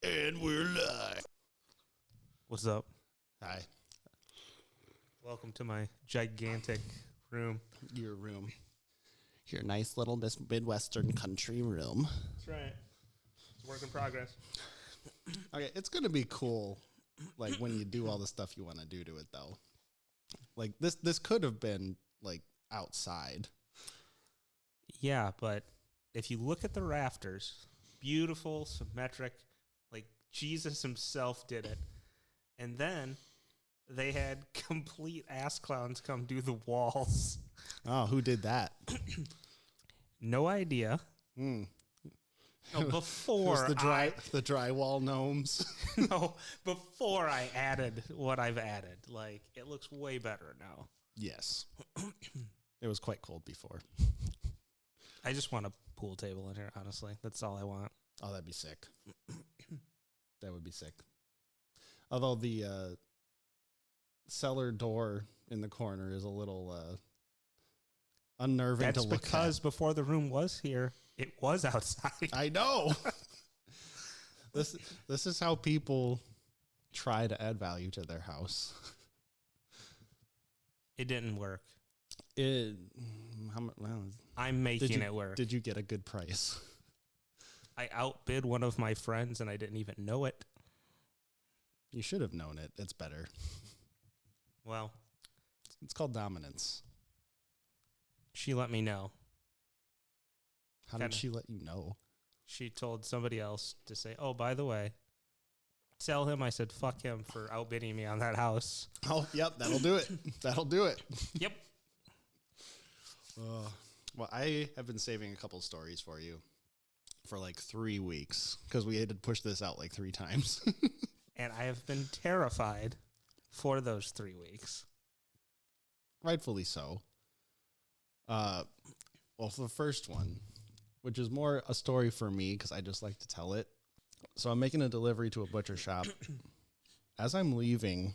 And we're live. What's up? Hi. Welcome to my gigantic room. Your room. Your nice little Midwestern country room. That's right. It's a work in progress. Okay, it's going to be cool, like, when you do all the stuff you want to do to it, though. Like, this could have been, like, outside. Yeah, but if you look at the rafters, beautiful, symmetric, like Jesus himself did it. And then they had complete ass clowns come do the walls. Oh, who did that? No idea. No, before the drywall gnomes. before I added what I've added. Like, it looks way better now. Yes. It was quite cold before. I just want a pool table in here, honestly. That's all I want. Oh, that'd be sick. That would be sick. Although the cellar door in the corner is a little unnerving to look at. That's because before the room was here, it was outside. I know. This is how people try to add value to their house. It didn't work. I'm making it work. Did you get a good price? I outbid one of my friends and I didn't even know it. You should have known it. It's better. Well, it's called dominance. She let me know. How did she let you know? She told somebody else to say, oh, by the way, tell him I said fuck him for outbidding me on that house. Oh, yep, that'll do it. That'll do it. Yep. Well, I have been saving a couple stories for you for like 3 weeks because we had to push this out like 3 times. And I have been terrified for those 3 weeks. Rightfully so. Well, for the first one, which is more a story for me because I just like to tell it. So I'm making a delivery to a butcher shop. As I'm leaving,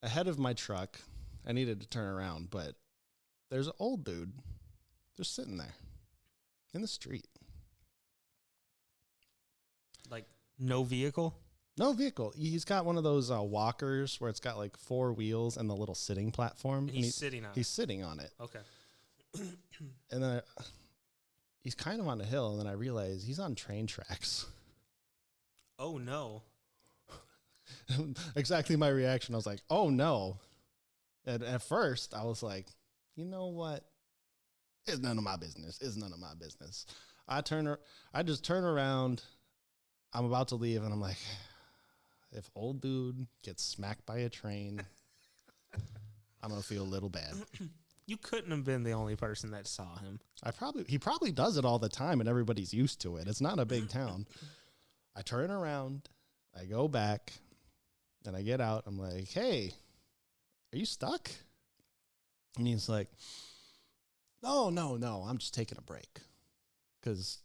ahead of my truck, I needed to turn around, but there's an old dude just sitting there in the street. Like, no vehicle? No vehicle. He's got one of those walkers where it's got like 4 wheels and the little sitting platform. And he's sitting on it. He's sitting on it. Okay. And then he's kind of on a hill, and then I realize he's on train tracks. Oh, no. Exactly my reaction. I was like, oh, no. And at first, I was like, you know what? It's none of my business. It's none of my business. I just turn around. I'm about to leave, and I'm like, if old dude gets smacked by a train, I'm going to feel a little bad. You couldn't have been the only person that saw him. He probably does it all the time, and everybody's used to it. It's not a big town. I turn around, I go back, and I get out. I'm like, hey, are you stuck? And he's like, no, I'm just taking a break. Because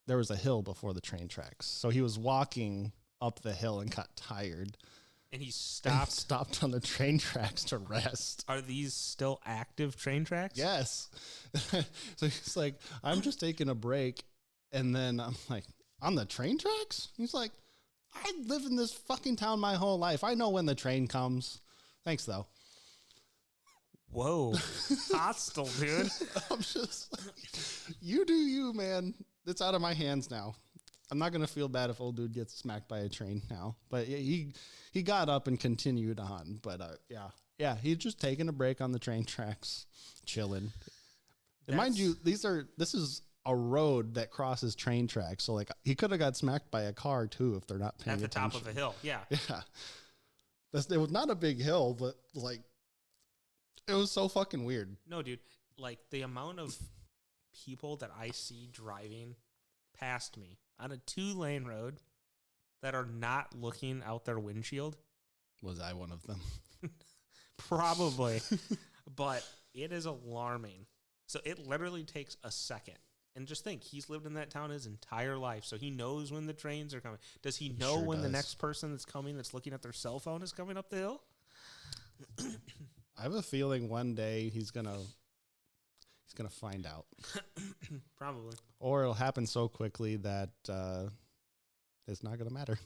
there was a hill before the train tracks. So he was walking up the hill and got tired. And he stopped. Stopped on the train tracks to rest. Are these still active train tracks? Yes. So he's like, I'm just taking a break. And then I'm like, on the train tracks? He's like, I live in this fucking town my whole life. I know when the train comes. Thanks, though. Whoa. Hostile, dude. I'm just like, you do you, man. It's out of my hands now. I'm not going to feel bad if old dude gets smacked by a train now. But he got up and continued on. But yeah, he's just taking a break on the train tracks, chilling. And mind you, this is a road that crosses train tracks. So like he could have got smacked by a car too if they're not paying attention. At the top of a hill, yeah. Yeah. It was not a big hill, but like it was so fucking weird. No, dude. Like the amount of people that I see driving past me on a 2-lane road that are not looking out their windshield. Was I one of them? Probably. But it is alarming. So it literally takes a second. And just think, he's lived in that town his entire life, so he knows when the trains are coming. Does he know sure when does. the next person that's coming that's looking at their cell phone is coming up the hill? I have a feeling one day he's gonna find out. Probably. Or it'll happen so quickly that It's not going to matter.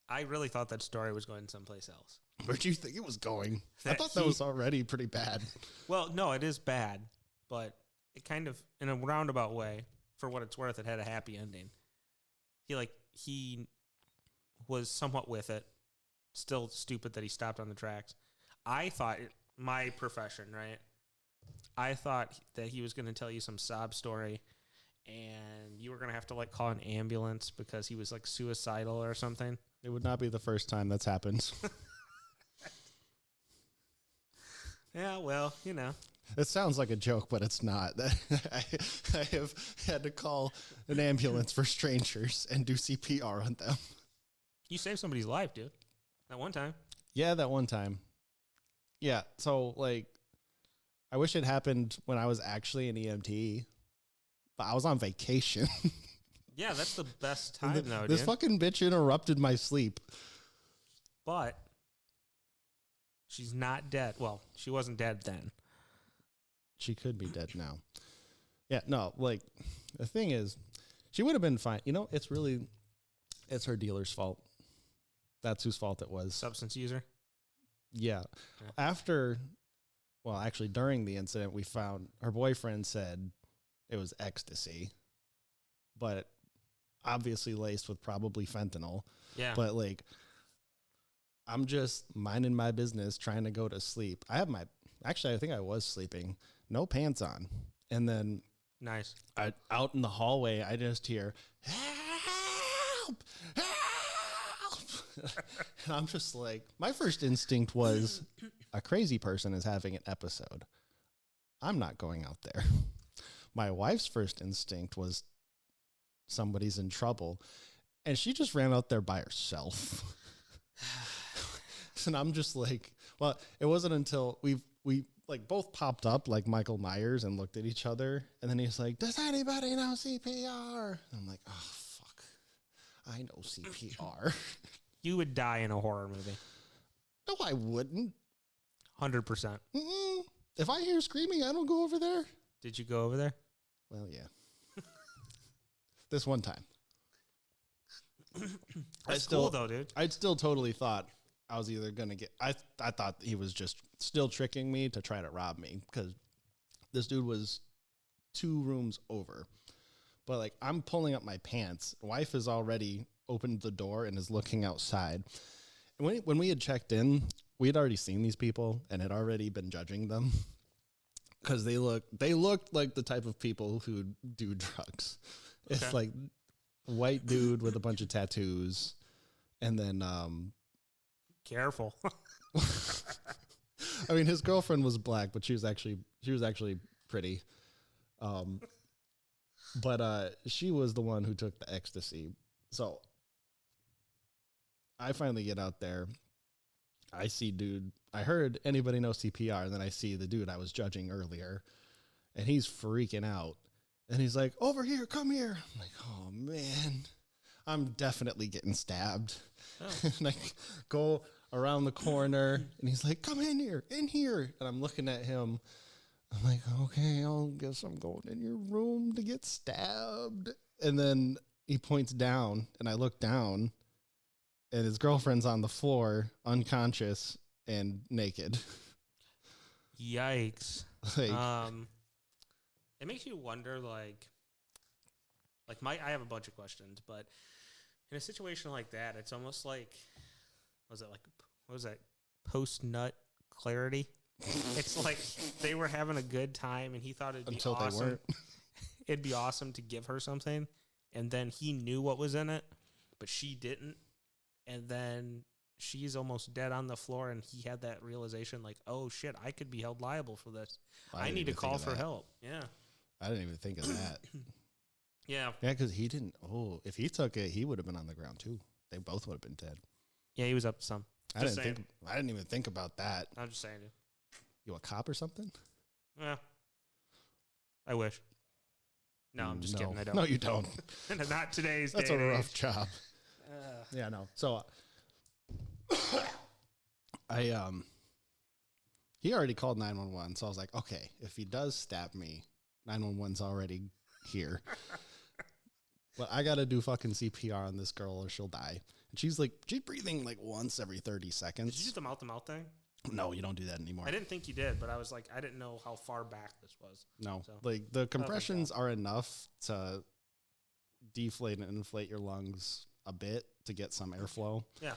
I really thought that story was going someplace else. Where'd you think it was going? I thought that was already pretty bad. Well, no, it is bad, but it kind of, in a roundabout way, for what it's worth, it had a happy ending. He was somewhat with it. Still stupid that he stopped on the tracks. I thought, my profession, right? I thought that he was going to tell you some sob story, and you were going to have to, like, call an ambulance because he was, like, suicidal or something. It would not be the first time that's happened. Yeah, well, you know. It sounds like a joke, but it's not. I have had to call an ambulance for strangers and do CPR on them. You saved somebody's life, dude. That one time. Yeah, that one time. Yeah, so, like, I wish it happened when I was actually an EMT, but I was on vacation. Yeah, that's the best time, though, This dude. fucking bitch interrupted my sleep. But she's not dead. Well, she wasn't dead then. She could be dead now. Yeah, no, like, the thing is, she would have been fine. You know, it's her dealer's fault. That's whose fault it was. Substance user? Yeah. Actually, during the incident, we found her boyfriend said it was ecstasy, but obviously laced with probably fentanyl. Yeah. But, like, I'm just minding my business, trying to go to sleep. I think I was sleeping, no pants on. And then Nice. out in the hallway, I just hear, help, help. And I'm just like, my first instinct was a crazy person is having an episode. I'm not going out there. My wife's first instinct was somebody's in trouble. And she just ran out there by herself. And I'm just like, well, it wasn't until we like both popped up like Michael Myers and looked at each other. And then he's like, does anybody know CPR? And I'm like, oh, fuck. I know CPR. You would die in a horror movie. No, I wouldn't. 100%. If I hear screaming, I don't go over there. Did you go over there? Well, yeah. This one time. That's cool, though, dude. I'd still totally thought I was either going to get... I thought he was just still tricking me to try to rob me because this dude was 2 rooms over. But, like, I'm pulling up my pants. Wife has already opened the door and is looking outside. And when we had checked in, we had already seen these people and had already been judging them because they looked like the type of people who do drugs. Okay. It's like white dude with a bunch of tattoos, and then Careful. I mean, his girlfriend was black, but she was actually pretty. But she was the one who took the ecstasy. So I finally get out there. I see dude. I heard anybody know CPR, and then I see the dude I was judging earlier, and he's freaking out. And he's like, over here, come here. I'm like, oh, man, I'm definitely getting stabbed. Oh. And I go around the corner, and he's like, come in here. And I'm looking at him. I'm like, okay, I guess I'm going in your room to get stabbed. And then he points down, and I look down, and his girlfriend's on the floor, unconscious and naked. Yikes. Like, it makes you wonder, like I have a bunch of questions, but in a situation like that, it's almost like, what was that, post-nut clarity? It's like they were having a good time, and he thought it'd be until awesome. they weren't. It'd be awesome to give her something, and then he knew what was in it, but she didn't, and then she's almost dead on the floor, and he had that realization, like, oh, shit, I could be held liable for this. I need to call for help. Yeah. I didn't even think of that. Yeah. Yeah, because he didn't. Oh, if he took it, he would have been on the ground too. They both would have been dead. Yeah, he was up to some. I didn't even think about that. I'm just saying. You a cop or something? Yeah. I wish. No, I'm just kidding. I don't. No, you don't. Not today's That's day a and rough age. job. Yeah, no. So, he already called 911. So I was like, okay, if he does stab me, 911's already here. But I got to do fucking CPR on this girl or she'll die. And she's breathing like once every 30 seconds. Did you do the mouth-to-mouth thing? No, you don't do that anymore. I didn't think you did, but I was like, I didn't know how far back this was. No, So. like the compressions are enough to deflate and inflate your lungs a bit to get some airflow. Yeah.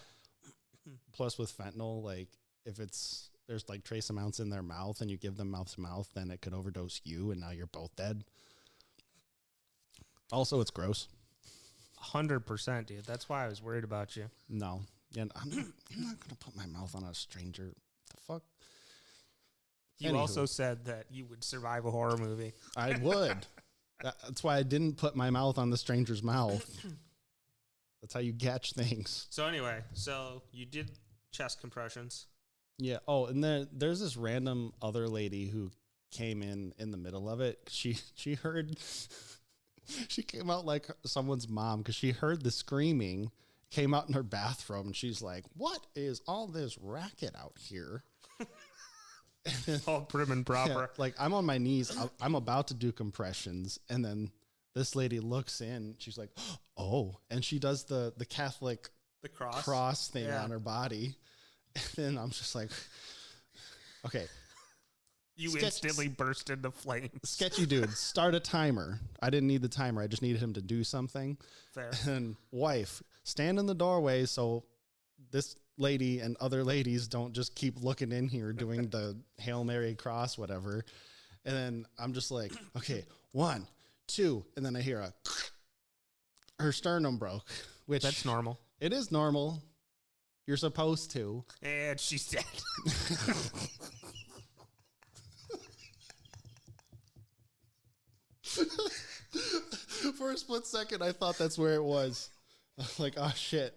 Plus with fentanyl, like if there's like trace amounts in their mouth and you give them mouth to mouth, then it could overdose you and now you're both dead. Also, it's gross. 100%, dude. That's why I was worried about you. No. Yeah, I'm not going to put my mouth on a stranger. The fuck? You also said that you would survive a horror movie. I would. That's why I didn't put my mouth on the stranger's mouth. That's how you catch things. So anyway, you did chest compressions. Yeah. Oh, and there's this random other lady who came in the middle of it. She heard... She came out like someone's mom because she heard the screaming, came out in her bathrobe, and she's like, "What is all this racket out here?" All prim and proper. Yeah, like I'm on my knees. I'm about to do compressions. And then this lady looks in. She's like, "Oh," and she does the Catholic cross thing on her body. And then I'm just like, okay. You instantly burst into flames. Sketchy dude, start a timer. I didn't need the timer. I just needed him to do something. Fair. And wife, stand in the doorway so this lady and other ladies don't just keep looking in here doing the Hail Mary cross, whatever. And then I'm just like, okay, 1, 2. And then I hear her sternum broke, which... That's normal. It is normal. You're supposed to. And she's dead. For a split second, I thought that's where it was. I was like, oh, shit.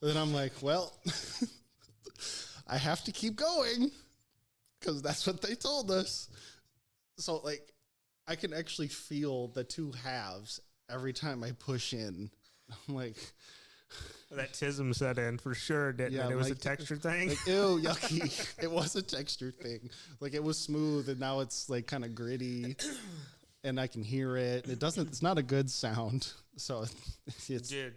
But then I'm like, well, I have to keep going because that's what they told us. So, like, I can actually feel the two halves every time I push in. I'm like... That tism set in for sure, didn't it? It was a texture thing. Like, ew, yucky. It was a texture thing. Like, it was smooth, and now it's, like, kind of gritty. And I can hear it. It's not a good sound. So it's... Dude,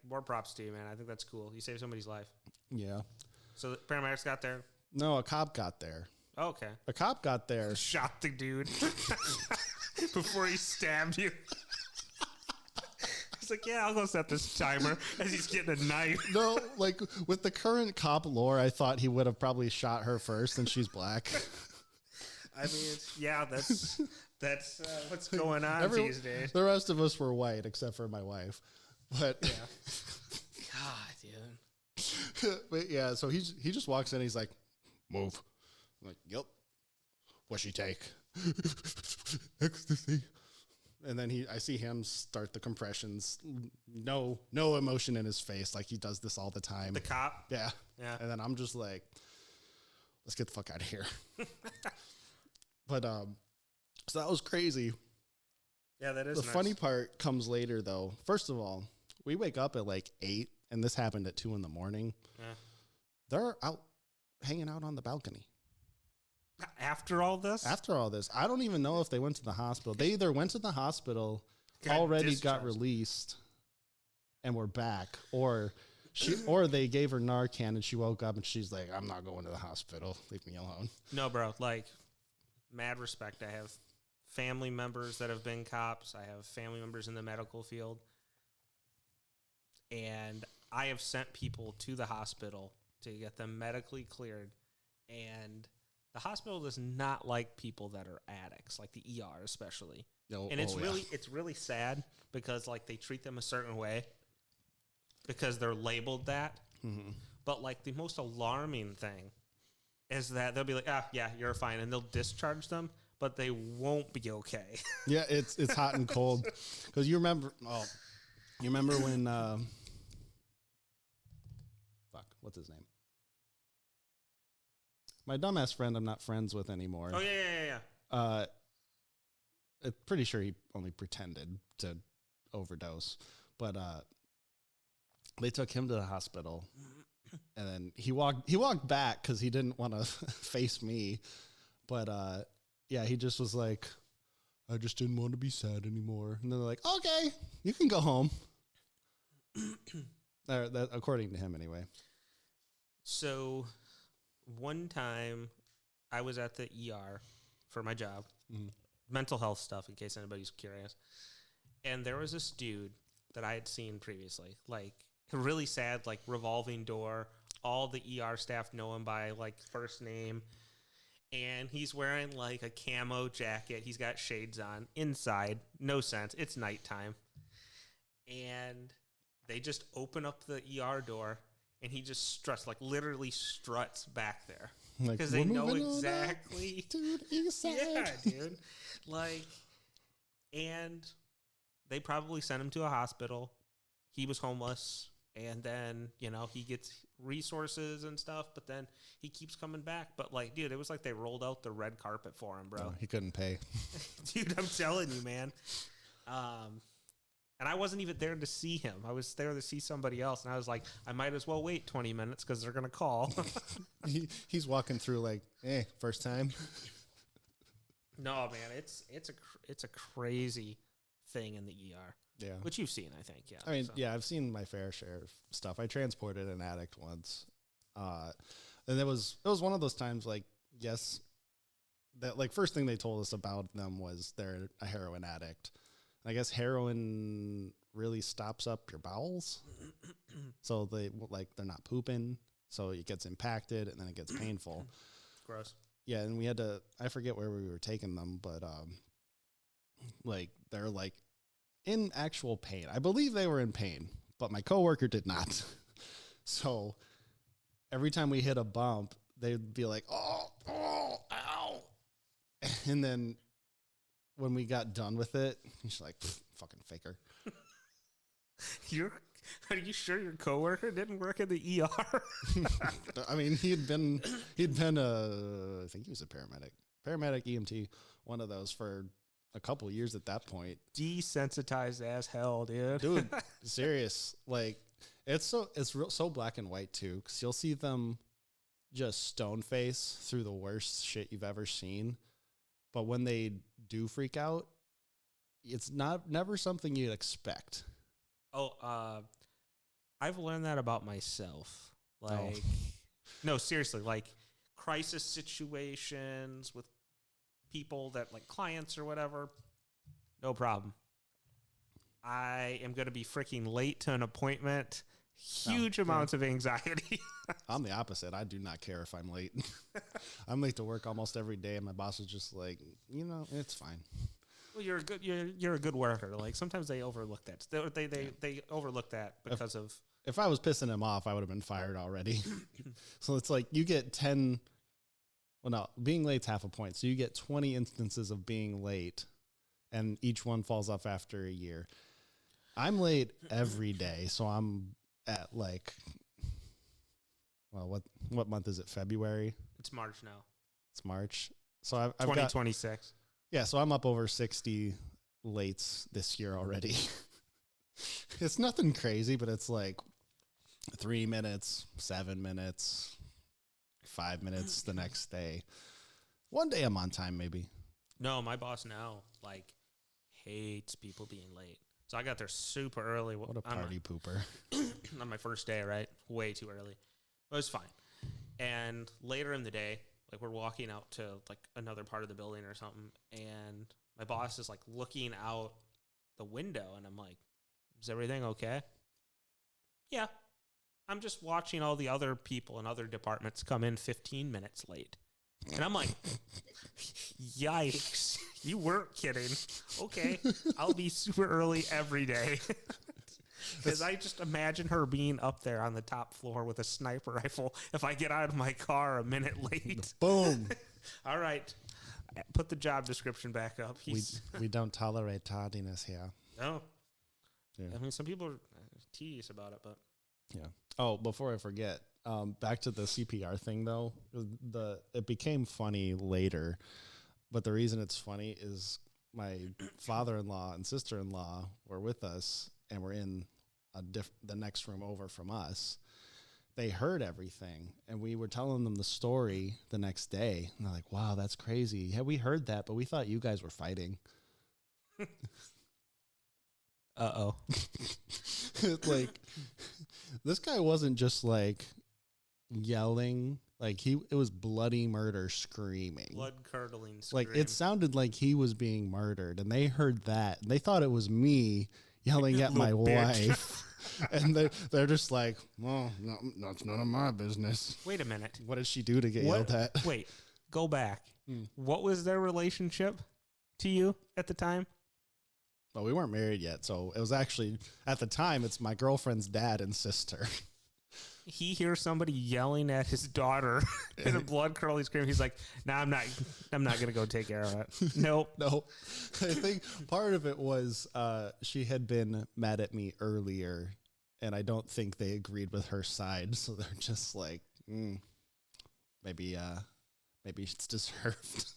more props to you, man. I think that's cool. You saved somebody's life. Yeah. So the paramedics got there? No, a cop got there. Oh, okay. A cop got there. Shot the dude before he stabbed you. He's like, yeah, I'll go set this timer as he's getting a knife. No, like, with the current cop lore, I thought he would have probably shot her first, and she's black. I mean, yeah, that's what's going on these days. The rest of us were white, except for my wife. But yeah. God, dude. But yeah, so he just walks in. He's like, "Move." I'm like, "Yep." What'd she take? Ecstasy. And then I see him start the compressions. No emotion in his face, like he does this all the time. The cop. Yeah. Yeah. And then I'm just like, let's get the fuck out of here. But so that was crazy. Yeah, that is The funny part comes later, though. First of all, we wake up at like 8, and this happened at 2 a.m. Yeah. They're out hanging out on the balcony. After all this? After all this. I don't even know if they went to the hospital. They either went to the hospital, already got released, and were back, or they gave her Narcan, and she woke up, and she's like, I'm not going to the hospital. Leave me alone. No, bro. Like, mad respect. I have family members that have been cops. I have family members in the medical field. And I have sent people to the hospital to get them medically cleared. And the hospital does not like people that are addicts, like the ER especially. No, and it's really sad because like they treat them a certain way because they're labeled that. Mm-hmm. But like the most alarming thing is that they'll be like, yeah, you're fine. And they'll discharge them, but they won't be okay. Yeah, it's hot and cold. Because you remember when, what's his name? My dumbass friend I'm not friends with anymore. Oh, yeah. I'm pretty sure he only pretended to overdose. But they took him to the hospital. And then he walked back because he didn't want to face me. But, yeah, he just was like, I just didn't want to be sad anymore. And they're like, okay, you can go home. According to him, anyway. So one time I was at the ER for my job, mental health stuff, in case anybody's curious. And there was this dude that I had seen previously, like really sad, like revolving door. All the ER staff know him by like first name. And he's wearing like a camo jacket. He's got shades on inside. No sense. It's nighttime. And they just open up the ER door and he just struts, like literally struts back there. Because they know exactly. Dude, east side. Yeah, dude. Like, and they probably sent him to a hospital. He was homeless. And then, he gets resources and stuff, but then he keeps coming back. But, like, dude, it was like they rolled out the red carpet for him, bro. No, he couldn't pay. Dude, I'm telling you, man. And I wasn't even there to see him. I was there to see somebody else. And I was like, I might as well wait 20 minutes because they're going to call. He's walking through like, hey, first time. No, man, it's a crazy thing in the ER. Yeah. Which you've seen, I think, yeah. I mean, yeah, I've seen my fair share of stuff. I transported an addict once. And it was one of those times, like, yes, that, like, first thing they told us about them was they're a heroin addict. I guess heroin really stops up your bowels. So they're not pooping. So it gets impacted and then it gets painful. Gross. Yeah. And we had to, I forget where we were taking them, but, like, they're like, in actual pain. I believe they were in pain, but my coworker did not. So every time we hit a bump, they'd be like, oh, ow. And then when we got done with it, she's like, fucking faker. Are you sure your coworker didn't work in the ER? I mean, he'd been I think he was a paramedic EMT, one of those for a couple years at that point. Desensitized as hell, dude. Serious. Like, it's so black and white too, because you'll see them just stone face through the worst shit you've ever seen, but when they do freak out, it's never something you'd expect. I've learned that about myself. Like, no, seriously, like crisis situations with people that, like, clients or whatever, no problem. I am going to be freaking late to an appointment. Huge amounts of anxiety. I'm the opposite. I do not care if I'm late. I'm late to work almost every day, and my boss is just like, it's fine. Well, you're a good worker. Like, sometimes they overlook that. They overlook that because of. If I was pissing him off, I would have been fired already. So it's like you get 10. Well, no, being late's half a point. So you get 20 instances of being late, and each one falls off after a year. I'm late every day, so I'm at like, well, what month is it? February? It's March now. It's March. So I've 2026. Yeah, so I'm up over 60 lates this year already. It's nothing crazy, but it's like 3 minutes, 7 minutes, 5 minutes the next day. One day I'm on time, maybe. No, my boss now, like, hates people being late. So I got there super early. What a party pooper. On my first day, right? Way too early. But it was fine. And later in the day, like, we're walking out to, like, another part of the building or something, and my boss is, like, looking out the window, and I'm like, is everything okay? Yeah. I'm just watching all the other people in other departments come in 15 minutes late. And I'm like, yikes. You weren't kidding. Okay. I'll be super early every day. Because I just imagine her being up there on the top floor with a sniper rifle if I get out of my car a minute late. Boom. All right. Put the job description back up. We don't tolerate tardiness here. No. Yeah. I mean, some people are tedious about it, but. Yeah. Oh, before I forget, back to the CPR thing, though. It became funny later, but the reason it's funny is my father-in-law and sister-in-law were with us, and were in the next room over from us. They heard everything, and we were telling them the story the next day. And they're like, wow, that's crazy. Yeah, we heard that, but we thought you guys were fighting. Uh-oh. Like, this guy wasn't just like yelling. Like, it was bloody murder screaming. Blood-curdling scream. Like, it sounded like he was being murdered, and they heard that. And they thought it was me yelling at my wife. And they're just like, well, no, that's none of my business. Wait a minute. What did she do to get yelled at? Wait, go back. What was their relationship to you at the time? Well, we weren't married yet, so it was actually, at the time, it's my girlfriend's dad and sister. He hears somebody yelling at his daughter in a blood-curdling scream. He's like, nah, I'm not going to go take care of it. Nope. No. I think part of it was she had been mad at me earlier, and I don't think they agreed with her side, so they're just like, maybe it's deserved.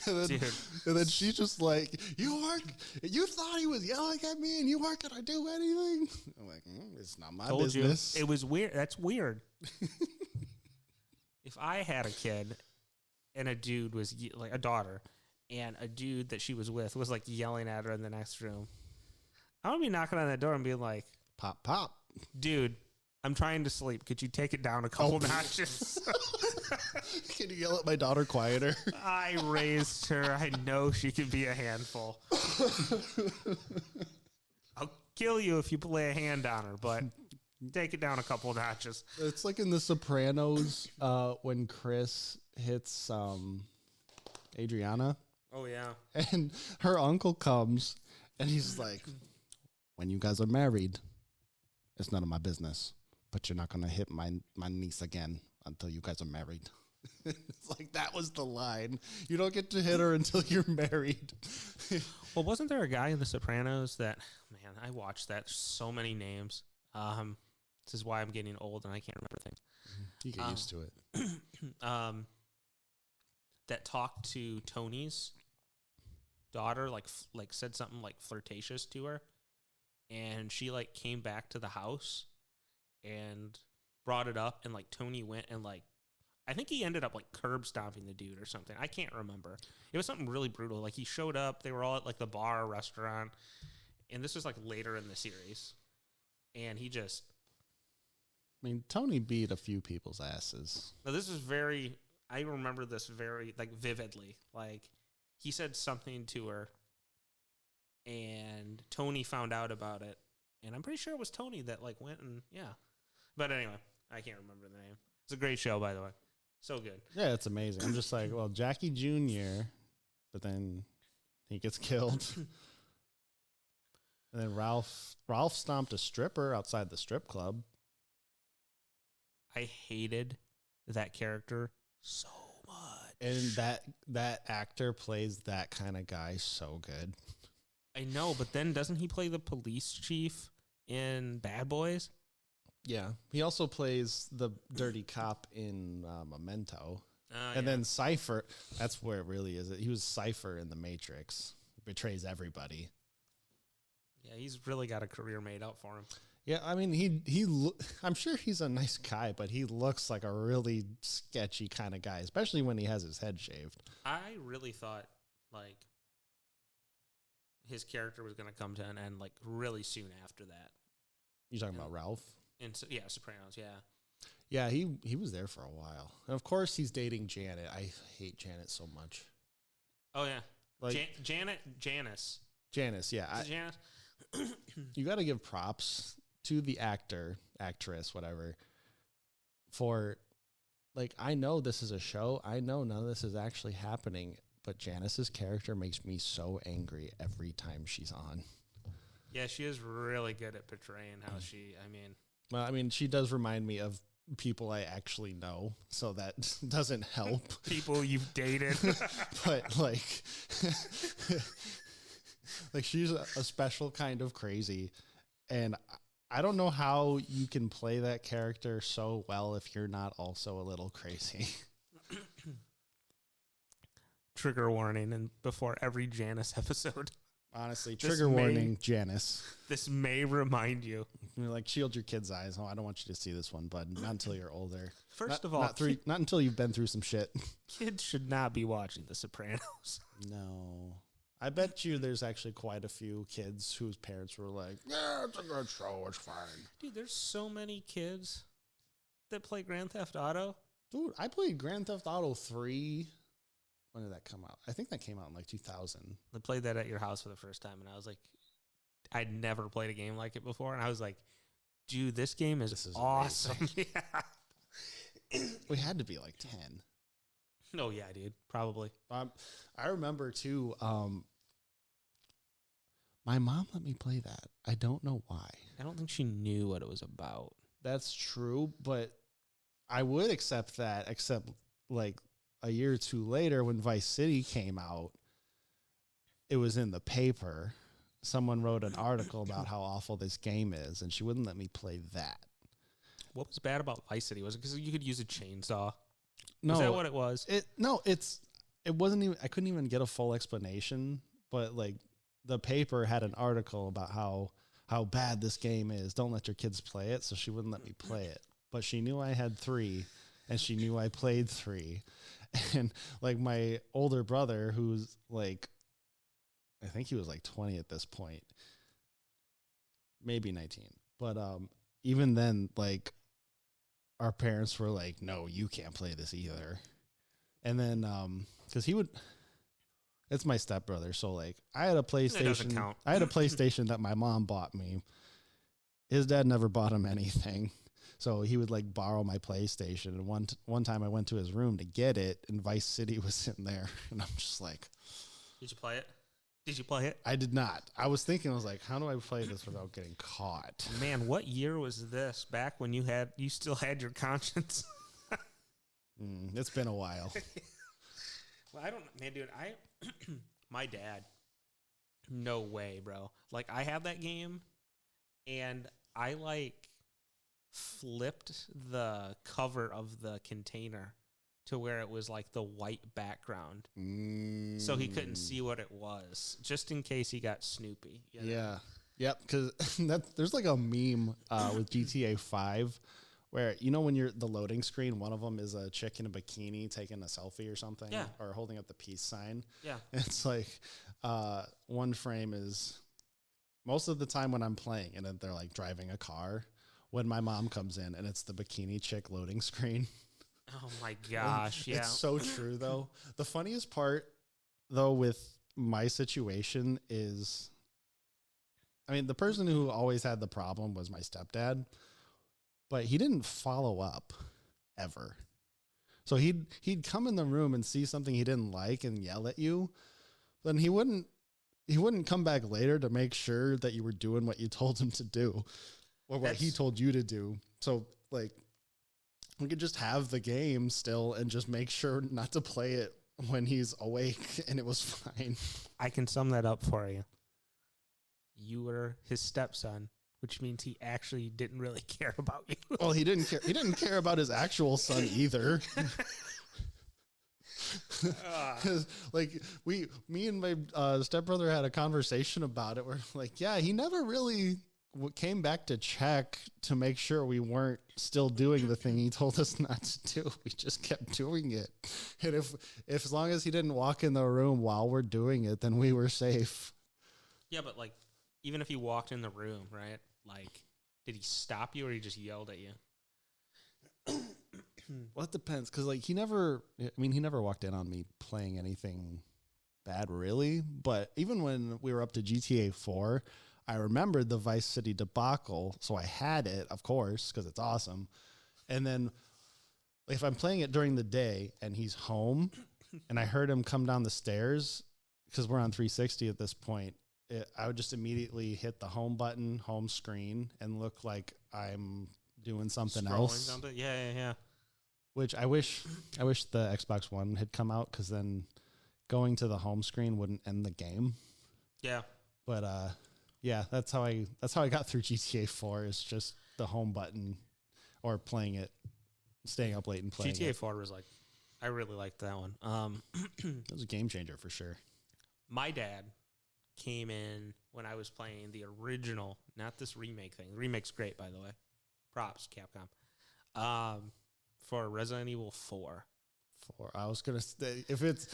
And then she's just like, you thought he was yelling at me and you weren't going to do anything? I'm like, it's not my business. It was weird. That's weird. If I had a kid and a dude was like a daughter and a dude that she was with was like yelling at her in the next room, I would be knocking on that door and being like, pop, pop. Dude, I'm trying to sleep. Could you take it down a couple notches? Can you yell at my daughter quieter? I raised her. I know she can be a handful. I'll kill you if you lay a hand on her, but take it down a couple notches. It's like in The Sopranos when Chris hits Adriana. Oh, yeah. And her uncle comes and he's like, when you guys are married, it's none of my business. But you're not going to hit my niece again until you guys are married. It's like, that was the line. You don't get to hit her until you're married. Well, wasn't there a guy in The Sopranos that, man, I watched that. So many names. This is why I'm getting old and I can't remember things. You get used to it. That talked to Tony's daughter, like said something like flirtatious to her. And she like came back to the house and brought it up, and like Tony went and like, I think he ended up like curb stomping the dude or something. I can't remember. It was something really brutal. Like he showed up, they were all at like the bar or restaurant, and this was like later in the series. And he just, I mean, Tony beat a few people's asses. now this is I remember this very like vividly. Like he said something to her and Tony found out about it. And I'm pretty sure it was Tony that like went and But anyway, I can't remember the name. It's a great show, by the way. So good. Yeah, it's amazing. I'm just like, well, Jackie Jr., but then he gets killed. And then Ralph stomped a stripper outside the strip club. I hated that character so much. And that actor plays that kind of guy so good. I know, but then doesn't he play the police chief in Bad Boys? Yeah. He also plays the dirty cop in Memento. And then Cypher, that's where it really is. He was Cypher in The Matrix. Betrays everybody. Yeah, he's really got a career made out for him. Yeah, I mean, I'm sure he's a nice guy, but he looks like a really sketchy kind of guy, especially when he has his head shaved. I really thought, like, his character was going to come to an end, like, really soon after that. You talking about Ralph? Sopranos, yeah. Yeah, he was there for a while. And of course, he's dating Janet. I hate Janet so much. Oh, yeah. Like Janice, yeah. Janice? You got to give props to the actor, actress, whatever, for, like, I know this is a show. I know none of this is actually happening, but Janice's character makes me so angry every time she's on. Yeah, she is really good at portraying how Well, I mean, she does remind me of people I actually know, so that doesn't help. People you've dated. But, like, like she's a special kind of crazy, and I don't know how you can play that character so well if you're not also a little crazy. Trigger warning and before every Janice episode. Honestly, trigger warning, Janice. This may remind you. You're like, shield your kids' eyes. Oh, I don't want you to see this one, bud. Not until you're older. First of all, not until you've been through some shit. Kids should not be watching The Sopranos. No. I bet you there's actually quite a few kids whose parents were like, yeah, it's a good show. It's fine. Dude, there's so many kids that play Grand Theft Auto. Dude, I played Grand Theft Auto 3. When did that come out? I think that came out in like 2000. I played that at your house for the first time, and I was like, I'd never played a game like it before, and I was like, dude, this game is awesome. Yeah. We had to be like 10. No, yeah, dude, probably. I remember too. My mom let me play that. I don't know why. I don't think she knew what it was about. That's true, but I would accept that, except like a year or two later when Vice City came out, it was in the paper. Someone wrote an article about how awful this game is, and she wouldn't let me play that. What was bad about Vice City? Was it because you could use a chainsaw? No, is that what it was? It wasn't even. I couldn't even get a full explanation, but like the paper had an article about how bad this game is. Don't let your kids play it. So she wouldn't let me play it, but she knew I had 3, and she knew I played 3. And like my older brother, who's like, I think he was like 20 at this point, maybe 19. But even then, like our parents were like, no, you can't play this either. And then because it's my stepbrother. So like I had a PlayStation. It doesn't count. I had a PlayStation that my mom bought me. His dad never bought him anything. So he would like borrow my PlayStation. And one time I went to his room to get it, and Vice City was sitting there. And I'm just like, did you play it? Did you play it? I did not. I was thinking, I was like, how do I play this without getting caught? Man, what year was this? Back when you still had your conscience? It's been a while. Well, I don't, man, dude, my dad, no way, bro. Like, I have that game, and I like flipped the cover of the container to where it was like the white background, so he couldn't see what it was, just in case he got Snoopy. You know? Yeah, yep. Because there's like a meme with GTA 5 where, you know, when you're the loading screen, one of them is a chick in a bikini taking a selfie or something, or holding up the peace sign. Yeah, and it's like one frame is most of the time when I'm playing, and then they're like driving a car. When my mom comes in, and it's the bikini chick loading screen. Oh my gosh, yeah. It's so true, though. The funniest part, though, with my situation is, I mean, the person who always had the problem was my stepdad, but he didn't follow up ever. So he'd come in the room and see something he didn't like and yell at you, then he wouldn't come back later to make sure that you were doing what you told him to do. Or what he told you to do. So, like, we could just have the game still and just make sure not to play it when he's awake, and it was fine. I can sum that up for you. You were his stepson, which means he actually didn't really care about you. Well, he didn't care. He didn't care about his actual son either. Because like me and my stepbrother had a conversation about it. We're like, yeah, he never really came back to check to make sure we weren't still doing the thing he told us not to do. We just kept doing it. And if as long as he didn't walk in the room while we're doing it, then we were safe. Yeah, but like, even if he walked in the room, right? Like, did he stop you or he just yelled at you? Well, it depends. Cause like he never walked in on me playing anything bad really. But even when we were up to GTA 4, I remembered the Vice City debacle, so I had it, of course, because it's awesome. And then, like, if I'm playing it during the day and he's home, and I heard him come down the stairs, because we're on 360 at this point, I would just immediately hit the home button, home screen, and look like I'm doing something else. Something? Yeah. Which I wish the Xbox One had come out, because then going to the home screen wouldn't end the game. Yeah. But yeah, that's how I got through GTA 4 is just the home button or playing it, staying up late and playing GTA 4 was like, I really liked that one. It was a game changer for sure. My dad came in when I was playing the original, not this remake thing. The remake's great, by the way. Props, Capcom. For Resident Evil 4. I was gonna say if it's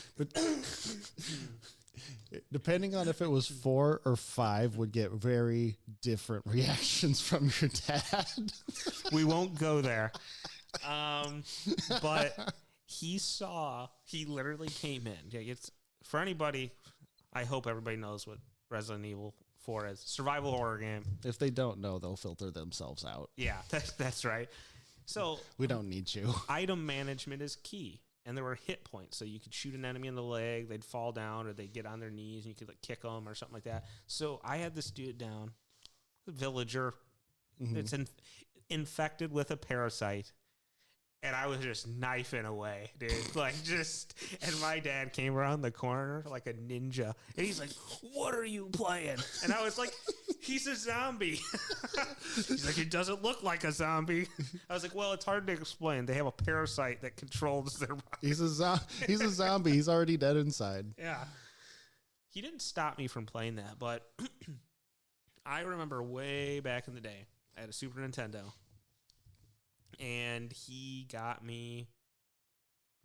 depending on if it was 4 or 5, would get very different reactions from your dad. We won't go there. But he literally came in. Yeah, it's for anybody. I hope everybody knows what Resident Evil 4 is. Survival horror game. If they don't know, they'll filter themselves out. Yeah, that's right. So we don't need you. Item management is key. And there were hit points. So you could shoot an enemy in the leg, they'd fall down, or they'd get on their knees, and you could like kick them or something like that. So I had this dude down, a villager. It's infected with a parasite. And I was just knifing away, dude. And my dad came around the corner like a ninja. And he's like, "What are you playing?" And I was like, "He's a zombie." He's like, "It doesn't look like a zombie." I was like, "Well, it's hard to explain. They have a parasite that controls their body." He's a zombie. He's already dead inside. Yeah. He didn't stop me from playing that, but I remember way back in the day, I had a Super Nintendo. And he got me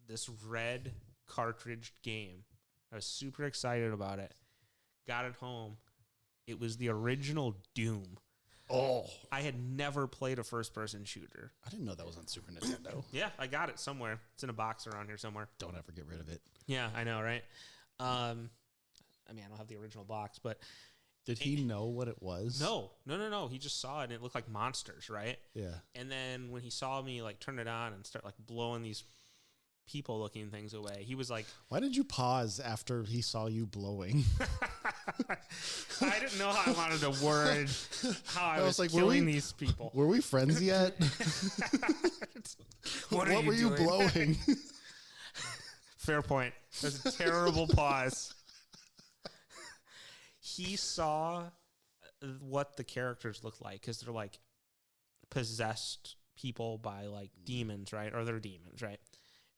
this red cartridge game. I was super excited about it. Got it home. It was the original Doom. Oh. I had never played a first-person shooter. I didn't know that was on Super Nintendo. Yeah, I got it somewhere. It's in a box around here somewhere. Don't ever get rid of it. Yeah, I know, right? I don't have the original box, but... Did he know what it was? No. He just saw it, and it looked like monsters, right? Yeah. And then when he saw me, like, turn it on and start, like, blowing these people-looking things away, he was like... Why did you pause after he saw you blowing? I didn't know how I wanted to word how I was like, killing these people. Were we friends yet? What were you blowing? Fair point. That's a terrible pause. He saw what the characters look like because they're like possessed people by like demons, right? Or they're demons, right?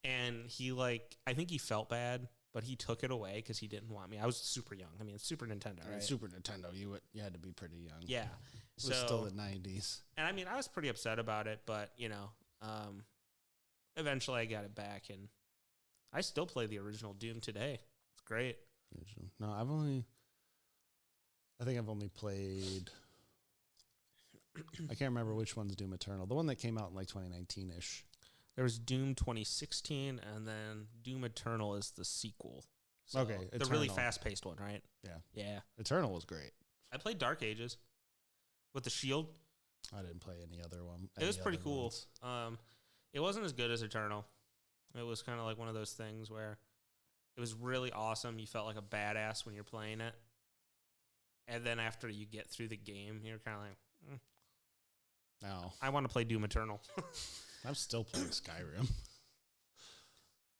And he I think he felt bad, but he took it away because he didn't want me. I was super young. I mean, it's Super Nintendo, right? Super Nintendo, you had to be pretty young. Yeah. It was still the 90s. And I mean, I was pretty upset about it, but eventually I got it back, and I still play the original Doom today. It's great. No, I think I've only played... I can't remember which one's Doom Eternal. The one that came out in like 2019-ish. There was Doom 2016, and then Doom Eternal is the sequel. So okay, the really fast-paced one, right? Yeah. Eternal was great. I played Dark Ages with the shield. I didn't play any other one. It was pretty cool. It wasn't as good as Eternal. It was kind of like one of those things where it was really awesome. You felt like a badass when you're playing it. And then after you get through the game, you're kind of like, No. I want to play Doom Eternal. I'm still playing Skyrim.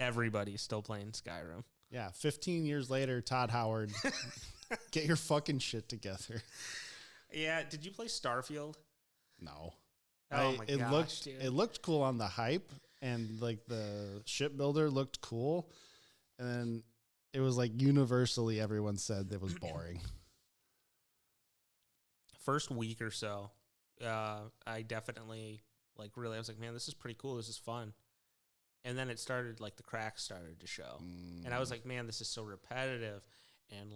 Everybody's still playing Skyrim. Yeah, 15 years later, Todd Howard, get your fucking shit together. Yeah, did you play Starfield? No. Oh my gosh, dude. It looked cool on the hype, and like the shipbuilder looked cool, and then it was like universally everyone said it was boring. First week or so, I definitely I was like, man, this is pretty cool. This is fun. And then it started, like, the cracks started to show. And I was like, man, this is so repetitive. And,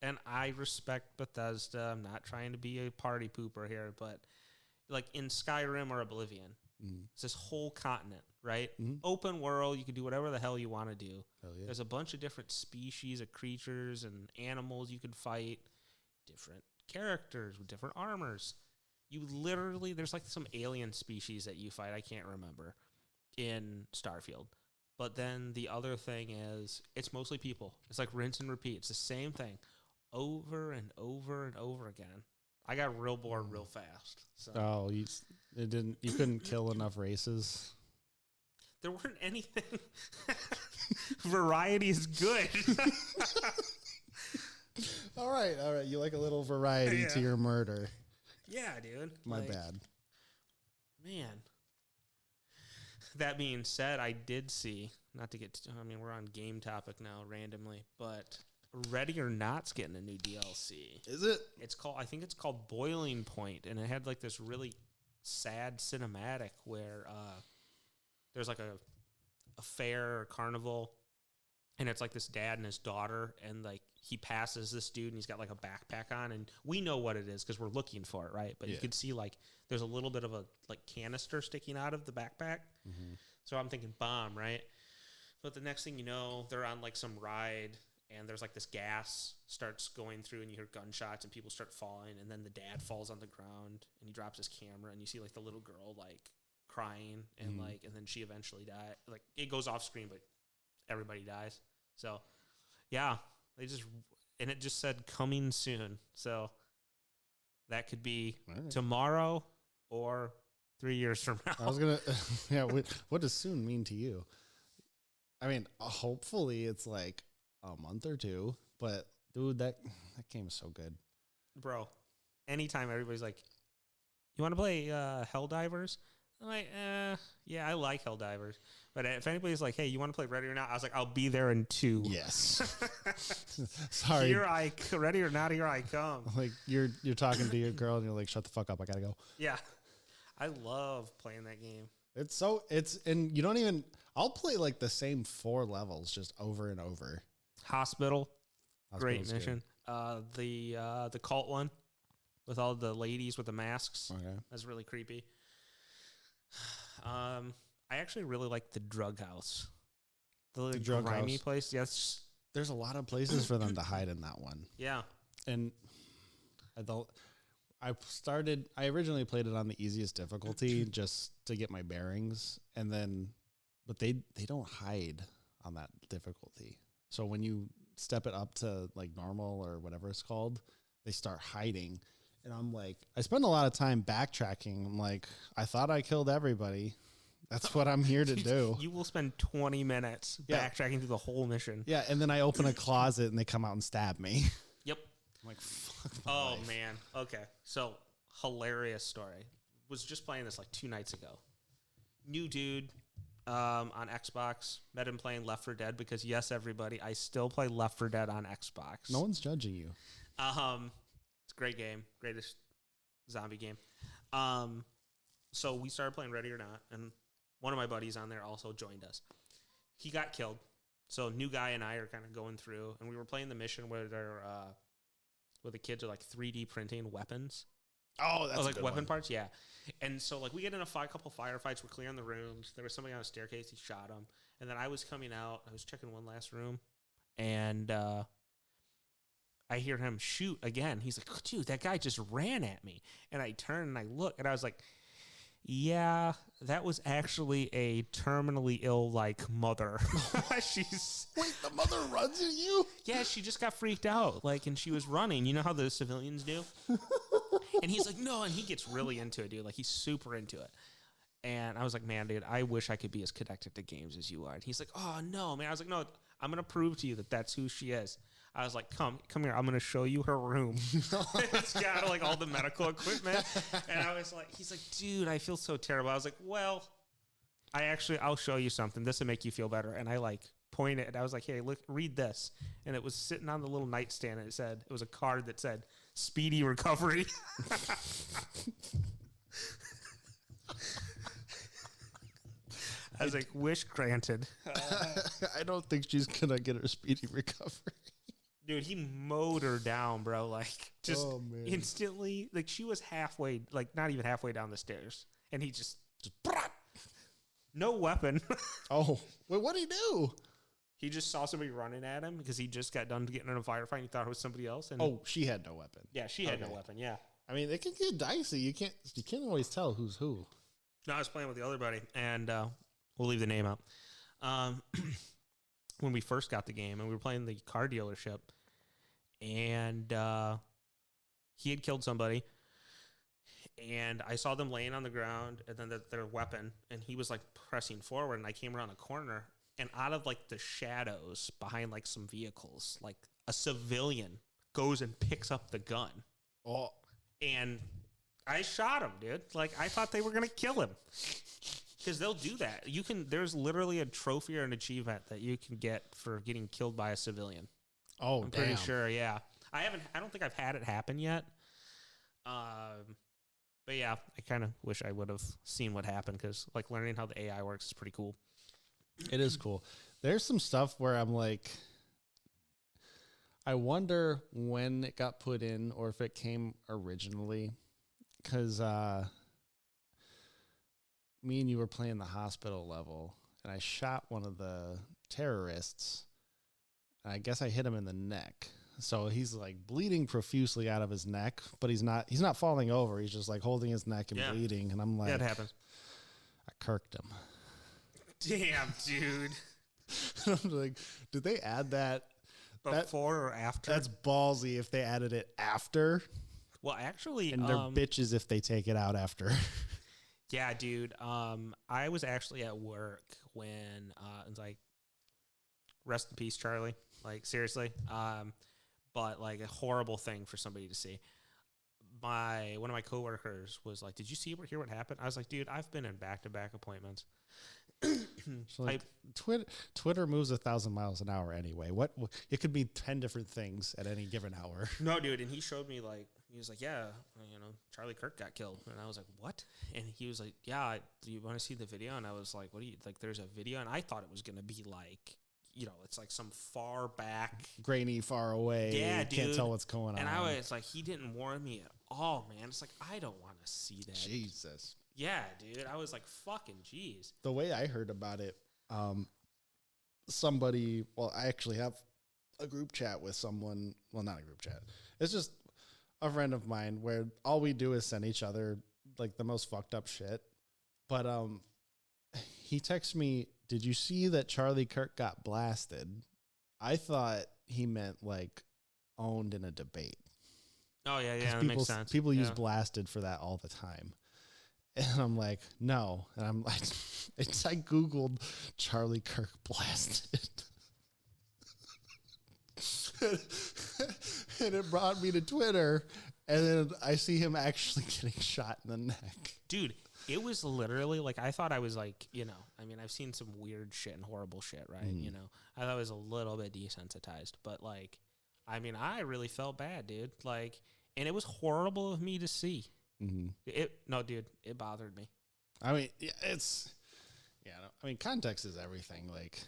and I respect Bethesda. I'm not trying to be a party pooper here, but, like, in Skyrim or Oblivion, it's this whole continent, right? Open world. You can do whatever the hell you want to do. Hell yeah. There's a bunch of different species of creatures and animals you can fight, different characters with different armors. You literally, there's like some alien species that you fight, I can't remember, in Starfield. But then the other thing is, it's mostly people. It's like rinse and repeat. It's the same thing over and over and over again. I got real bored real fast. So. You couldn't kill enough races? There weren't anything. Variety is good. All right. You like a little variety to your murder. Yeah, dude. My bad. Man. That being said, I did see, not to get, I mean, we're on game topic now randomly, but Ready or Not's getting a new DLC. Is it? I think it's called Boiling Point, and it had like this really sad cinematic where there's like a fair or carnival, and it's like this dad and his daughter, and like he passes this dude, and he's got like a backpack on, and we know what it is because we're looking for it, right? But you can see like there's a little bit of a like canister sticking out of the backpack. Mm-hmm. So I'm thinking bomb, right? But the next thing you know, they're on like some ride, and there's like this gas starts going through, and you hear gunshots, and people start falling, and then the dad falls on the ground, and he drops his camera, and you see like the little girl like crying, and like, and then she eventually dies. Like it goes off screen, but everybody dies. So yeah, and it just said coming soon. So that could be tomorrow or 3 years from now. I was gonna, what does soon mean to you? I mean, hopefully it's like a month or two, but dude, that game is so good. Bro, anytime everybody's like, you want to play Helldivers? I'm like, yeah, I like Helldivers. But if anybody's like, hey, you want to play Ready or Not? I was like, I'll be there in 2. Yes. Sorry. Ready or Not, here I come. Like you're talking to your girl and you're like, shut the fuck up, I gotta go. Yeah. I love playing that game. And you don't even, I'll play like the same 4 levels just over and over. Hospital. Great Hospital's mission. The cult one with all the ladies with the masks. Okay. That's really creepy. I actually really like the drug house. The drug grimy house. Place. Yes. There's a lot of places for them to hide in that one. Yeah. And I originally played it on the easiest difficulty just to get my bearings, but they don't hide on that difficulty. So when you step it up to like normal or whatever it's called, they start hiding. And I'm like, I spend a lot of time backtracking. I'm like, I thought I killed everybody. That's what I'm here to do. You will spend 20 minutes backtracking through the whole mission. Yeah, and then I open a closet and they come out and stab me. Yep. I'm like, fuck my life. Man. Okay. So, hilarious story. Was just playing this like 2 nights ago. New dude on Xbox. Met him playing Left 4 Dead because, yes, everybody, I still play Left 4 Dead on Xbox. No one's judging you. It's a great game. Greatest zombie game. So we started playing Ready or Not, and one of my buddies on there also joined us. He got killed. So new guy and I are kind of going through, and we were playing the mission where the kids are like 3D printing weapons. Oh, that's like weapon parts, yeah. And so like we get in a couple firefights. We're clearing the rooms. There was somebody on a staircase. He shot him, and then I was coming out. I was checking one last room, and I hear him shoot again. He's like, dude, that guy just ran at me. And I turn and I look, and I was like, yeah, that was actually a terminally ill, like, mother. Wait, the mother runs at you? Yeah, she just got freaked out, like, and she was running. You know how the civilians do? And he's like, no, and he gets really into it, dude. Like, he's super into it. And I was like, man, dude, I wish I could be as connected to games as you are. And he's like, oh, no, man. I was like, no, I'm going to prove to you that that's who she is. I was like, come here. I'm going to show you her room. It's got like all the medical equipment. And I was like, he's like, dude, I feel so terrible. I was like, well, I'll show you something. This will make you feel better. And I like pointed and I was like, hey, look, read this. And it was sitting on the little nightstand. And it was a card that said speedy recovery. I was like, wish granted. I don't think she's going to get her speedy recovery. Dude, he mowed her down, bro. Like, just instantly. Like, she was halfway, like, not even halfway down the stairs. And he just no weapon. Oh, wait, what'd he do? He just saw somebody running at him because he just got done getting in a firefight and he thought it was somebody else. And she had no weapon. Yeah, she had no weapon, yeah. I mean, it can get dicey. You can't always tell who's who. No, I was playing with the other buddy, and we'll leave the name out. When we first got the game, and we were playing the car dealership, and he had killed somebody, and I saw them laying on the ground, and then their weapon, and he was like pressing forward, and I came around a corner, and out of like the shadows behind like some vehicles, like a civilian goes and picks up the gun. And I shot him, dude. Like, I thought they were going to kill him. Because they'll do that. There's literally a trophy or an achievement that you can get for getting killed by a civilian. Oh, I'm damn. pretty sure, yeah. I don't think I've had it happen yet. But yeah, I kind of wish I would have seen what happened because like learning how the AI works is pretty cool. It is cool. There's some stuff where I'm like, I wonder when it got put in or if it came originally. Because me and you were playing the hospital level, and I shot one of the terrorists. And I guess I hit him in the neck. So he's like bleeding profusely out of his neck, but he's not falling over. He's just like holding his neck and bleeding. And I'm like, that happens. I kirked him. Damn, dude. I'm like, did they add that Before or after? That's ballsy if they added it after. Well, actually, And they're bitches if they take it out after. Yeah, dude. I was actually at work when it's like, rest in peace, Charlie. Like seriously. But like a horrible thing for somebody to see. One of my coworkers was like, "Did you hear what happened?" I was like, "Dude, I've been in back-to-back appointments." So like, Twitter moves 1,000 miles an hour anyway. What it could be 10 different things at any given hour. No, dude, and he showed me like he was like, "Yeah, Charlie Kirk got killed," and I was like, "What?" And he was like, "Yeah, do you want to see the video?" And I was like, "What do you like?" There's a video, and I thought it was gonna be like, it's like some far back, grainy, far away. Yeah, dude. Can't tell what's going on. And I was like, he didn't warn me at all, man. It's like I don't want to see that. Jesus. Yeah, dude. I was like, fucking jeez. The way I heard about it, I actually have a group chat with someone. Well, not a group chat. It's just a friend of mine where all we do is send each other like the most fucked up shit. But he texted me, "Did you see that Charlie Kirk got blasted?" I thought he meant like owned in a debate. Oh, yeah, that makes sense. People use blasted for that all the time. And I'm like, no. And I'm like, I Googled Charlie Kirk blasted. And it brought me to Twitter. And then I see him actually getting shot in the neck. Dude, it was literally like, I thought I was like, I've seen some weird shit and horrible shit, right? I thought I was a little bit desensitized. But like, I really felt bad, dude. Like, and it was horrible of me to see. Mm-hmm. It bothered me. Context is everything. Like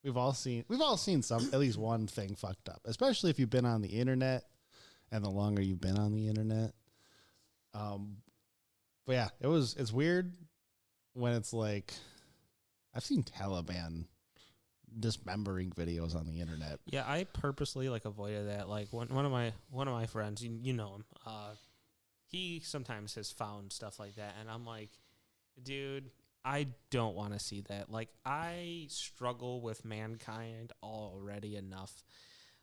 we've all seen at least one thing fucked up, especially if you've been on the internet and the longer you've been on the internet. But yeah, it's weird when it's like, I've seen Taliban dismembering videos on the internet. Yeah, I purposely like avoided that. Like one of my friends, you know him, he sometimes has found stuff like that, and I'm like, dude, I don't want to see that. Like, I struggle with mankind already enough.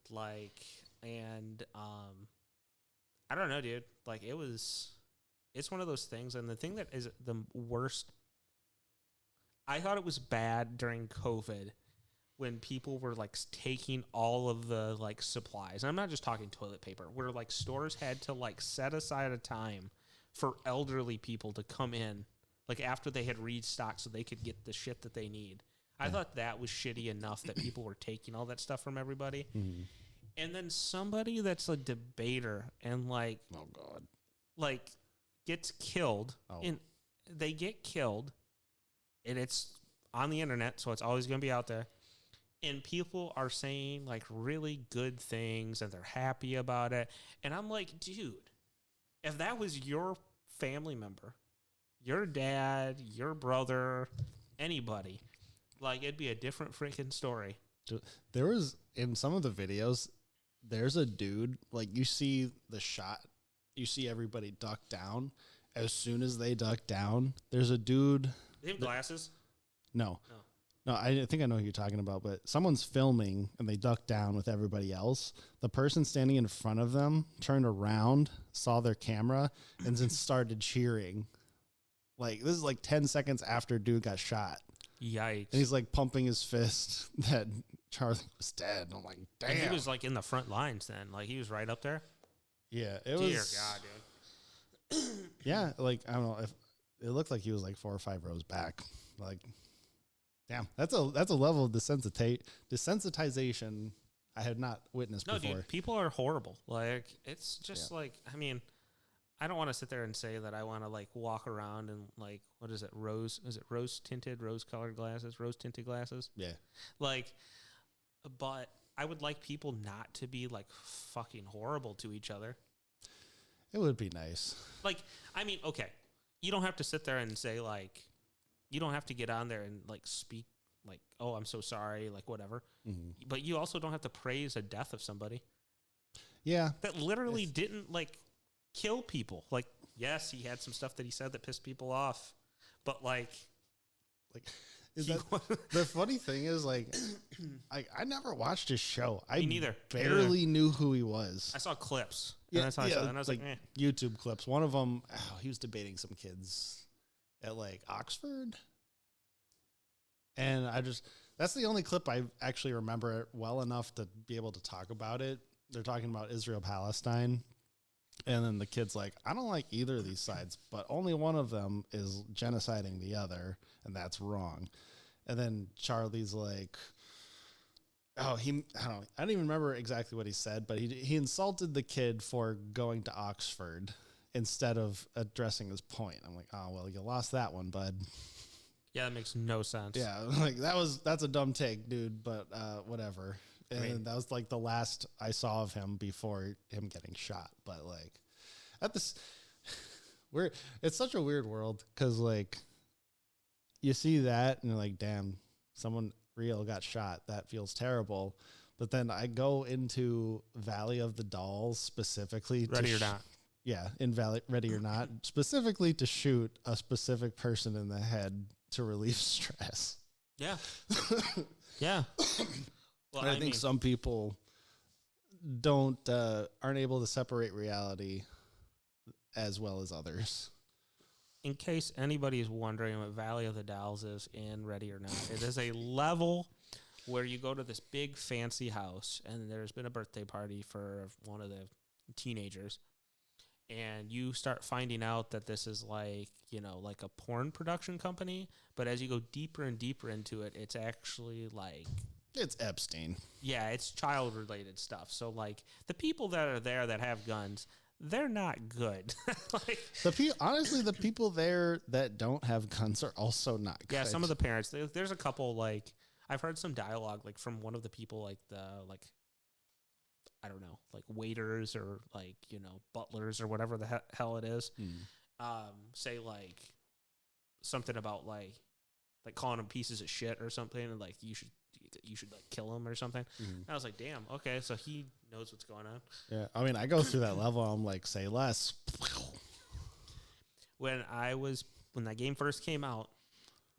Like, and I don't know, dude. Like, it's one of those things, and the thing that is the worst, I thought it was bad during COVID when people were like taking all of the like supplies. And I'm not just talking toilet paper, where like stores had to like set aside a time for elderly people to come in like after they had restocked so they could get the shit that they need. I thought that was shitty enough that people were taking all that stuff from everybody. Mm-hmm. And then somebody that's a debater and like, oh God, like gets killed and they get killed and it's on the internet. So it's always going to be out there. And people are saying like really good things and they're happy about it. And I'm like, dude, if that was your family member, your dad, your brother, anybody, like it'd be a different freaking story. There was, in some of the videos, there's a dude, like you see the shot, you see everybody duck down. As soon as they duck down, there's a dude. They have glasses? No. No, I think I know who you're talking about, but someone's filming and they duck down with everybody else. The person standing in front of them turned around, saw their camera, and then started cheering. Like, this is like 10 seconds after dude got shot. Yikes. And he's like pumping his fist that Charlie was dead. I'm like, damn. And he was like in the front lines then. Like, he was right up there. Yeah, it was. Dear God, dude. Yeah, like, I don't know. If it looked like he was like 4 or 5 rows back. Like, damn, that's a level of desensitization I had not witnessed before. Dude, people are horrible. Like, it's just like, I mean, I don't want to sit there and say that I want to like walk around and like, what is it? Rose tinted glasses? Yeah. Like, but I would like people not to be like fucking horrible to each other. It would be nice. Like, I mean, okay, you don't have to sit there and say like, you don't have to get on there and like speak like, oh, I'm so sorry, like whatever. Mm-hmm. But you also don't have to praise a death of somebody. Yeah. That literally didn't like kill people. Like, yes, he had some stuff that he said that pissed people off, but like is that, the funny thing is like, I never watched his show. Me neither. Barely knew who he was. I saw clips. Yeah, that's how I saw it. And I was like YouTube clips. One of them, he was debating some kids at like Oxford. And that's the only clip I actually remember it well enough to be able to talk about it. They're talking about Israel-Palestine. And then the kid's like, I don't like either of these sides, but only one of them is genociding the other, and that's wrong. And then Charlie's like, I don't even remember exactly what he said, but he insulted the kid for going to Oxford instead of addressing his point. I'm like, oh, well, you lost that one, bud. Yeah, that makes no sense. Yeah, like that's a dumb take, dude, but whatever. And that was like the last I saw of him before him getting shot. But like it's such a weird world because like you see that and you're like, damn, someone real got shot. That feels terrible. But then I go into Valley of the Dolls specifically. Ready or Not. Yeah, in Ready or Not, specifically to shoot a specific person in the head to relieve stress. Yeah. Yeah. Well, I think some people aren't able to separate reality as well as others. In case anybody is wondering what Valley of the Dolls is in Ready or Not, it is a level where you go to this big fancy house and there's been a birthday party for one of the teenagers. And you start finding out that this is like, like a porn production company. But as you go deeper and deeper into it, it's actually like... It's Epstein. Yeah, it's child-related stuff. So, like, the people that are there that have guns, they're not good. Like, honestly, the people there that don't have guns are also not good. Yeah, some of the parents. There's a couple, like... I've heard some dialogue, like, from one of the people, I don't know, like waiters or like, butlers or whatever the hell it is, say like something about like calling them pieces of shit or something. And like, you should like kill him or something. Mm-hmm. I was like, damn. Okay. So he knows what's going on. Yeah. I mean, I go through that level. I'm like, say less. When that game first came out,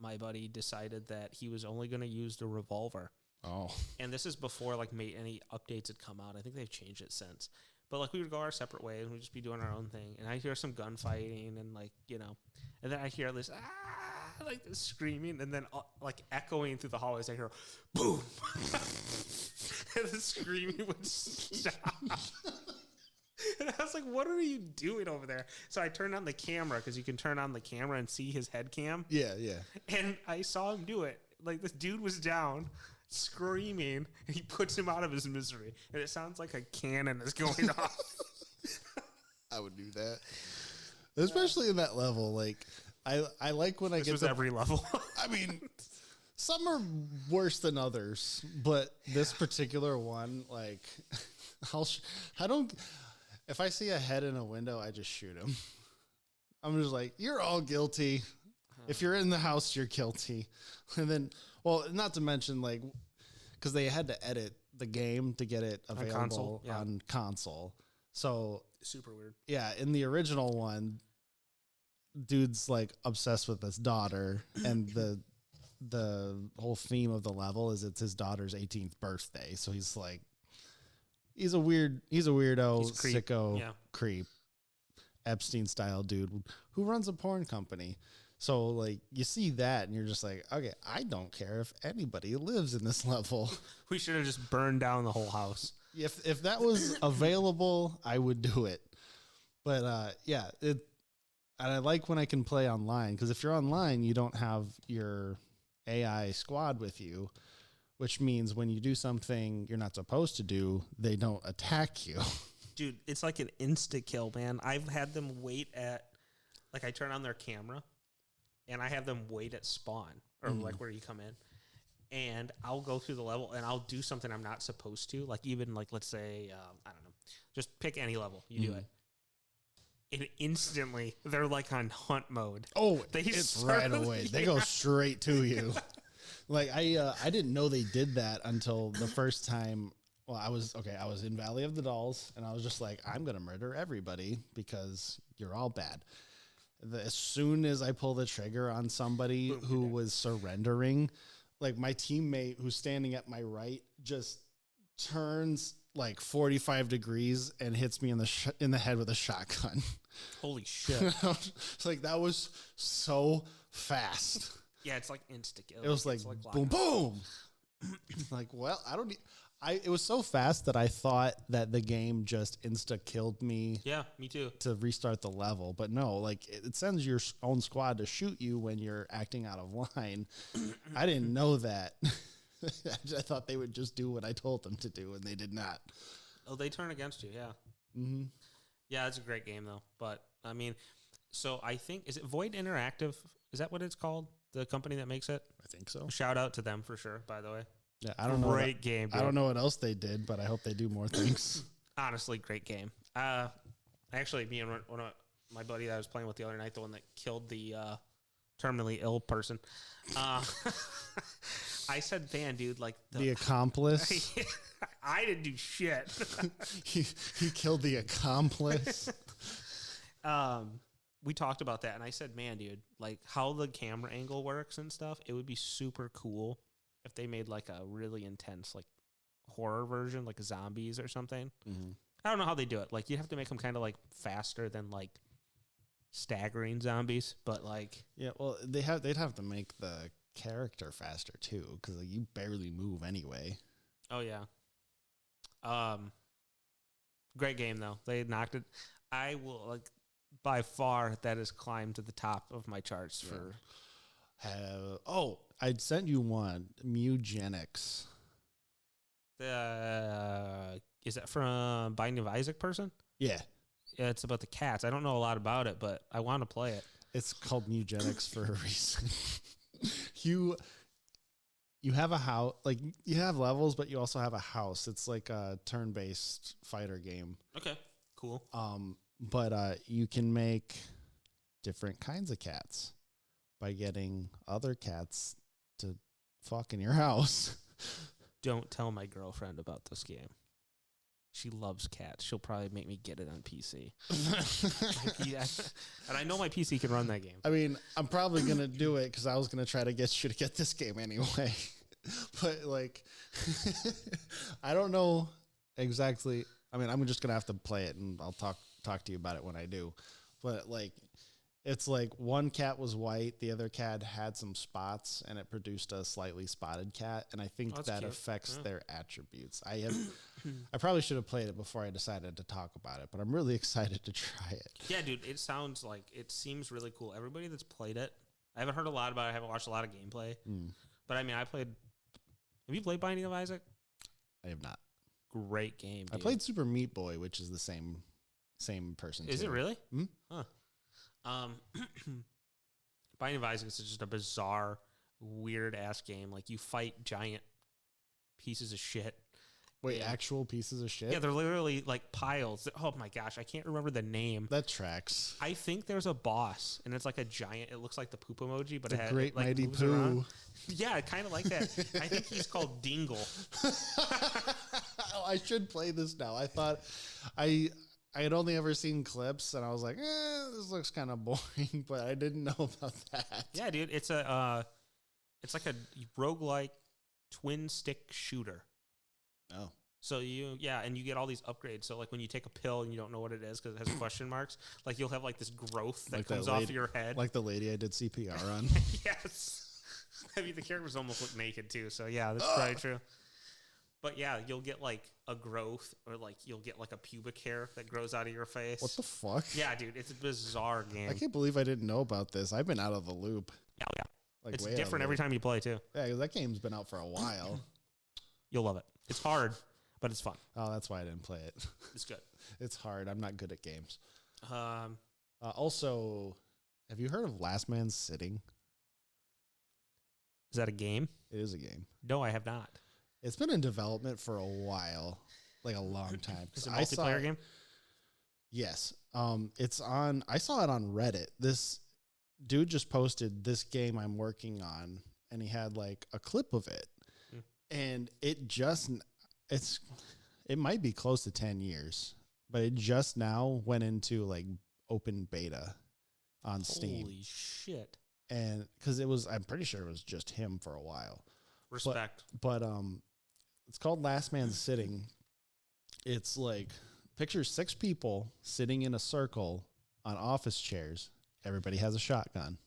my buddy decided that he was only going to use the revolver. Oh. And this is before like any updates had come out. I think they've changed it since. But like we would go our separate ways and we'd just be doing our own thing. And I hear some gunfighting and like, and then I hear this like this screaming, and then like echoing through the hallways I hear boom. And the screaming would stop. And I was like, what are you doing over there? So I turned on the camera because you can turn on the camera and see his head cam. Yeah, yeah. And I saw him do it. Like this dude was down screaming, and he puts him out of his misery, and it sounds like a cannon is going off. I would do that, especially in that level. Like, I like when I get to every level. I mean, some are worse than others, but this particular one, like, if I see a head in a window, I just shoot him. I'm just like, you're all guilty. If you're in the house, you're guilty. And then, well, not to mention, like, because they had to edit the game to get it available on console. So super weird. Yeah, in the original one, dude's like obsessed with his daughter, and the whole theme of the level is it's his daughter's 18th birthday. So he's like, he's a weirdo, sicko, creep, Epstein style dude who runs a porn company. So, like, you see that, and you're just like, okay, I don't care if anybody lives in this level. We should have just burned down the whole house. If that was available, I would do it. But, yeah, And I like when I can play online, because if you're online, you don't have your AI squad with you, which means when you do something you're not supposed to do, they don't attack you. Dude, it's like an insta kill, man. I've had them wait at, like, I turn on their camera, and I have them wait at spawn, or like where you come in, and I'll go through the level, and I'll do something I'm not supposed to, like even like let's say I don't know, just pick any level, you do it. And instantly, they're like on hunt mode. Oh, it's right away. Yeah. They go straight to you. Like I didn't know they did that until the first time. Well, I was in Valley of the Dolls, and I was just like, I'm gonna murder everybody because you're all bad. As soon as I pull the trigger on somebody who was surrendering, like my teammate who's standing at my right just turns like 45 degrees and hits me in the head with a shotgun. Holy shit. It's like, that was so fast. Yeah, it's like insta-kill. It was like boom, boom. Like, well, it was so fast that I thought that the game just insta-killed me. Yeah, me too. To restart the level. But no, like, it sends your own squad to shoot you when you're acting out of line. I didn't know that. I thought they would just do what I told them to do, and they did not. Oh, they turn against you, yeah. Mm-hmm. Yeah, it's a great game, though. But, I mean, so I think, is it Void Interactive? Is that what it's called? The company that makes it? I think so. Shout out to them for sure, by the way. Yeah, I don't know. Great game, dude. I don't know what else they did, but I hope they do more things. Honestly, great game. Actually, me and one of my buddy that I was playing with the other night, the one that killed the terminally ill person, I said, "Man, dude, like the accomplice." I didn't do shit. he killed the accomplice. We talked about that, and I said, "Man, dude, like how the camera angle works and stuff. It would be super cool if they made like a really intense like horror version, like zombies or something." Mm-hmm. I don't know how they do it. Like you have to make them kind of like faster than like staggering zombies, but like yeah, well, they'd have to make the character faster too, because like, you barely move anyway. Oh yeah. Great game though. They knocked it. I will like by far that has climbed to the top of my charts for. I'd sent you one Mugenics. Is that from Binding of Isaac person? Yeah. Yeah, it's about the cats. I don't know a lot about it, but I want to play it. It's called Mugenics for a reason. You have a house, like you have levels, but you also have a house. It's like a turn-based fighter game. Okay, cool. But you can make different kinds of cats by getting other cats to fuck in your house. Don't tell my girlfriend about this game. She loves cats. She'll probably make me get it on PC. Yeah. And I know my PC can run that game. I mean, I'm probably going to do it because I was going to try to get you to get this game anyway. But, like, I don't know exactly. I mean, I'm just going to have to play it, and I'll talk to you about it when I do. But, like, it's like one cat was white, the other cat had some spots, and it produced a slightly spotted cat. And I think that cute. Affects their attributes. I probably should have played it before I decided to talk about it, but I'm really excited to try it. Yeah, dude, it seems really cool. Everybody that's played it, I haven't heard a lot about it. I haven't watched a lot of gameplay. But I mean, have you played Binding of Isaac? I have not. Great game, dude. I played Super Meat Boy, which is the same person. Is it really? Mm-hmm. Huh. Binding of Isaac is just a bizarre, weird ass game. Like you fight giant pieces of shit. Wait, actual pieces of shit? Yeah, they're literally like piles. Oh my gosh, I can't remember the name. That tracks. I think there's a boss, and it's like a giant. It looks like the poop emoji, but the Great like, Mighty moves Poo. Around. Yeah, kind of like that. I think he's called Dingle. I should play this now. I thought I had only ever seen clips, and I was like, this looks kind of boring, but I didn't know about that. Yeah, dude, it's like a roguelike twin stick shooter. Oh. So and you get all these upgrades. So like when you take a pill and you don't know what it is because it has question marks, like you'll have like this growth that comes off of your head. Like the lady I did CPR on. Yes. I mean, the characters almost look naked too. So yeah, that's probably true. But yeah, you'll get like a growth, or like you'll get like a pubic hair that grows out of your face. What the fuck? Yeah, dude, it's a bizarre game. I can't believe I didn't know about this. I've been out of the loop. Yeah, yeah. Like, It's way out of different the every loop. time you play too. Yeah, 'cause that game's been out for a while. You'll love it. It's hard, but it's fun. Oh, that's why I didn't play it. It's good. It's hard. I'm not good at games. Um, Also, have you heard of Last Man Sitting? is that a game? It is a game. No, I have not. It's been in development for a while, like a long time. Is it a I saw multiplayer game? Yes. It's on. I saw it on Reddit. This dude just posted this game I'm working on, and he had like a clip of it, and it might be close to 10 years, but it just now went into like open beta on Steam. Holy shit! And because I'm pretty sure it was just him for a while. Respect. But it's called Last Man Sitting. It's like picture 6 people sitting in a circle on office chairs. Everybody has a shotgun.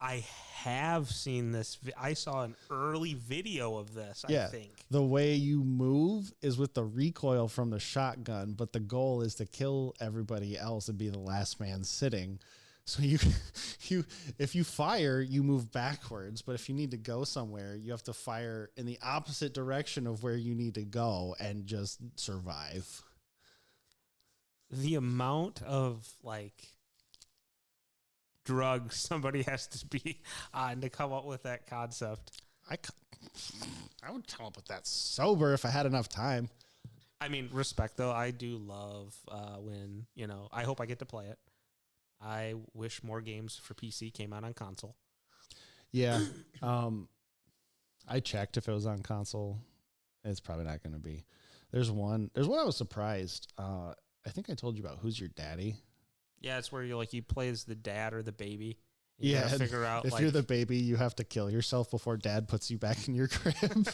I have seen this. I saw an early video of this, I think. The way you move is with the recoil from the shotgun, but the goal is to kill everybody else and be the last man sitting. So if you fire, you move backwards, but if you need to go somewhere, you have to fire in the opposite direction of where you need to go and just survive. The amount of like drugs somebody has to be on to come up with that concept. I would come up with that sober if I had enough time. I mean, respect though. I do love when, I hope I get to play it. I wish more games for PC came out on console. Yeah. I checked if it was on console. It's probably not going to be. There's one I was surprised. I think I told you about Who's Your Daddy? Yeah, it's where you play as the dad or the baby. Yeah, gotta figure out if you're the baby, you have to kill yourself before dad puts you back in your crib.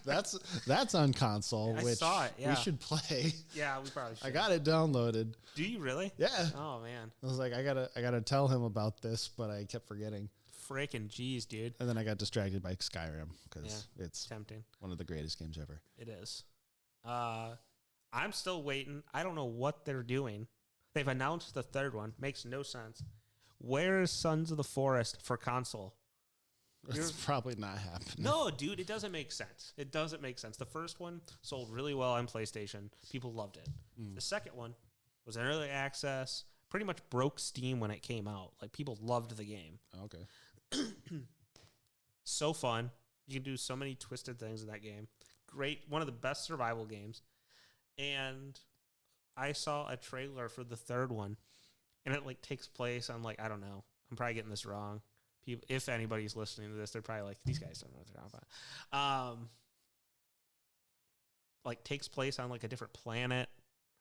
That's on console, I which saw it, yeah. we should play. Yeah, we probably should. I got it downloaded. Do you really? Yeah. Oh man. I was like, I gotta tell him about this, but I kept forgetting. Freaking jeez, dude. And then I got distracted by Skyrim because it's tempting. One of the greatest games ever. It is. I'm still waiting. I don't know what they're doing. They've announced the third one. Makes no sense. Where is Sons of the Forest for console? It's probably not happening. No, dude, it doesn't make sense. It doesn't make sense. The first one sold really well on PlayStation. People loved it. The second one was in early access. Pretty much broke Steam when it came out. Like, people loved the game. Okay. So fun. You can do so many twisted things in that game. Great. One of the best survival games. And I saw a trailer for the third one. And it takes place on I don't know. I'm probably getting this wrong. People, if anybody's listening to this, they're probably like, these guys don't know what they're talking about. Takes place on a different planet,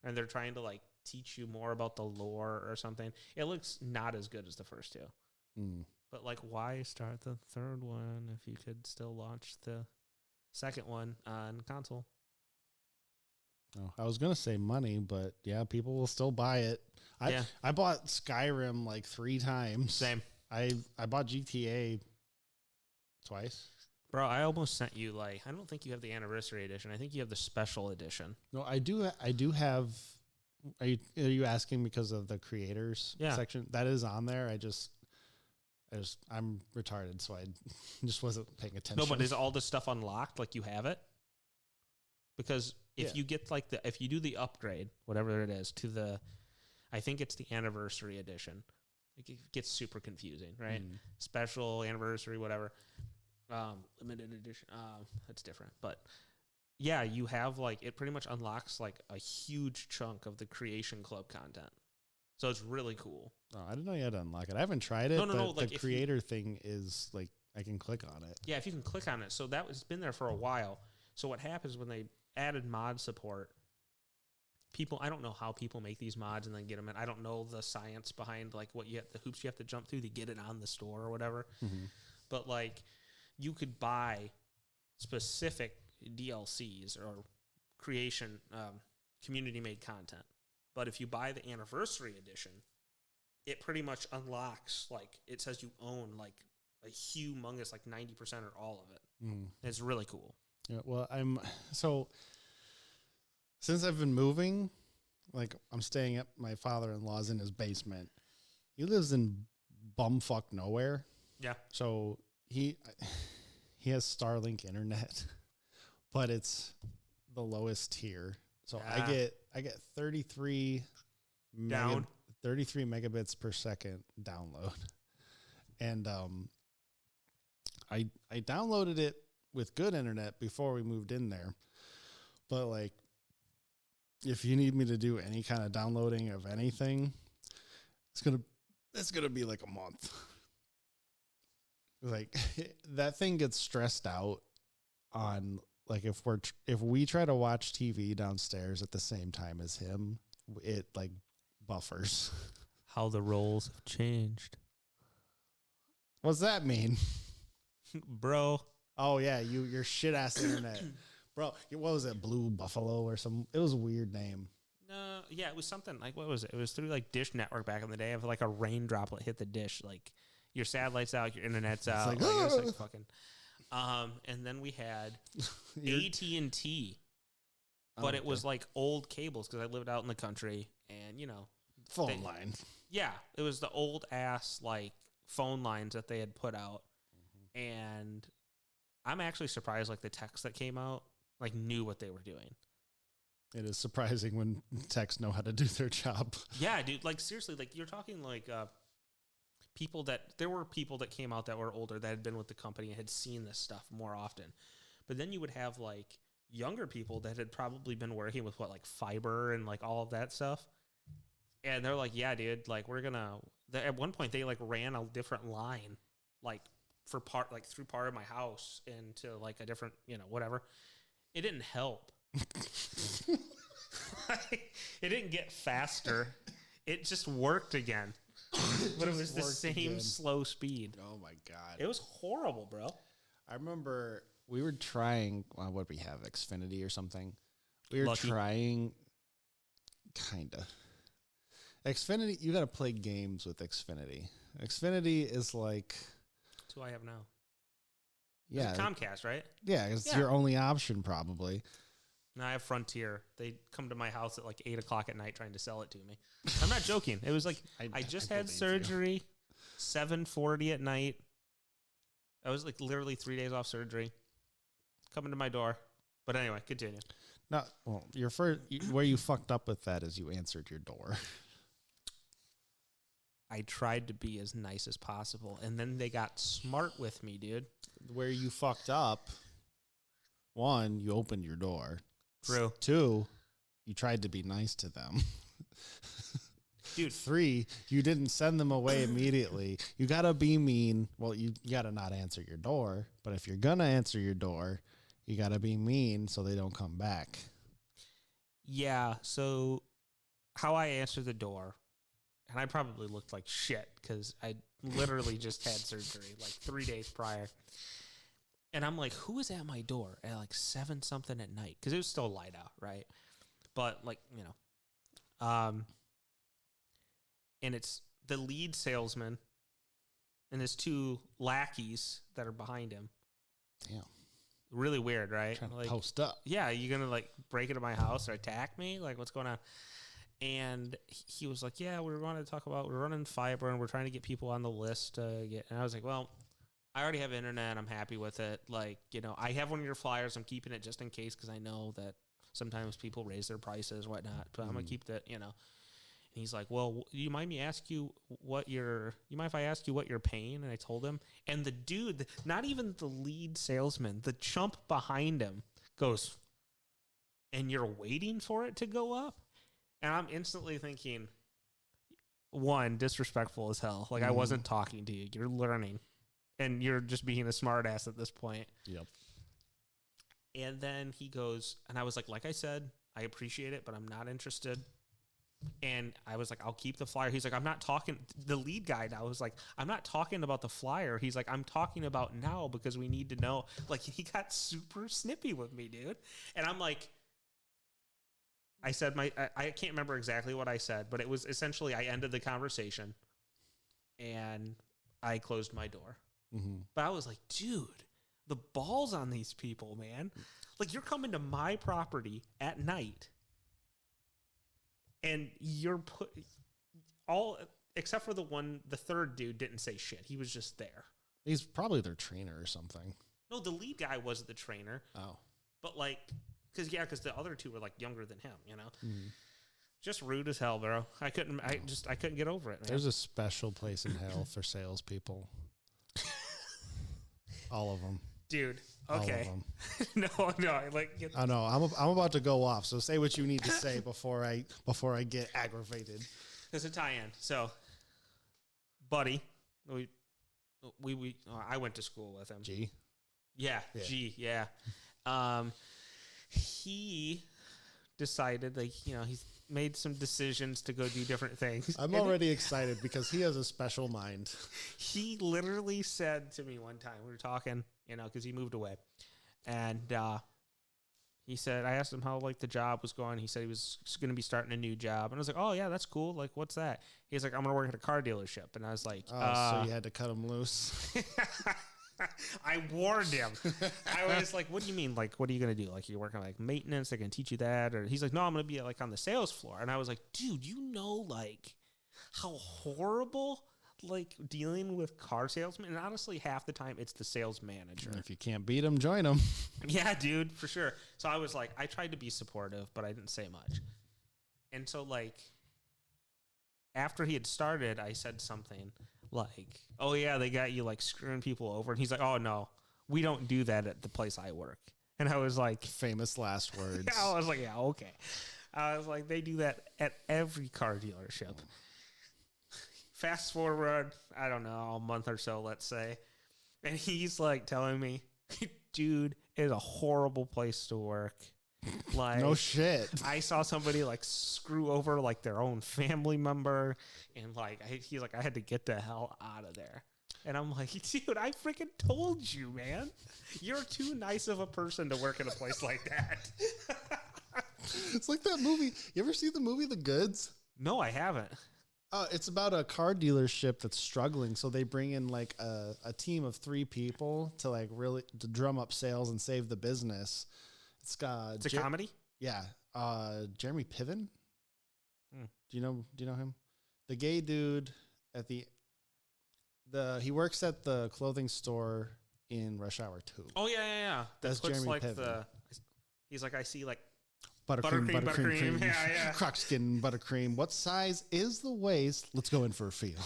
and they're trying to teach you more about the lore or something. It looks not as good as the first two. But why start the third one if you could still launch the second one on console? Oh, I was gonna say money, but yeah, people will still buy it. I bought Skyrim 3 times. Same. I bought GTA twice. Bro, I almost sent you I don't think you have the anniversary edition. I think you have the special edition. No, I do have. Are you asking because of the creators section? That is on there. I'm retarded, so I just wasn't paying attention. No, but is all the stuff unlocked? You have it? Because if you get if you do the upgrade, whatever it is, to I think it's the anniversary edition. It gets super confusing, right? Special anniversary, whatever. Limited edition. That's different. But yeah, you have it pretty much unlocks a huge chunk of the Creation Club content. So it's really cool. Oh, I didn't know you had to unlock it. I haven't tried it. No. The creator thing is I can click on it. Yeah, if you can click on it. So it's been there for a while. So what happens when they added mod support? I don't know how people make these mods and then get them in. I don't know the science behind the hoops you have to jump through to get it on the store or whatever. But you could buy specific DLCs or creation community made content. But if you buy the anniversary edition, it pretty much unlocks it says you own a humongous 90% or all of it. It's really cool. Yeah, well, since I've been moving, like I'm staying at my father-in-law's in his basement. He lives in bumfuck nowhere. Yeah. So he has Starlink internet, but it's the lowest tier. So I get 33 megabits per second download. And I downloaded it with good internet before we moved in there. But like if you need me to do any kind of downloading of anything, it's gonna be like a month. Like that thing gets stressed out on like if we try to watch TV downstairs at the same time as him, it like buffers. How the roles have changed. What's that mean? Bro. Oh yeah, your shit ass internet. Bro, what was it? Blue Buffalo or some? It was a weird name. No, yeah, it was something like, what was it? It was through like Dish Network back in the day. Of like a rain droplet hit the dish, like your satellite's out, your internet's out. Like, it was like fucking. And then we had AT&T, but it was like old cables because I lived out in the country, and phone lines. Yeah, it was the old ass like phone lines that they had put out, and I'm actually surprised like the techs that came out like knew what they were doing. It is surprising when techs know how to do their job. Yeah, dude. Like seriously, like you're talking like there were people that came out that were older that had been with the company and had seen this stuff more often. But then you would have like younger people that had probably been working with like fiber and like all of that stuff. And they're like, yeah, dude, like at one point they like ran a different line, like through part of my house into like a different, whatever. It didn't help. It didn't get faster. It just worked again. But it was the same slow speed. Oh my God. It was horrible, bro. I remember we were trying, what did we have, Xfinity or something? We were trying, kind of. Xfinity, you got to play games with Xfinity. Xfinity is like... That's who I have now. Yeah. It's Comcast, right? Yeah, it's your only option probably. No, I have Frontier. They come to my house at like 8 o'clock at night trying to sell it to me. I'm not joking. It was like I just had surgery, 7:40 at night. I was like literally 3 days off surgery. Coming to my door. But anyway, continue. No, well, where you fucked up with that is you answered your door. I tried to be as nice as possible, and then they got smart with me, dude. Where you fucked up, 1, you opened your door. True. 2, you tried to be nice to them. Dude. 3, you didn't send them away immediately. You got to be mean. Well, you got to not answer your door, but if you're going to answer your door, you got to be mean so they don't come back. Yeah, so how I answered the door, and I probably looked like shit because I literally just had surgery like 3 days prior. And I'm like, who is at my door at like 7 something at night? Because it was still light out, right? But like, and it's the lead salesman and his 2 lackeys that are behind him. Damn. Really weird, right? Trying to like, post up. Yeah, you going to like break into my house or attack me? Like, what's going on? And he was like, yeah, we're running fiber and we're trying to get people on the list to get. And I was like, well, I already have internet. I'm happy with it. Like, I have one of your flyers. I'm keeping it just in case because I know that sometimes people raise their prices, whatnot. But I'm gonna keep that, And he's like, well, you mind if I ask you what you're paying? And I told him. And the dude, not even the lead salesman, the chump behind him goes, and you're waiting for it to go up? And I'm instantly thinking, 1, disrespectful as hell. Like, I wasn't talking to you. You're learning. And you're just being a smart ass at this point. Yep. And then he goes, and I was like I said, I appreciate it, but I'm not interested. And I was like, I'll keep the flyer. He's like, I'm not talking. The lead guy now was like, I'm not talking about the flyer. He's like, I'm talking about now because we need to know. Like, he got super snippy with me, dude. And I'm like, I said I can't remember exactly what I said, but it was essentially I ended the conversation and I closed my door. Mm-hmm. But I was like, dude, the balls on these people, man. Like, you're coming to my property at night, and you're all except for the third dude didn't say shit. He was just there. He's probably their trainer or something. No, the lead guy wasn't the trainer. Oh. But, like, because the other two were, like, younger than him, you know? Mm-hmm. Just rude as hell, bro. I couldn't get over it, man. There's a special place in hell for salespeople. All of them. Dude, okay. All of them. No, I know. I'm about to go off, so say what you need to say before I get aggravated. There's a tie-in. So, buddy, I went to school with him. G? Yeah. G, yeah. He decided, like, you know, he's made some decisions to go do different things. I'm already excited because he has a special mind. He literally said to me one time, we were talking, you know, because he moved away, and he said, I asked him how, like, the job was going. He said he was going to be starting a new job, and I was like, oh yeah, that's cool. Like, what's that? He's like, I'm going to work at a car dealership, and I was like, so you had to cut him loose. I warned him. I was like, what do you mean? Like, what are you going to do? Like, you're working like maintenance? They're going to teach you that? Or he's like, no, I'm going to be like on the sales floor. And I was like, dude, you know, like, how horrible, like, dealing with car salesmen. And honestly, half the time it's the sales manager. And if you can't beat him, join him. Yeah, dude, for sure. So I was like, I tried to be supportive, but I didn't say much. And so, like, after he had started, I said something like, oh yeah, they got you, like, screwing people over. And he's like, oh no, we don't do that at the place I work. And I was like, famous last words. I was like, yeah, okay. I was like, they do that at every car dealership. Fast forward, I don't know, a month or so, let's say. And he's like telling me, dude, it is a horrible place to work. Like, no shit. I saw somebody, like, screw over, like, their own family member, and, like, he's like, I had to get the hell out of there. And I'm like, dude, I freaking told you, man. You're too nice of a person to work in a place like that. It's like that movie. You ever see the movie The Goods? No, I haven't. It's about a car dealership that's struggling, so they bring in, like, a team of 3 people to, like, really to drum up sales and save the business. It's a comedy? Yeah. Jeremy Piven. Hmm. Do you know him? The gay dude at he works at the clothing store in Rush Hour 2. Oh yeah. That's Jeremy like Piven. He's like, I see, like, Buttercream. Yeah. Crocskin buttercream. What size is the waist? Let's go in for a feel.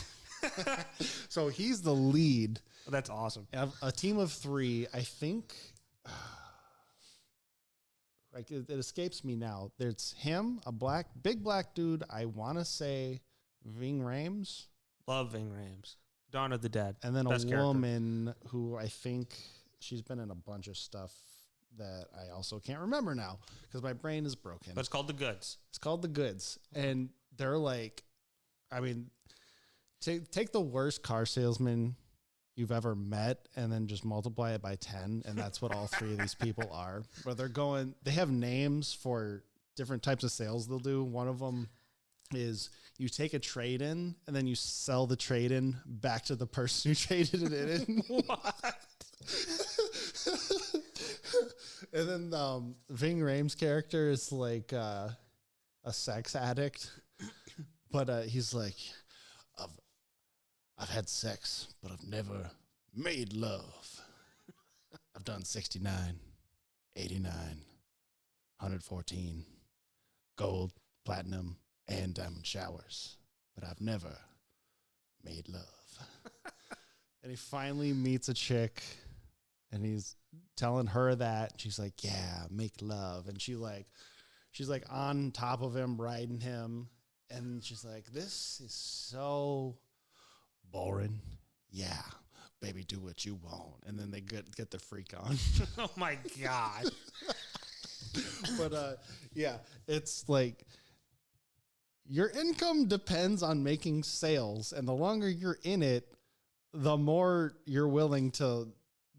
So he's the lead. Oh, that's awesome. A team of 3, I think. Like, it escapes me now. There's him, big black dude. I want to say Ving Rhames. Love Ving Rhames. Dawn of the Dead. And then Best a character. woman who I think she's been in a bunch of stuff that I also can't remember now because my brain is broken. But it's called The Goods. It's called The Goods. And they're like, I mean, take the worst car salesman you've ever met and then just multiply it by 10. And that's what all 3 of these people are. Where they have names for different types of sales they'll do. One of them is you take a trade-in and then you sell the trade-in back to the person who traded it in. What? And then Ving Rhames' character is like a sex addict. But he's like, I've had sex, but I've never made love. I've done 69, 89, 114, gold, platinum, and diamond showers, but I've never made love. And he finally meets a chick, and he's telling her that. She's like, yeah, make love. And she's like on top of him, riding him. And she's like, this is so boring. Yeah, baby, do what you want. And then they get the freak on. Oh my God. But yeah, it's like your income depends on making sales, and the longer you're in it, the more you're willing to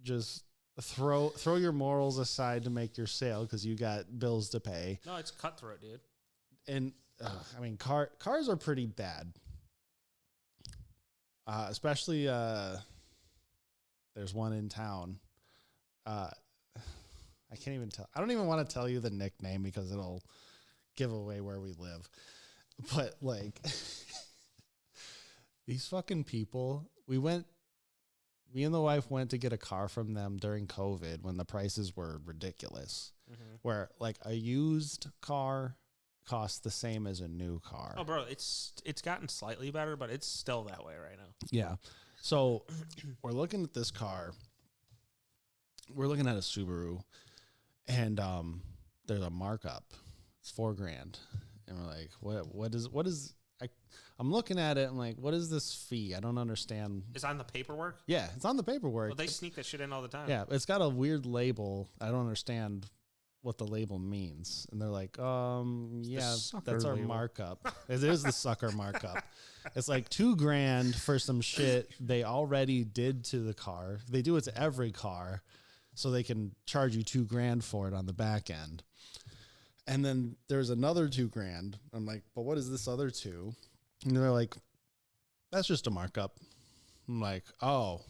just throw your morals aside to make your sale because you got bills to pay. No, it's cutthroat, dude. And I mean, cars are pretty bad. Especially there's one in town. I can't even tell. I don't even want to tell you the nickname because it'll give away where we live. But like these fucking people, me and the wife went to get a car from them during COVID when the prices were ridiculous. Mm-hmm. Where like a used car costs the same as a new car. Oh, bro, it's gotten slightly better, but it's still that way right now. Yeah. So we're looking at this car. We're looking at a Subaru, and there's a markup. It's $4,000, and we're like, what is? I'm looking at it. I'm like, what is this fee? I don't understand. It's on the paperwork. Yeah, it's on the paperwork. Well, they sneak that shit in all the time. Yeah, it's got a weird label. I don't understand what the label means. And they're like, yeah, that's our markup. It is the sucker markup. It's like $2,000 for some shit they already did to the car. They do it to every car, so they can charge you $2,000 for it on the back end. And then there's another $2,000. I'm like, but what is this other two? And they're like, that's just a markup. I'm like, oh,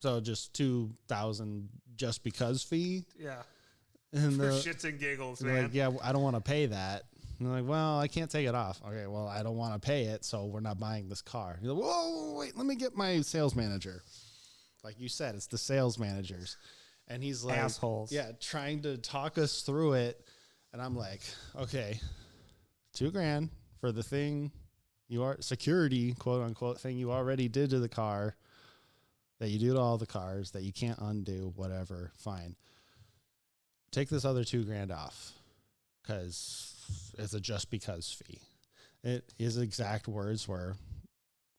so just $2,000 just because fee? Yeah. And for shits and giggles, man. Like, yeah, I don't want to pay that. And they're like, well, I can't take it off. Okay, well, I don't want to pay it, so we're not buying this car. You're like, whoa, wait, let me get my sales manager. Like you said, it's the sales managers. And he's like, assholes. Yeah, trying to talk us through it. And I'm like, okay, $2,000 for the thing security, quote unquote, thing you already did to the car, that you do to all the cars, that you can't undo, whatever, fine. Take this other $2,000 off because it's a just because fee. His exact words were,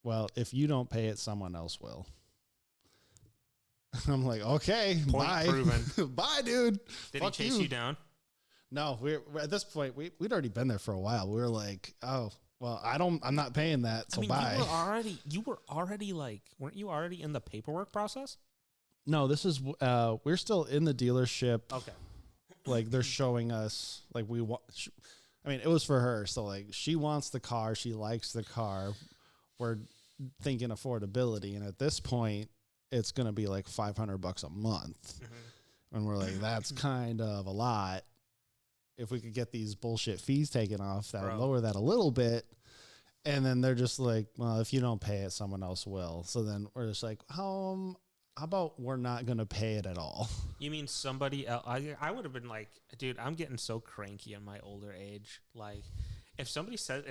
well, if you don't pay it, someone else will. I'm like, okay, point bye. Proven. Bye, dude. Did Fuck he chase you down? No, we're at this point, we'd already been there for a while. We were like, oh, well, I'm not paying that, so bye. You were already like, weren't you already in the paperwork process? No, this is, we're still in the dealership. Okay. Like they're showing us, like it was for her. So like she wants the car. She likes the car. We're thinking affordability. And at this point, it's going to be like $500 a month. Mm-hmm. And we're like, that's kind of a lot. If we could get these bullshit fees taken off, that would lower that a little bit. And then they're just like, well, if you don't pay it, someone else will. So then we're just like, how about we're not going to pay it at all? You mean somebody else? I would have been like, dude, I'm getting so cranky in my older age. Like, if somebody said,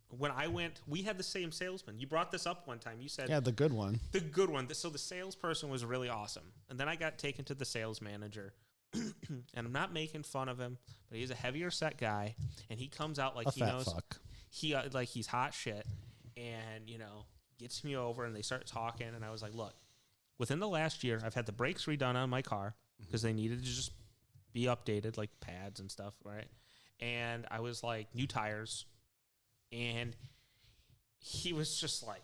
when I went, we had the same salesman. You brought this up one time. You said, yeah, the good one. The good one. So the salesperson was really awesome. And then I got taken to the sales manager. And I'm not making fun of him, but he's a heavier set guy, and he comes out like he knows fuck. He's hot shit, and gets me over, and they start talking, and I was like, look, within the last year, I've had the brakes redone on my car because they needed to just be updated, like pads and stuff, right? And I was like, new tires, and he was just like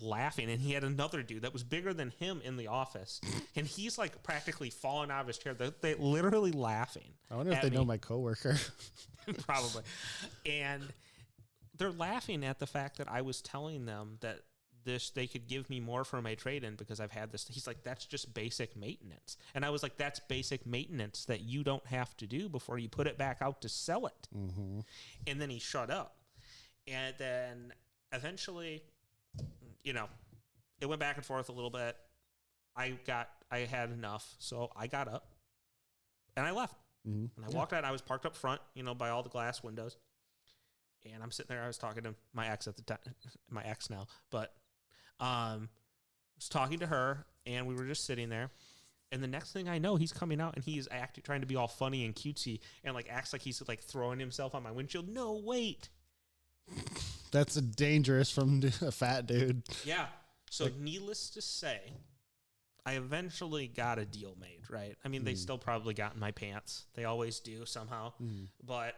laughing, and he had another dude that was bigger than him in the office, and he's like practically falling out of his chair. They literally laughing. I wonder if they know my coworker. Probably. And they're laughing at the fact that I was telling them that they could give me more for my trade-in because I've had this. He's like, that's just basic maintenance. And I was like, that's basic maintenance that you don't have to do before you put it back out to sell it. Mm-hmm. And then he shut up. And then eventually, it went back and forth a little bit. I had enough, so I got up and I left. Mm-hmm. And I walked out. I was parked up front, by all the glass windows. And I'm sitting there. I was talking to my ex at the time, my ex now, but was talking to her, and we were just sitting there. And the next thing I know, he's coming out, and he's trying to be all funny and cutesy, and acts like he's throwing himself on my windshield. No, wait. That's dangerous from a fat dude. Yeah. So needless to say, I eventually got a deal made, right? I mean, they still probably got in my pants. They always do somehow. But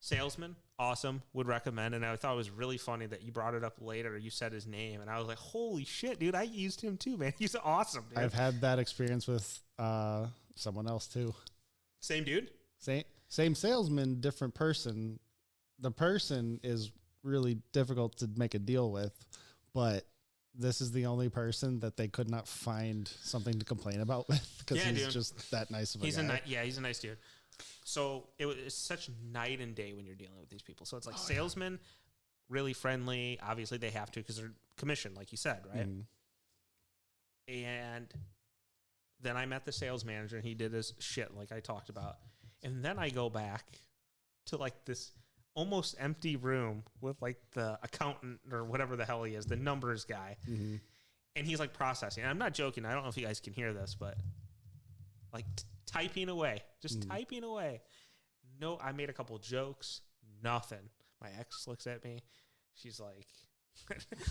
salesman, awesome, would recommend. And I thought it was really funny that you brought it up later. You said his name, and I was like, holy shit, dude, I used him too, man. He's awesome, dude. I've had that experience with someone else too. Same dude? Same salesman, different person. The person is really difficult to make a deal with, but this is the only person that they could not find something to complain about with because he's just that nice of a guy. He's a nice dude. So it's such night and day when you're dealing with these people. So it's like salesmen, really friendly. Obviously, they have to because they're commissioned, like you said, right? And then I met the sales manager, and he did his shit like I talked about. And then I go back to like this almost empty room with like the accountant or whatever the hell he is, the numbers guy. And he's like processing. And I'm not joking. I don't know if you guys can hear this, but like typing away, just typing away. No, I made a couple jokes, nothing. My ex looks at me. She's like,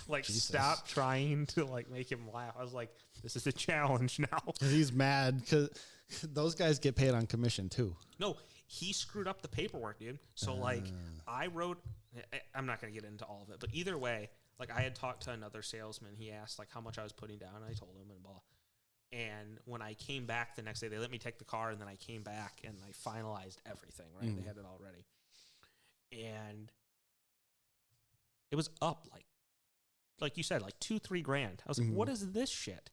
like, Jesus. Stop trying to like make him laugh. I was like, this is a challenge now. He's mad because those guys get paid on commission too. No, he screwed up the paperwork, dude. So like I wrote, I'm not going to get into all of it, but either way, like I had talked to another salesman. He asked like how much I was putting down. I told him and blah. And when I came back the next day, they let me take the car, and then I came back and I finalized everything, right? They had it all ready. And it was up like you said, like $2-3 grand. I was like, what is this shit?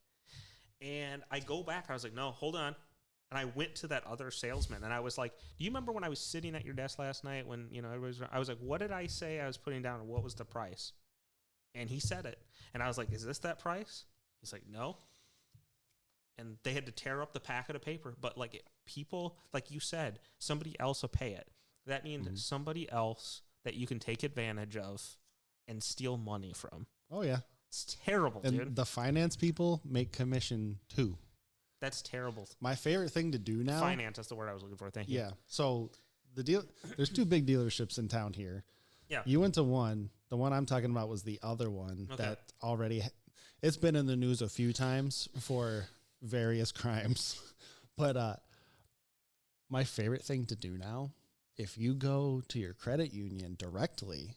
And I go back, I was like, no, hold on. And I went to that other salesman, and I was like, do you remember when I was sitting at your desk last night when, you know, I was like, what did I say I was putting down, and what was the price? And he said it. And I was like, is this that price? He's like, no. And they had to tear up the packet of paper. But like people, like you said, somebody else will pay it. That means somebody else that you can take advantage of and steal money from. Oh, yeah. It's terrible, and dude. The finance people make commission too. That's terrible. My favorite thing to do now. Finance, that's the word I was looking for. Thank you. Yeah. So there's 2 big dealerships in town here. Yeah. You went to one. The one I'm talking about was the other one that already, it's been in the news a few times for various crimes. But my favorite thing to do now, if you go to your credit union directly,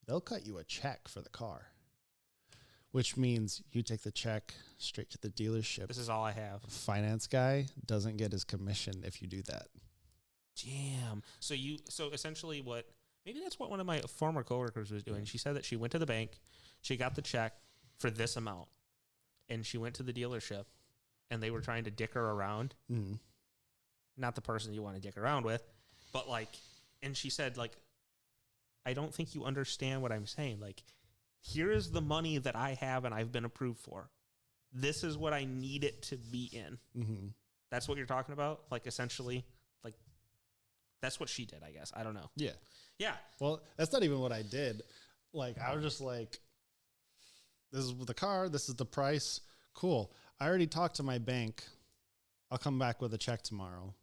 they'll cut you a check for the car, which means you take the check straight to the dealership. This is all I have. Finance guy doesn't get his commission if you do that. Damn. So essentially maybe that's what one of my former coworkers was doing. She said that she went to the bank, she got the check for this amount, and she went to the dealership, and they were trying to dick her around. Not the person you want to dick around with, but like, and she said like, I don't think you understand what I'm saying. Like, here is the money that I have and I've been approved for. This is what I need it to be in. That's what you're talking about? Like, essentially, like, that's what she did, I guess. I don't know. Yeah. Yeah. Well, that's not even what I did. Like, I was just like, this is the car. This is the price. Cool. I already talked to my bank. I'll come back with a check tomorrow.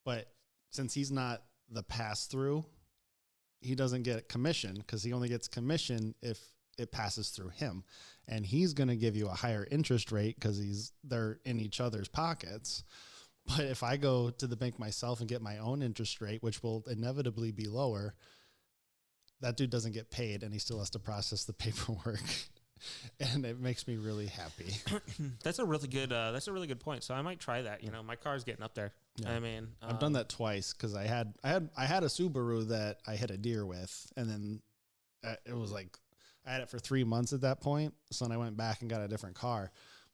But since he's not the pass-through, he doesn't get commission because he only gets commission if it passes through him. And he's going to give you a higher interest rate because they're in each other's pockets. But if I go to the bank myself and get my own interest rate, which will inevitably be lower, that dude doesn't get paid and he still has to process the paperwork. And it makes me really happy. That's a really good point. So I might try that. You know, my car's getting up there. Yeah. I mean, I've done that twice because I had a Subaru that I hit a deer with, and then it was like I had it for 3 months at that point. So then I went back and got a different car.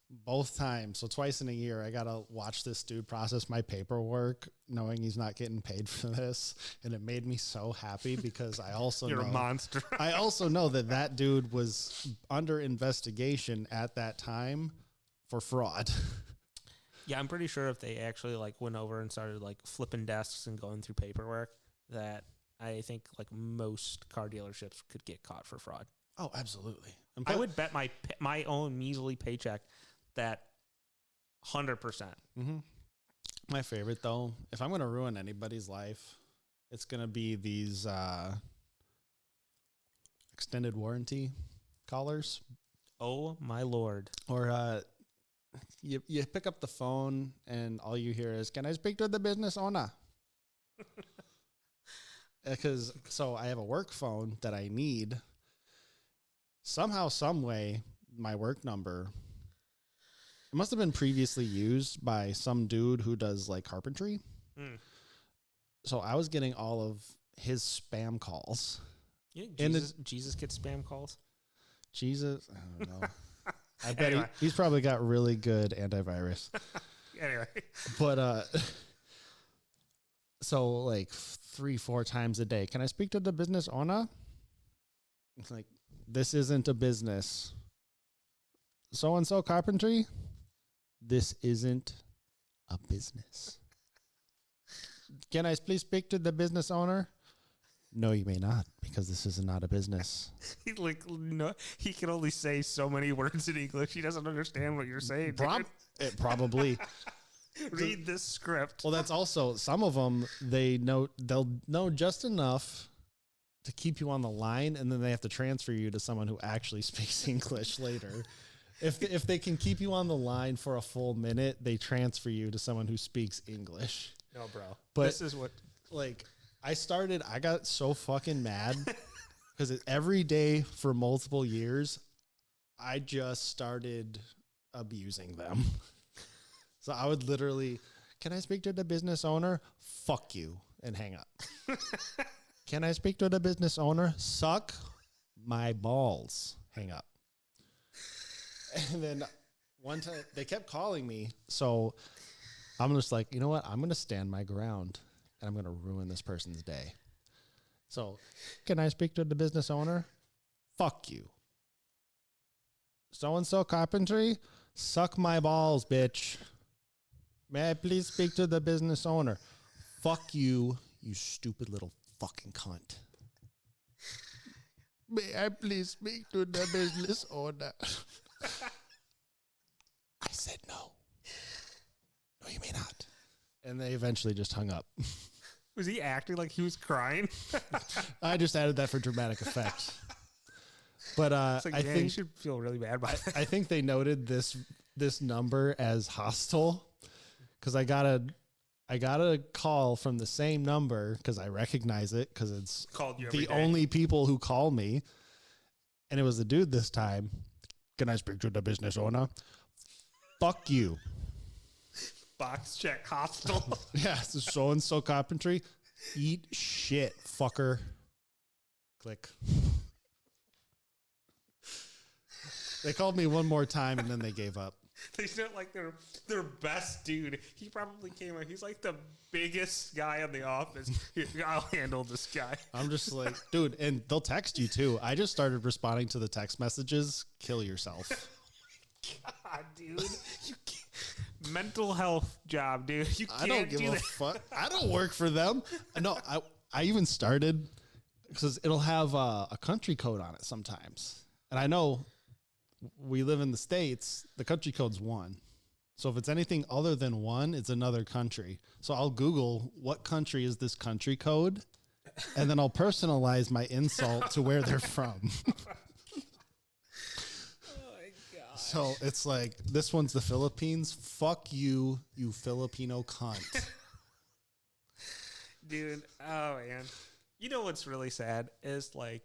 Both times, so twice in a year, I gotta watch this dude process my paperwork, knowing he's not getting paid for this, and it made me so happy because I also You're a monster. I also know that dude was under investigation at that time for fraud. Yeah, I'm pretty sure if they actually like went over and started like flipping desks and going through paperwork, that I think like most car dealerships could get caught for fraud. Oh, absolutely. I would bet my own measly paycheck that 100%. My favorite, though, if I'm going to ruin anybody's life, it's going to be these extended warranty callers. Oh, my Lord. Or you pick up the phone and all you hear is, "Can I speak to the business owner?" So I have a work phone that I need. Somehow, some way, my work number, it must have been previously used by some dude who does like carpentry. So I was getting all of his spam calls. Yeah, Jesus gets spam calls. Jesus, I don't know. I bet Anyway. he's probably got really good antivirus. Anyway. But so like 3-4 times a day, can I speak to the business owner? It's like, this isn't a business. So and so carpentry, this isn't a business. Can I please speak to the business owner? No, you may not, because this is not a business. He can only say so many words in English. He doesn't understand what you're saying. Probably. Read this script. Well, that's also, some of them, they'll know just enough to keep you on the line, and then they have to transfer you to someone who actually speaks English later. If they can keep you on the line for a full minute, they transfer you to someone who speaks English. No, bro. But this is what... Like, I got so fucking mad because every day for multiple years, I just started abusing them. So I would literally, can I speak to the business owner? Fuck you, and hang up. Can I speak to the business owner? Suck my balls. Hang up. And then one time they kept calling me. So I'm just like, you know what? I'm going to stand my ground and I'm going to ruin this person's day. So can I speak to the business owner? Fuck you. So-and-so carpentry? Suck my balls, bitch. May I please speak to the business owner? Fuck you, you stupid little fucking cunt. May I please speak to the business owner? I said no. No, you may not. And they eventually just hung up. Was he acting like he was crying? I just added that for dramatic effect. But I think you should feel really bad about it. I think they noted this number as hostile because I got a call from the same number because I recognize it because it's Called you every the day. only people who call me, and it was the dude this time. Can I speak to the business owner? Fuck you. Box check hostile. Yeah, so and so carpentry. Eat shit, fucker. Click. They called me one more time and then they gave up. They sound like their best dude. He probably came in. He's like the biggest guy in the office. Here, I'll handle this guy. I'm just like, dude, and they'll text you too. I just started responding to the text messages. Kill yourself. God, dude. You can't, mental health job, dude. You can't I don't give do a that. fuck. I don't work for them. No, I even started because it'll have a country code on it sometimes. And I know we live in the States, the country code's 1. So if it's anything other than 1, it's another country. So I'll Google what country is this country code, and then I'll personalize my insult to where they're from. So it's like, this one's the Philippines. Fuck you, you Filipino cunt. Dude, oh man. You know what's really sad is like,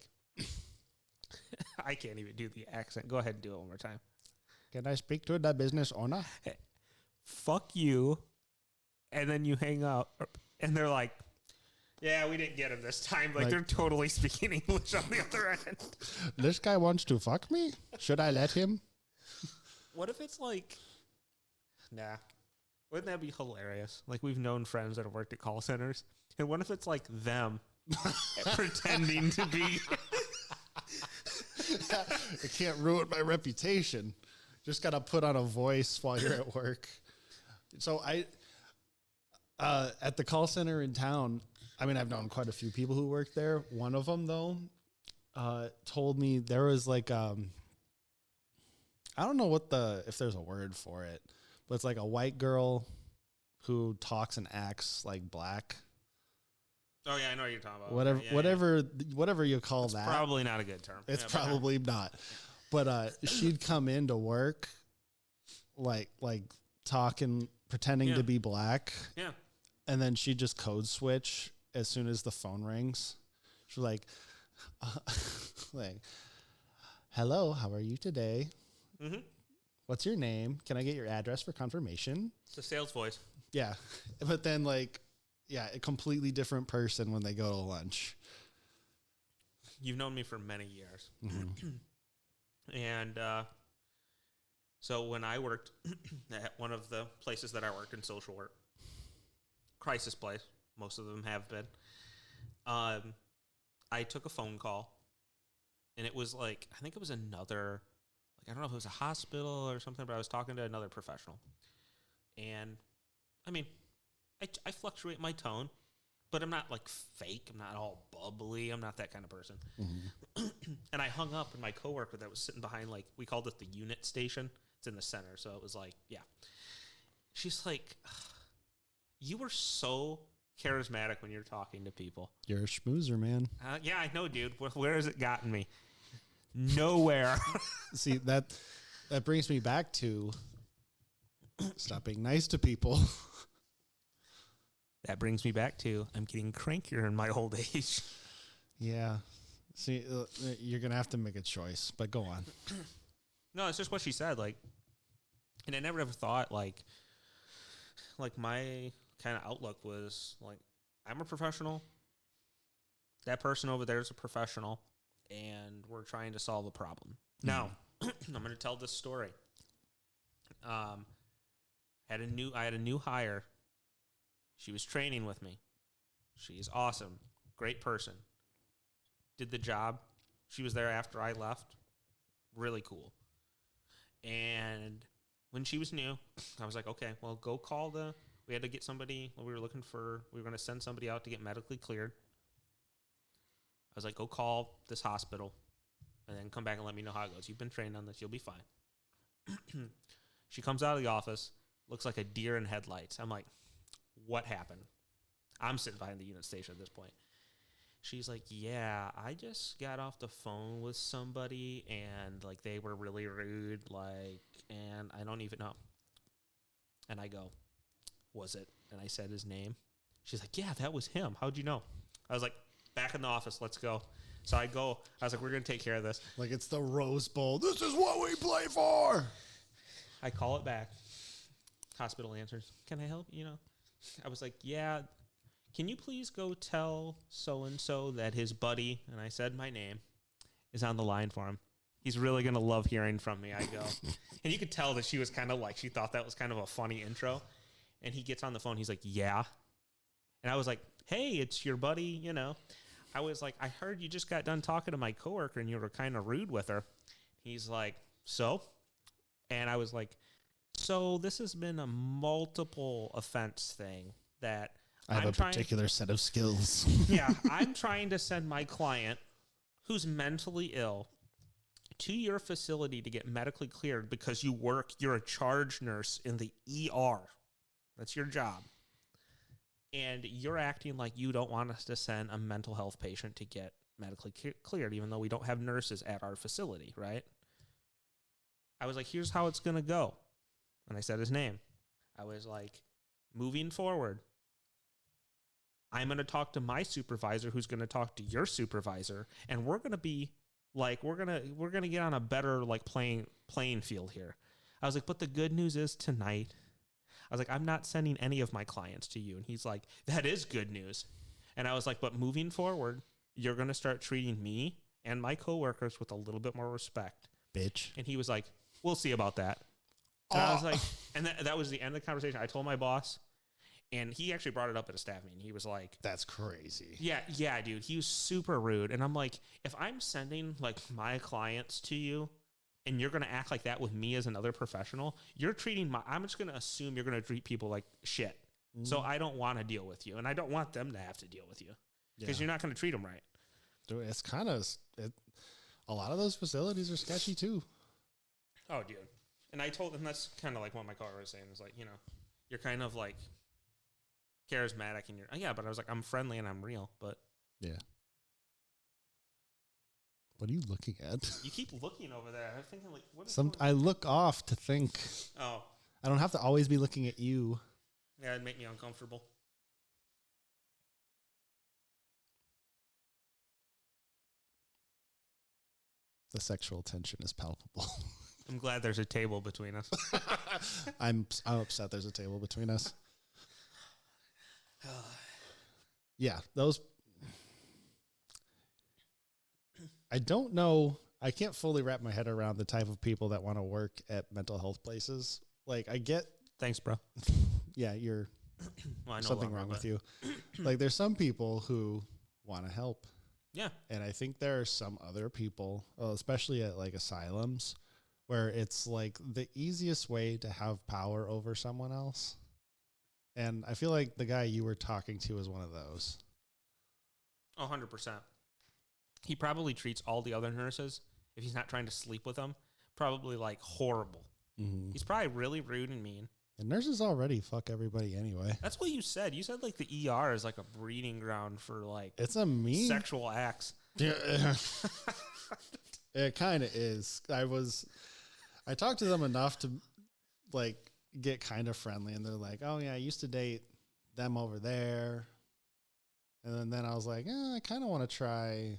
I can't even do the accent. Go ahead and do it one more time. Can I speak to the business owner? Hey, fuck you. And then you hang up and they're like, yeah, we didn't get him this time. Like they're totally speaking English on the other end. This guy wants to fuck me? Should I let him? What if it's like, nah. Wouldn't that be hilarious? Like we've known friends that have worked at call centers. And what if it's like them pretending to be... I can't ruin my reputation. Just got to put on a voice while you're at work. So at the call center in town, I mean, I've known quite a few people who work there. One of them though, told me there was like, I don't know if there's a word for it, but it's like a white girl who talks and acts like black. Oh yeah, I know what you're talking about. Whatever you call that. Probably not a good term. It's probably not. But she'd come into work like talking, pretending to be black. Yeah. And then she'd just code switch as soon as the phone rings. She's like, hello, how are you today? Mm-hmm. What's your name? Can I get your address for confirmation? It's a sales voice. Yeah. But then a completely different person when they go to lunch. You've known me for many years. Mm-hmm. And So when I worked at one of the places that I worked in social work, crisis place, most of them have been, I took a phone call, and it was like, I think it was another, like, I don't know if it was a hospital or something, but I was talking to another professional. And, I mean, I fluctuate my tone, but I'm not, like, fake. I'm not all bubbly. I'm not that kind of person. Mm-hmm. And I hung up, and my coworker that was sitting behind, like, we called it the unit station. It's in the center, so it was like, yeah. She's like, you were so charismatic when you're talking to people. You're a schmoozer, man. Yeah, I know, dude. Where has it gotten me? Nowhere. See, that brings me back to stop being nice to people. That brings me back to I'm getting crankier in my old age. Yeah. See, you're going to have to make a choice, but go on. No, it's just what she said. Like, and I never ever thought, like my kind of outlook was, like, I'm a professional. That person over there is a professional, and we're trying to solve a problem. Now, I'm going to tell this story. I had a new hire. She was training with me. She's awesome. Great person. Did the job. She was there after I left. Really cool. And when she was new, I was like, okay, well, go call we had to get somebody, we were going to send somebody out to get medically cleared. I was like, go call this hospital and then come back and let me know how it goes. You've been trained on this. You'll be fine. She comes out of the office, looks like a deer in headlights. I'm like, what happened? I'm sitting behind the unit station at this point. She's like, yeah, I just got off the phone with somebody, and, like, they were really rude, like, and I don't even know. And I go, was it? And I said his name. She's like, yeah, that was him. How'd you know? I was like, back in the office, let's go. So I go. I was like, we're going to take care of this. Like it's the Rose Bowl. This is what we play for. I call it back. Hospital answers. Can I help? You know, I was like, yeah. Can you please go tell so-and-so that his buddy, and I said my name, is on the line for him. He's really going to love hearing from me, I go. And you could tell that she was kind of like, she thought that was kind of a funny intro. And he gets on the phone. He's like, yeah. And I was like, hey, it's your buddy, you know. I was like, I heard you just got done talking to my coworker and you were kind of rude with her. He's like, so? And I was like, so this has been a multiple offense thing that I have a particular set of skills. Yeah, I'm trying to send my client who's mentally ill to your facility to get medically cleared because you're a charge nurse in the ER. That's your job. And you're acting like you don't want us to send a mental health patient to get medically cleared, even though we don't have nurses at our facility, right? I was like, here's how it's going to go. And I said his name. I was like, moving forward, I'm going to talk to my supervisor who's going to talk to your supervisor, and we're going to be like, we're going to get on a better, like, playing field here. I was like, but the good news is tonight, I was like, I'm not sending any of my clients to you. And he's like, that is good news. And I was like, but moving forward, you're going to start treating me and my coworkers with a little bit more respect. Bitch. And he was like, we'll see about that. And I was like, and that was the end of the conversation. I told my boss, and he actually brought it up at a staff meeting. He was like, that's crazy. Yeah, dude. He was super rude. And I'm like, if I'm sending, like, my clients to you and you're going to act like that with me as another professional, I'm just going to assume you're going to treat people like shit. Mm. So I don't want to deal with you. And I don't want them to have to deal with you because you're not going to treat them right. Dude, it's kind of, a lot of those facilities are sketchy too. Oh, dude. And I told him that's kind of like what my coworker was saying. Is like, you know, you're kind of like charismatic and but I was like, I'm friendly and I'm real, but yeah. What are you looking at? You keep looking over there. I'm thinking, like, what is I look off to think. Oh. I don't have to always be looking at you. Yeah, it'd make me uncomfortable. The sexual tension is palpable. I'm glad there's a table between us. I'm upset there's a table between us. Yeah, those. I don't know. I can't fully wrap my head around the type of people that want to work at mental health places. Like, I get, Thanks, bro. yeah, you're Well, I know something longer, wrong with but- you. Like, there's some people who want to help. Yeah. And I think there are some other people, especially at like asylums, where it's like the easiest way to have power over someone else. And I feel like the guy you were talking to is one of those. 100%. He probably treats all the other nurses, if he's not trying to sleep with them, probably like horrible. Mm-hmm. He's probably really rude and mean. And nurses already fuck everybody anyway. That's what you said. You said like the ER is like a breeding ground for like It's a mean sexual acts. Yeah. It kind of is. I talked to them enough to like get kind of friendly, and they're like, "Oh yeah, I used to date them over there," and then I was like, I kind of want to try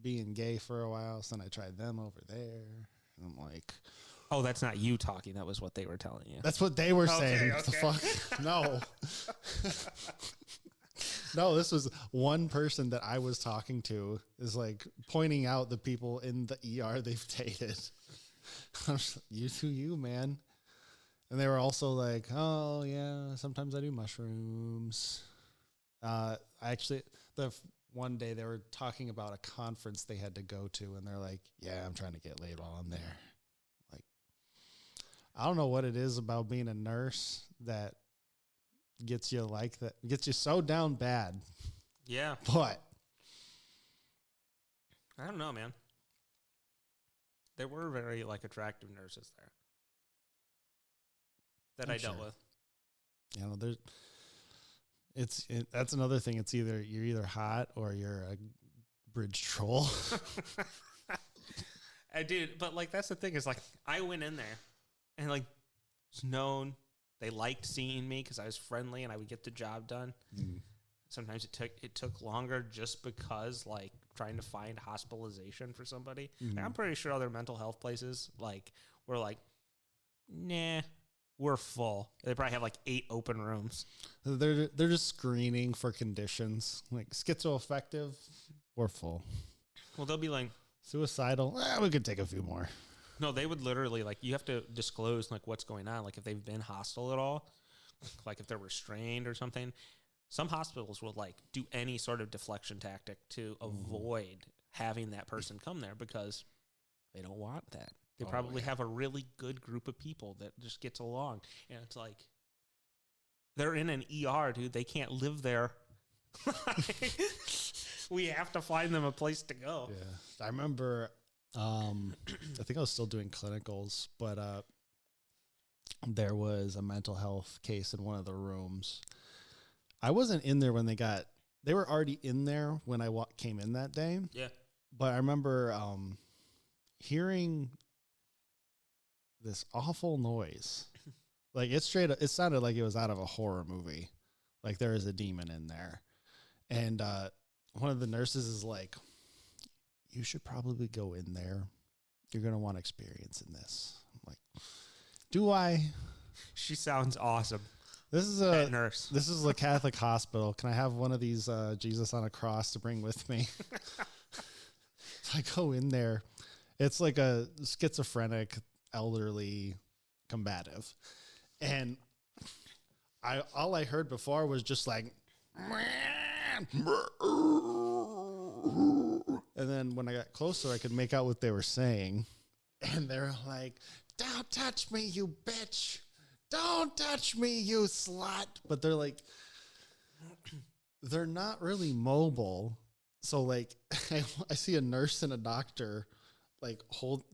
being gay for a while. So then I tried them over there, and I'm like, Oh, that's not you talking. That was what they were telling you. that's what they were Okay, saying. What the okay. fuck? No. No, this was one person that I was talking to is like pointing out the people in the ER they've dated. I was like, you do you, man. And they were also like, oh, yeah, sometimes I do mushrooms. One day they were talking about a conference they had to go to, and they're like, yeah, I'm trying to get laid while I'm there. Like, I don't know what it is about being a nurse that gets you like that, gets you so down bad. Yeah. But I don't know, man. There were very like attractive nurses there that I'm I dealt sure. with. you know, that's another thing. It's you're either hot or you're a bridge troll. I did, but like that's the thing is like I went in there and like it's known they liked seeing me because I was friendly and I would get the job done. Sometimes it took longer just because like trying to find hospitalization for somebody. And I'm pretty sure other mental health places like were like, nah, we're full. They probably have like 8 open rooms. They're just screening for conditions like schizoaffective. We're full. Well, they'll be like, Suicidal. We could take a few more. no, they would literally like you have to disclose like what's going on, like if they've been hostile at all, like if they're restrained or something. Some hospitals will like do any sort of deflection tactic to avoid having that person come there because they don't want that. They probably have a really good group of people that just gets along, and it's like they're in an ER, dude. They can't live there. We have to find them a place to go. Yeah, I remember. I think I was still doing clinicals, but there was a mental health case in one of the rooms. I wasn't in there when they were already in there when I came in that day. Yeah. But I remember hearing this awful noise. Like it sounded like it was out of a horror movie. Like there is a demon in there. And one of the nurses is like, you should probably go in there. You're going to want experience in this. I'm like, do I? She sounds awesome. This is Pet nurse. This is a Catholic hospital. Can I have one of these Jesus on a cross to bring with me? So I go in there. It's like a schizophrenic, elderly, combative. And all I heard before was just like, and then when I got closer, I could make out what they were saying. And they're like, don't touch me, you bitch. Don't touch me, you slut. But they're like, they're not really mobile. So like, I see a nurse and a doctor like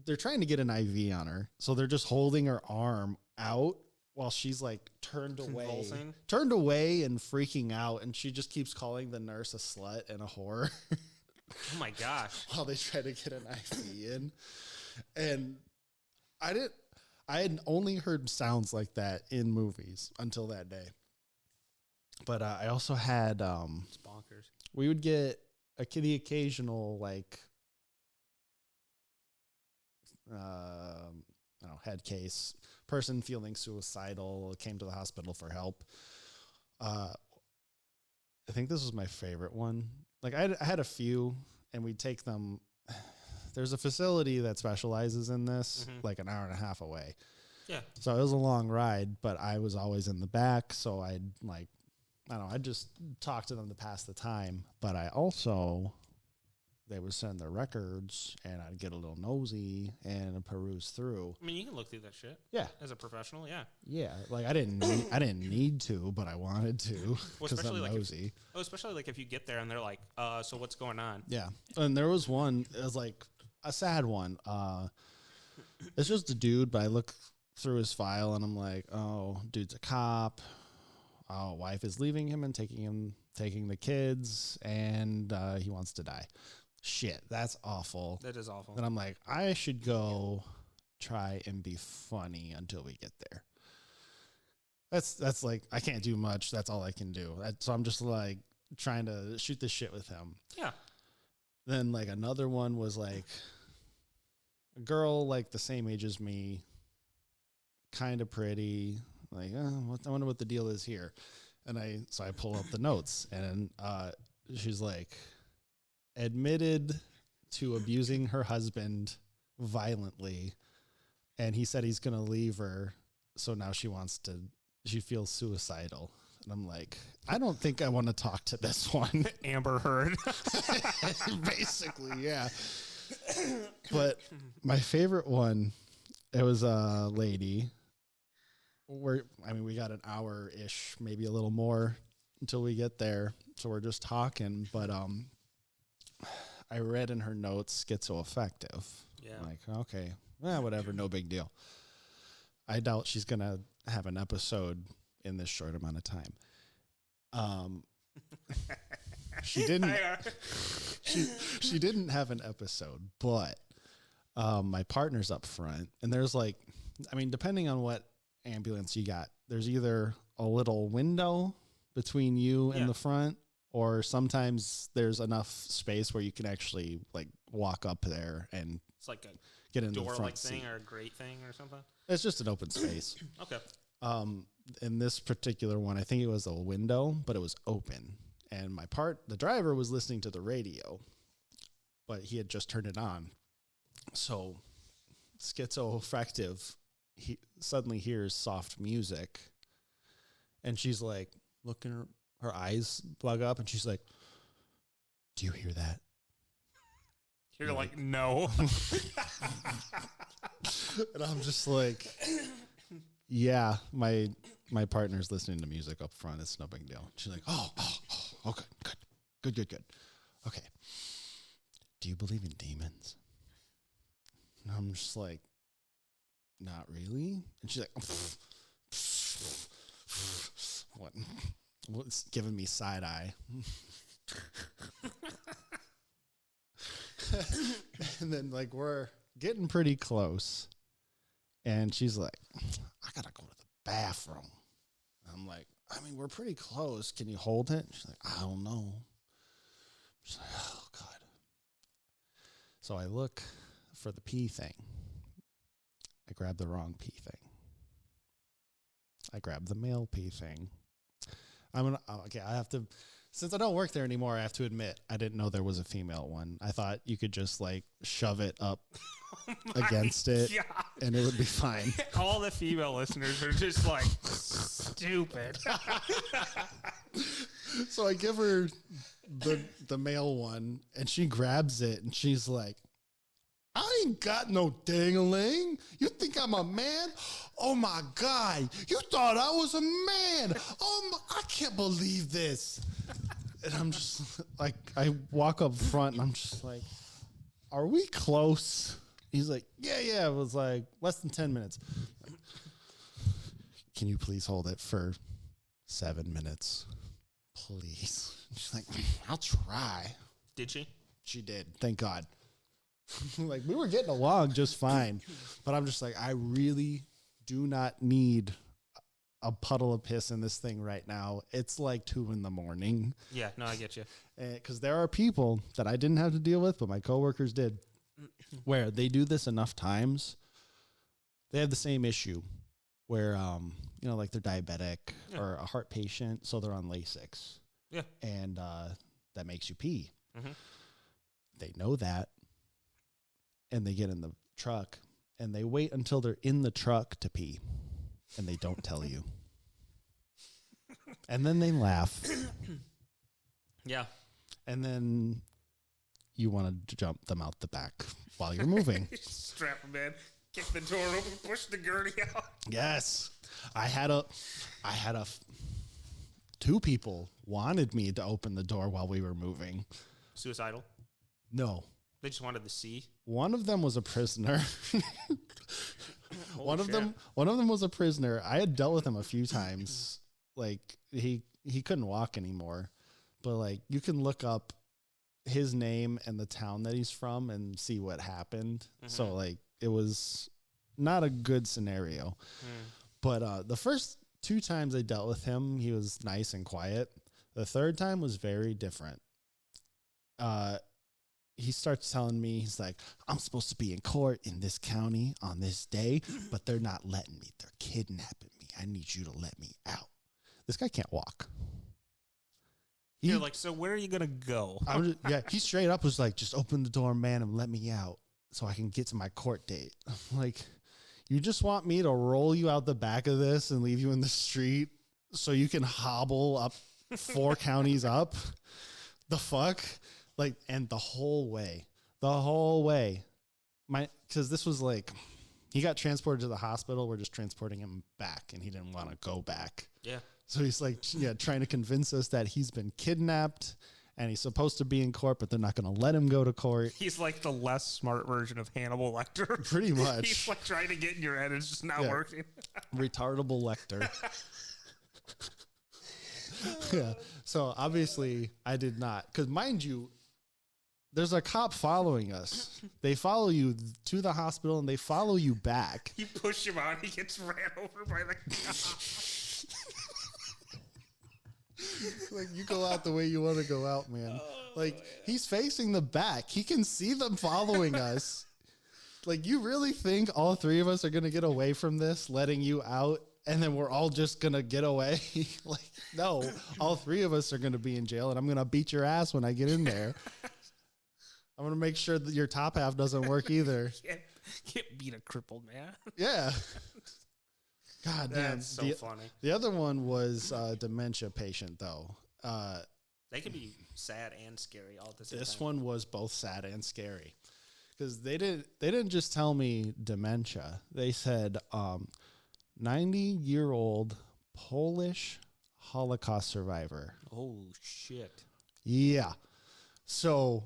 they're trying to get an IV on her. So they're just holding her arm out while she's like turned away and freaking out. And she just keeps calling the nurse a slut and a whore. Oh my gosh. While they try to get an IV in. And I had only heard sounds like that in movies until that day. But I also had, It's bonkers. we would get the occasional like, head case, person feeling suicidal, came to the hospital for help. I think this was my favorite one. Like I had a few, and we'd take them. there's a facility that specializes in this, like an hour and a half away. Yeah. So it was a long ride, but I was always in the back. So I'd like, I don't know, I'd just talk to them to pass the time. But I also, they would send their records and I'd get a little nosy and peruse through. I mean, you can look through that shit. Yeah. As a professional, yeah. Yeah. Like I didn't need to, but I wanted to because I'm nosy. Especially like if you get there and they're like, so what's going on? Yeah. And there was one, it was like a sad one. It's just a dude, but I look through his file and I'm like, oh, dude's a cop. Oh, wife is leaving him and taking the kids, and he wants to die. Shit, that's awful. That is awful. And I'm like, I should go try and be funny until we get there. That's like, I can't do much. That's all I can do. So I'm just like trying to shoot this shit with him. Yeah. Then like another one was like a girl like the same age as me, kind of pretty. Like, I wonder what the deal is here. And I pull up the notes, and she's like, admitted to abusing her husband violently, and he said he's going to leave her, so now she feels suicidal. And I'm like, I don't think I want to talk to this one. Amber Heard. Basically, yeah. But my favorite one, it was a lady. We got an hour-ish, maybe a little more until we get there. So we're just talking. But I read in her notes, schizoaffective. Yeah. I'm like, okay, whatever, no big deal. I doubt she's going to have an episode in this short amount of time. She didn't. She didn't have an episode, but my partner's up front, and there's like, depending on what ambulance you got, there's either a little window between you and the front, or sometimes there's enough space where you can actually like walk up there and it's like a get in the front door-like seat. thing or a grate thing or something. It's just an open space. Okay. In this particular one, I think it was a window, but it was open, and the driver was listening to the radio, but he had just turned it on. So schizoaffective, he suddenly hears soft music, and she's like looking, her eyes bug up, and she's like, do you hear that? You're like, no. And I'm just like, yeah, my partner's listening to music up front. It's no big deal. She's like, oh, good. Okay. Do you believe in demons? And I'm just like, not really. And she's like, what's giving me side eye? And then like we're getting pretty close, and she's like, I gotta go to the bathroom. I'm like, we're pretty close. Can you hold it? She's like, I don't know. She's like, oh God. So I look for the pee thing. I grab the wrong pee thing. I grab the male pee thing. I have to, since I don't work there anymore, I have to admit, I didn't know there was a female one. I thought you could just like shove it up against it and it would be fine. All the female listeners are just like, stupid. So I give her the male one, and she grabs it, and she's like, I ain't got no dang-a-ling. You think I'm a man? Oh, my God. You thought I was a man. I can't believe this. And I'm just like, I walk up front, and I'm just like, are we close? He's like, yeah. It was like less than 10 minutes. Can you please hold it for 7 minutes? Please. She's like, I'll try. Did she? She did. Thank God. Like, we were getting along just fine. But I'm just like, I really do not need a puddle of piss in this thing right now. It's like 2 a.m. Yeah, no, I get you. Because there are people that I didn't have to deal with, but my coworkers did, where they do this enough times. They have the same issue where, like they're diabetic or a heart patient, so they're on Lasix. Yeah. And that makes you pee. Mm-hmm. They know that. and they get in the truck and they wait until they're in the truck to pee and they don't tell you. And then they laugh. Yeah. And then you want to jump them out the back while you're moving. Strap them in, kick the door open, push the gurney out. Yes. Two people wanted me to open the door while we were moving. Suicidal? No. They just wanted to see. One of them was a prisoner. One of them was a prisoner. I had dealt with him a few times. Like he couldn't walk anymore. But like you can look up his name and the town that he's from and see what happened. Mm-hmm. So like it was not a good scenario. But the first 2 times I dealt with him, he was nice and quiet. The third time was very different. He starts telling me, he's like, I'm supposed to be in court in this county on this day, but they're not letting me. They're kidnapping me. I need you to let me out. This guy can't walk. You're like, so where are you going to go? He straight up was like, just open the door, man, and let me out so I can get to my court date. I'm like, you just want me to roll you out the back of this and leave you in the street so you can hobble up 4 counties up? The fuck? Like, and the whole way, because this was like, he got transported to the hospital. We're just transporting him back, and he didn't want to go back. Yeah. So he's like, trying to convince us that he's been kidnapped and he's supposed to be in court, but they're not going to let him go to court. He's like the less smart version of Hannibal Lecter. Pretty much. He's like trying to get in your head. It's just not working. Retardable Lecter. Yeah. So obviously I did not. Because mind you, there's a cop following us. They follow you to the hospital and they follow you back. You push him out. He gets ran over by the cop. Like, you go out the way you want to go out, man. He's facing the back. He can see them following us. Like, you really think all 3 of us are going to get away from this, letting you out, and then we're all just going to get away? Like, no. All 3 of us are going to be in jail, and I'm going to beat your ass when I get in there. I'm going to make sure that your top half doesn't work either. Can't beat a crippled man. Yeah. God damn. That's so funny. The other one was a dementia patient, though. They can be sad and scary all at the same time. This one was both sad and scary because they didn't just tell me dementia. They said 90-year-old Polish Holocaust survivor. Oh, shit. Yeah. So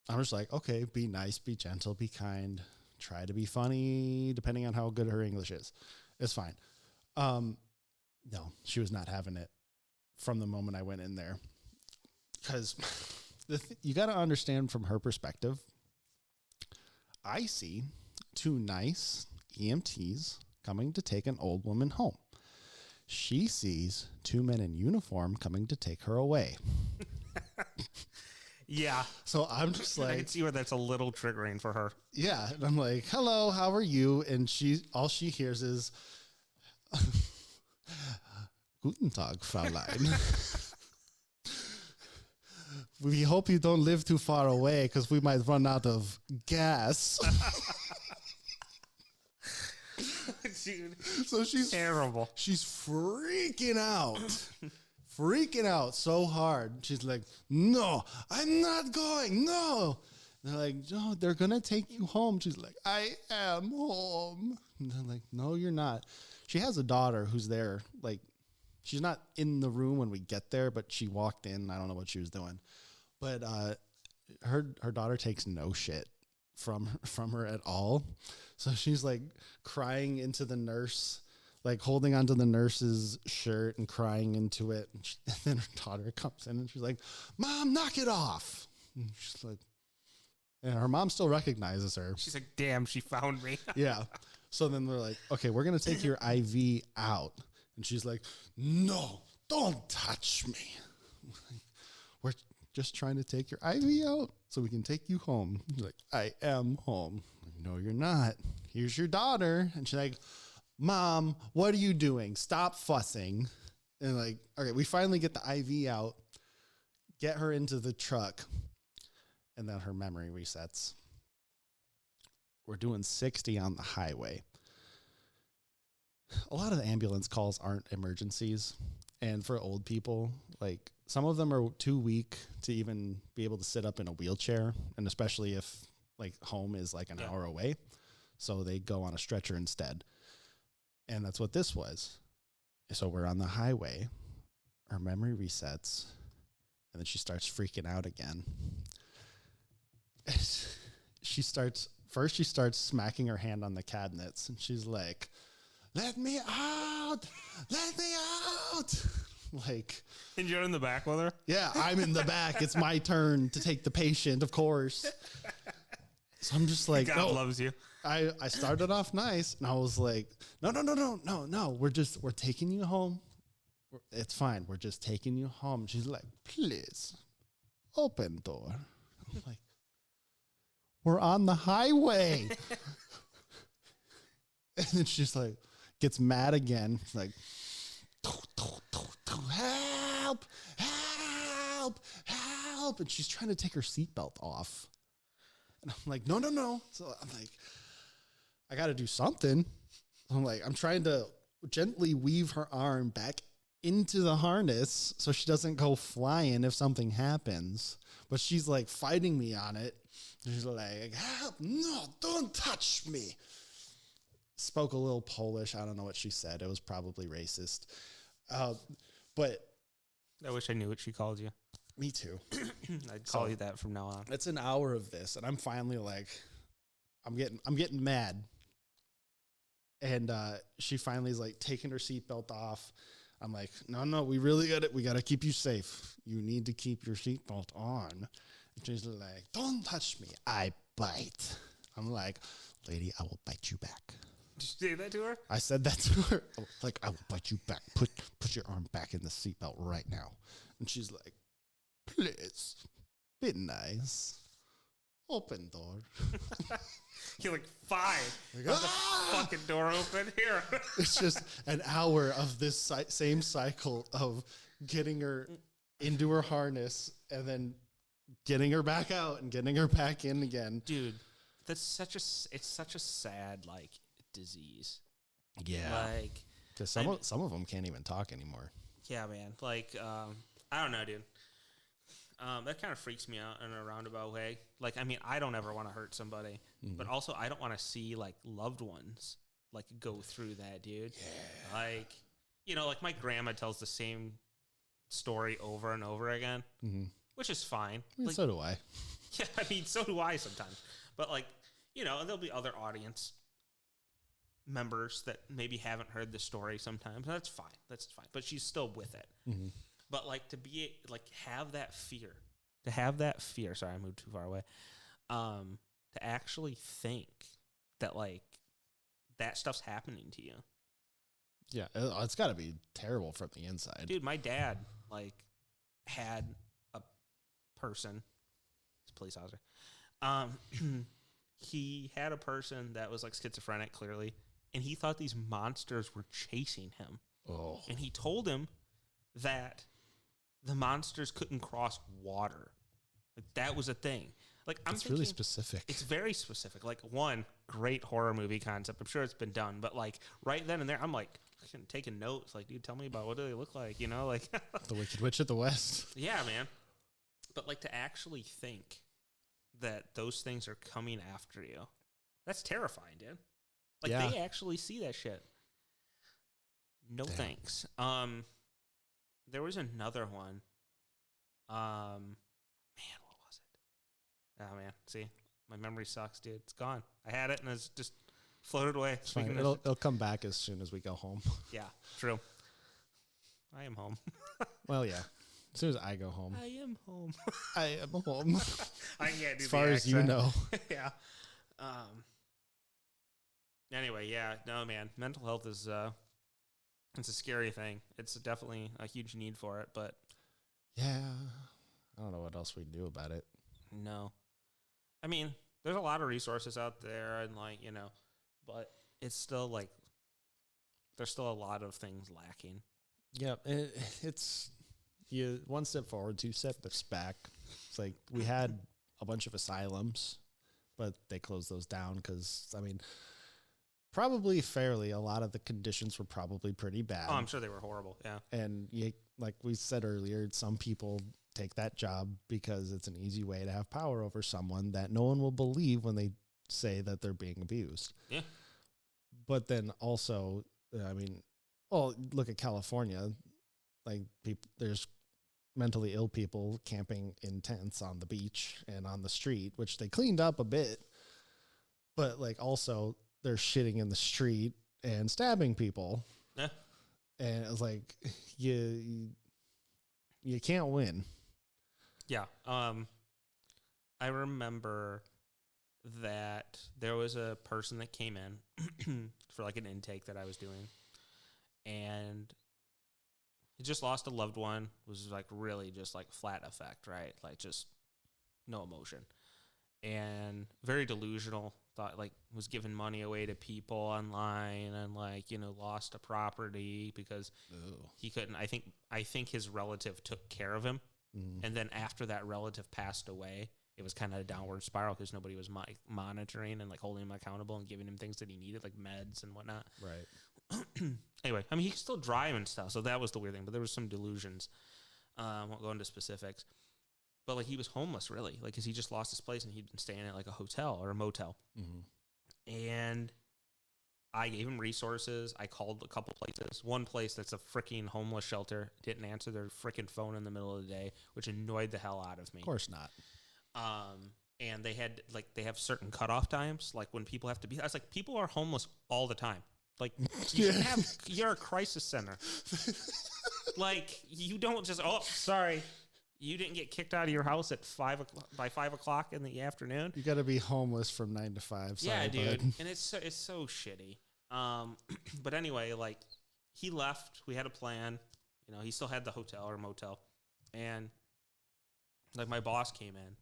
I'm just like, okay, be nice, be gentle, be kind, try to be funny, depending on how good her English is. It's fine. No, she was not having it from the moment I went in there. Because you got to understand from her perspective, I see 2 nice EMTs coming to take an old woman home. She sees 2 men in uniform coming to take her away. Yeah. So I'm just like, I can see where that's a little triggering for her. Yeah. And I'm like, hello, how are you? And all she hears is, Guten Tag, Fraulein. We hope you don't live too far away because we might run out of gas. Dude, so she's terrible. She's freaking out so hard. She's like, no, I'm not going. No. And they're like, no, they're going to take you home. She's like, I am home. And they're like, no, you're not. She has a daughter who's there. Like, she's not in the room when we get there, but she walked in. I don't know what she was doing. But her daughter takes no shit from her at all. So she's like crying into the nurse, like holding onto the nurse's shirt and crying into it. And then her daughter comes in and she's like, Mom, knock it off. And she's like, and her mom still recognizes her. She's like, damn, she found me. Yeah. So then they're like, okay, we're going to take your IV out. And she's like, no, don't touch me. We're just trying to take your IV out so we can take you home. You're like, I am home. No, you're not. Here's your daughter. And she's like, Mom, what are you doing? Stop fussing. And like, okay, we finally get the IV out, get her into the truck, and then her memory resets. we're doing 60 on the highway. A lot of the ambulance calls aren't emergencies. And for old people, like some of them are too weak to even be able to sit up in a wheelchair. And especially if like home is like an hour away. So they go on a stretcher instead. And that's what this was. So we're on the highway. Her memory resets. And then she starts freaking out again. She starts smacking her hand on the cabinets. And she's like, let me out! Let me out! Like, and you're in the back with her? Yeah, I'm in the back. It's my turn to take the patient, of course. So I'm just like, God loves you. I started off nice, and I was like, no. We're taking you home. It's fine. We're just taking you home. She's like, please, open door. I'm like, we're on the highway. And then she's like, gets mad again. She's like, help, help, help. And she's trying to take her seatbelt off. And I'm like, no. So I'm like, I got to do something. I'm like, I'm trying to gently weave her arm back into the harness so she doesn't go flying if something happens. But she's like fighting me on it. She's like, help, no, don't touch me. Spoke a little Polish. I don't know what she said. It was probably racist. But I wish I knew what she called you. Me too. I'd call you that from now on. It's an hour of this, and I'm finally like, I'm getting mad. And she finally is like taking her seatbelt off. I'm like, no, we really got it. We got to keep you safe. You need to keep your seatbelt on. And she's like, don't touch me. I bite. I'm like, lady, I will bite you back. Did you say that to her? I said that to her. I was like, I will bite you back. Put your arm back in the seatbelt right now. And she's like, please, be nice. Open door. You're like, fine. Like, the fucking door open here. It's just an hour of this same cycle of getting her into her harness and then getting her back out and getting her back in again. Dude, it's such a sad, like, disease. Yeah. Like, because some of them can't even talk anymore. Yeah, man. Like, I don't know, dude. That kind of freaks me out in a roundabout way. Like, I mean, I don't ever want to hurt somebody, but also I don't want to see like loved ones like go through that, dude. Yeah. Like, you know, like my grandma tells the same story over and over again, which is fine. I mean, like, so do I. Yeah, I mean, so do I sometimes. But like, you know, there'll be other audience members that maybe haven't heard the story sometimes. That's fine. That's fine. But she's still with it. Mm-hmm. But like to be like have that fear. Sorry, I moved too far away. To actually think that like that stuff's happening to you. Yeah, it's got to be terrible from the inside. Dude, my dad like had a person, he's a police officer. He had a person that was like schizophrenic, clearly, and he thought these monsters were chasing him. Oh. And he told him that the monsters couldn't cross water. Like that was a thing. Like I'm thinking, really specific. It's very specific. Like one great horror movie concept. I'm sure it's been done, but like right then and there, I'm like taking notes. Like, dude, tell me about what do they look like? You know, like the Wicked Witch of the West. Yeah, man. But like to actually think that those things are coming after you, that's terrifying, dude. Like they actually see that shit. No thanks. There was another one. Man, what was it? Oh man, see, my memory sucks, dude. It's gone. I had it and it's just floated away. It's fine. It'll come back as soon as we go home. Yeah, true. I am home. Well, yeah. As soon as I go home. I am home. I am home. I can't do as far as you know. Yeah. Anyway, yeah. No, man. Mental health is it's a scary thing. It's definitely a huge need for it, but yeah. I don't know what else we can do about it. No. I mean, there's a lot of resources out there and like, you know, but it's still like there's still a lot of things lacking. Yeah, it's you one step forward, two steps back. It's like we had a bunch of asylums, but they closed those down because, I mean, probably fairly, a lot of the conditions were probably pretty bad. Oh, I'm sure they were horrible. Yeah. And like we said earlier, some people take that job because it's an easy way to have power over someone that no one will believe when they say that they're being abused. Yeah. But then also, I mean, well, look at California. Like, there's mentally ill people camping in tents on the beach and on the street, which they cleaned up a bit. But, like, also, they're shitting in the street and stabbing people. Yeah. And it was like, you can't win. Yeah. I remember that there was a person that came in for like an intake that I was doing, and he just lost a loved one. Was like really just like flat affect, right? Like just no emotion, and very delusional. Thought like was giving money away to people online, and like, you know, lost a property because he couldn't. I think his relative took care of him, and then after that relative passed away, it was kind of a downward spiral because nobody was monitoring and like holding him accountable and giving him things that he needed, like meds and whatnot. Right. Anyway, I mean, he could still drive and stuff, so that was the weird thing. But there was some delusions. I won't go into specifics. But like he was homeless, really, like because he just lost his place and he'd been staying at like a hotel or a motel. And I gave him resources. I called a couple places. One place that's a freaking homeless shelter didn't answer their freaking phone in the middle of the day, which annoyed the hell out of me. Of course not. And they have certain cutoff times, like when people have to be. I was like, people are homeless all the time. Like you're a crisis center. Like you don't just sorry, you didn't get kicked out of your house at 5 o'clock in the afternoon. You got to be homeless from 9 to 5. Sorry, yeah, dude, bud. and it's so shitty. But anyway, like he left. We had a plan. You know, he still had the hotel or motel, and like my boss came in.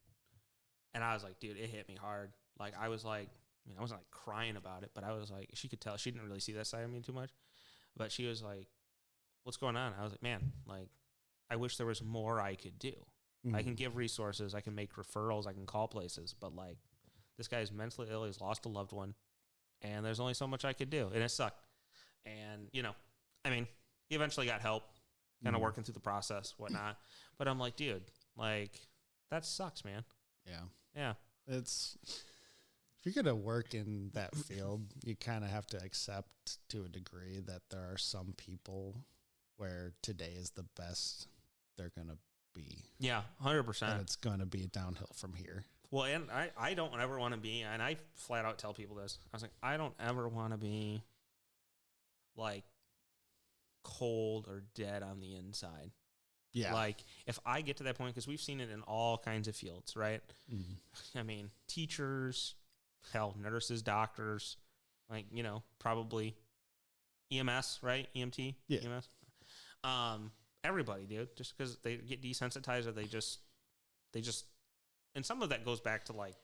And I was like, dude, it hit me hard. Like, I was like, I mean, I wasn't like crying about it, but I was like, she could tell. She didn't really see that side of me too much. But she was like, what's going on? I was like, man, like, I wish there was more I could do. I can give resources. I can make referrals. I can call places. But, like, this guy is mentally ill. He's lost a loved one. And there's only so much I could do. And it sucked. And, you know, I mean, he eventually got help, kind of working through the process, whatnot. But I'm like, dude, like, that sucks, man. Yeah. Yeah. It's, if you're going to work in that field, you kind of have to accept to a degree that there are some people where today is the best they're going to be. Yeah, 100%. And it's going to be downhill from here. Well, and I don't ever want to be, and I flat out tell people this. I was like, I don't ever want to be like cold or dead on the inside. Yeah. Like, if I get to that point, because we've seen it in all kinds of fields, right? I mean, teachers, hell, nurses, doctors, like, you know, probably EMS, right? EMT? Yeah. EMS? Everybody, dude, just because they get desensitized or they just, and some of that goes back to, like,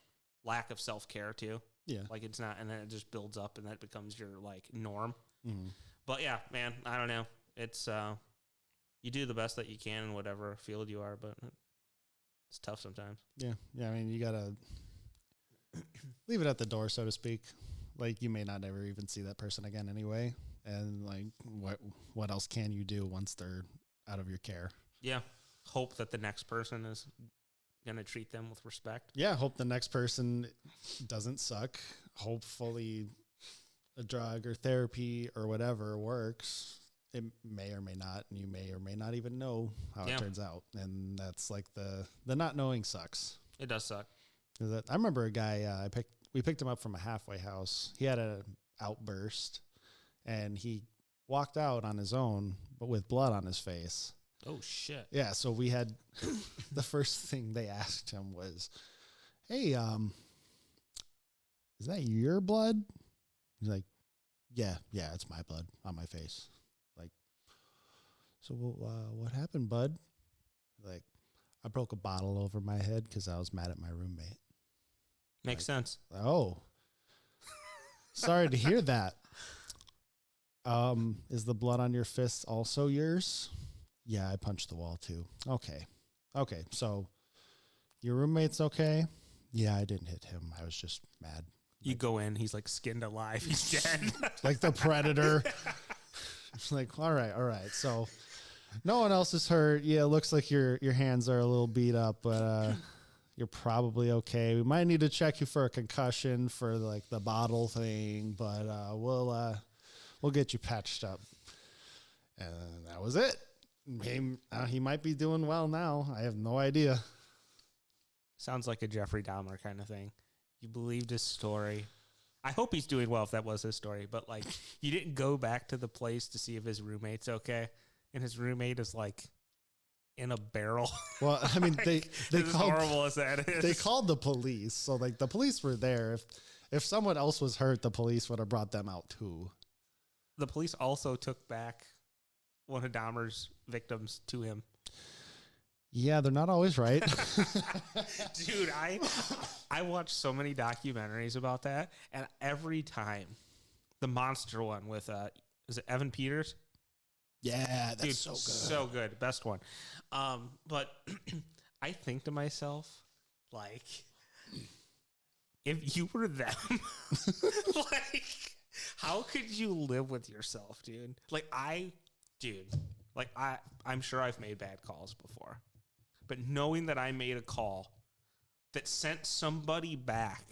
lack of self-care, too. Yeah. Like, it's not, and then it just builds up and that becomes your, like, norm. But, yeah, man, I don't know. It's, you do the best that you can in whatever field you are, but it's tough sometimes. Yeah. Yeah. I mean, you got to leave it at the door, so to speak. Like, you may not ever even see that person again anyway. And, like, what else can you do once they're out of your care? Yeah. Hope that the next person is going to treat them with respect. Yeah. Hope the next person doesn't suck. Hopefully a drug or therapy or whatever works. It may or may not, and you may or may not even know how it turns out. And that's like the not knowing sucks. It does suck. I remember a guy, we picked him up from a halfway house. He had an outburst, and he walked out on his own, but with blood on his face. Oh, shit. Yeah, so we had, the first thing they asked him was, hey, is that your blood? He's like, yeah, it's my blood on my face. So what happened, bud? Like, I broke a bottle over my head because I was mad at my roommate. Makes sense. Oh. Sorry to hear that. Is the blood on your fist also yours? Yeah, I punched the wall too. Okay. So your roommate's okay? Yeah, I didn't hit him. I was just mad. You go in, he's like skinned alive. He's dead. Like the Predator. It's like, all right. So no one else is hurt. Yeah, it looks like your hands are a little beat up, but you're probably okay. We might need to check you for a concussion for like the bottle thing, but we'll get you patched up. And that was it. He might be doing well now. I have no idea. Sounds like a Jeffrey Dahmer kind of thing. You believed his story. I hope he's doing well if that was his story, but like you didn't go back to the place to see if his roommate's okay, and his roommate is like in a barrel. Well, I mean, they as called, horrible as that is. They called the police, so like the police were there. If someone else was hurt, the police would have brought them out too. The police also took back one of Dahmer's victims to him. Yeah, they're not always right. Dude, I watched so many documentaries about that, and every time the monster one with is it Evan Peters? Yeah, that's Dude, so good. So good. Best one. But I think to myself, like, if you were them, like, how could you live with yourself, dude? I'm sure I've made bad calls before. But knowing that I made a call that sent somebody back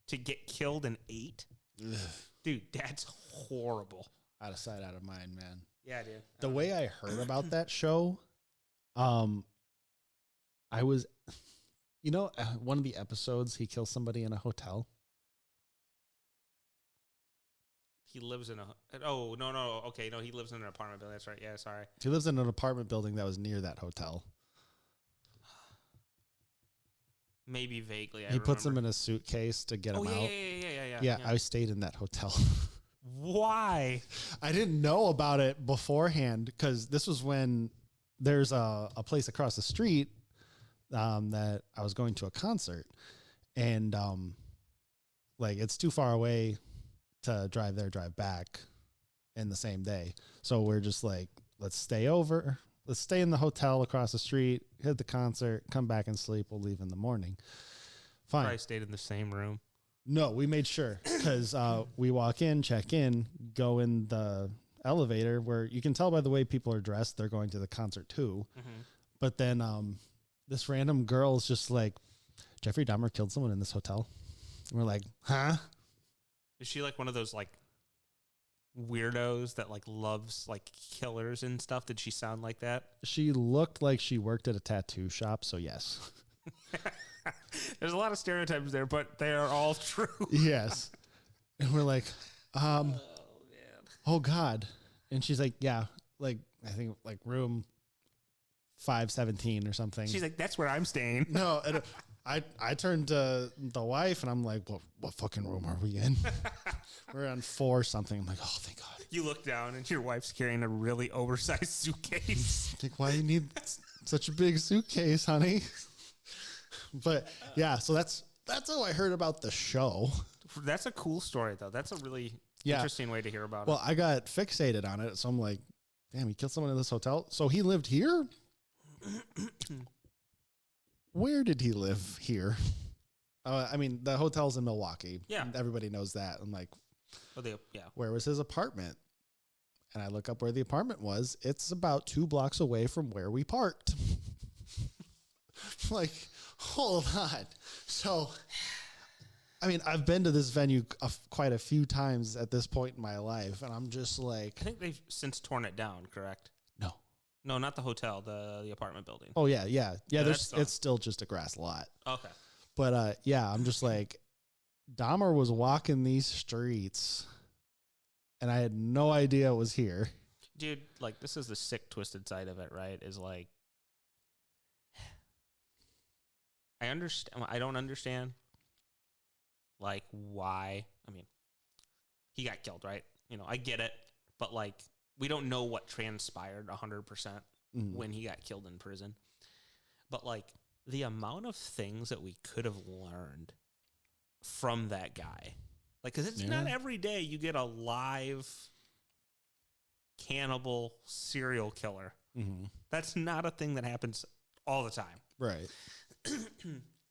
to get killed and ate, dude, that's horrible. Out of sight, out of mind, man. Yeah, dude. The way I heard about that show, I was, one of the episodes, he kills somebody in a hotel. He lives in no. Okay, no, he lives in an apartment building. That's right. Yeah, sorry. He lives in an apartment building that was near that hotel. Maybe vaguely. He puts him in a suitcase to get him out. Yeah, I stayed in that hotel. Why? I didn't know about it beforehand because this was when there's a place across the street that I was going to a concert, and like it's too far away to drive there, drive back in the same day. So we're just like, let's stay over. Let's stay in the hotel across the street, hit the concert, come back and sleep. We'll leave in the morning. Fine. Probably stayed in the same room. No, we made sure because we walk in, check in, go in the elevator where you can tell by the way people are dressed, they're going to the concert too. Mm-hmm. But then this random girl is just like, Jeffrey Dahmer killed someone in this hotel. And we're like, huh? Is she like one of those like weirdos that like loves like killers and stuff? Did she sound like that? She looked like she worked at a tattoo shop, so yes. There's a lot of stereotypes there, but they are all true. Yes. And we're like, oh man. Oh God. And she's like, yeah, like I think like room 517 or something. She's like, that's where I'm staying. No, and I turned to the wife and I'm like, what fucking room are we in? We're on 4 something. I'm like, oh, thank God. You look down and your wife's carrying a really oversized suitcase. Like, why do you need such a big suitcase, honey? But yeah, so that's how I heard about the show. That's a cool story, though. That's a really interesting way to hear about it. Well, I got fixated on it, so I'm like, damn, he killed someone in this hotel. So he lived here? Where did he live here? I mean, the hotel's in Milwaukee. Yeah. Everybody knows that. I'm like, yeah. Where was his apartment? And I look up where the apartment was. It's about 2 blocks away from where we parked. Like, hold on. So, I mean, I've been to this venue quite a few times at this point in my life, and I'm just like... I think they've since torn it down, correct? No, not the hotel, the apartment building. Oh, yeah. It's still just a grass lot. Okay. But, yeah, I'm just like, Dahmer was walking these streets, and I had no idea it was here. Dude, like, this is the sick, twisted side of it, right? Is like, I don't understand, like, why. I mean, he got killed, right? I get it, but, like, we don't know what transpired 100% when he got killed in prison. But, like, the amount of things that we could have learned from that guy. Like, because it's not every day you get a live cannibal serial killer. Mm-hmm. That's not a thing that happens all the time. Right.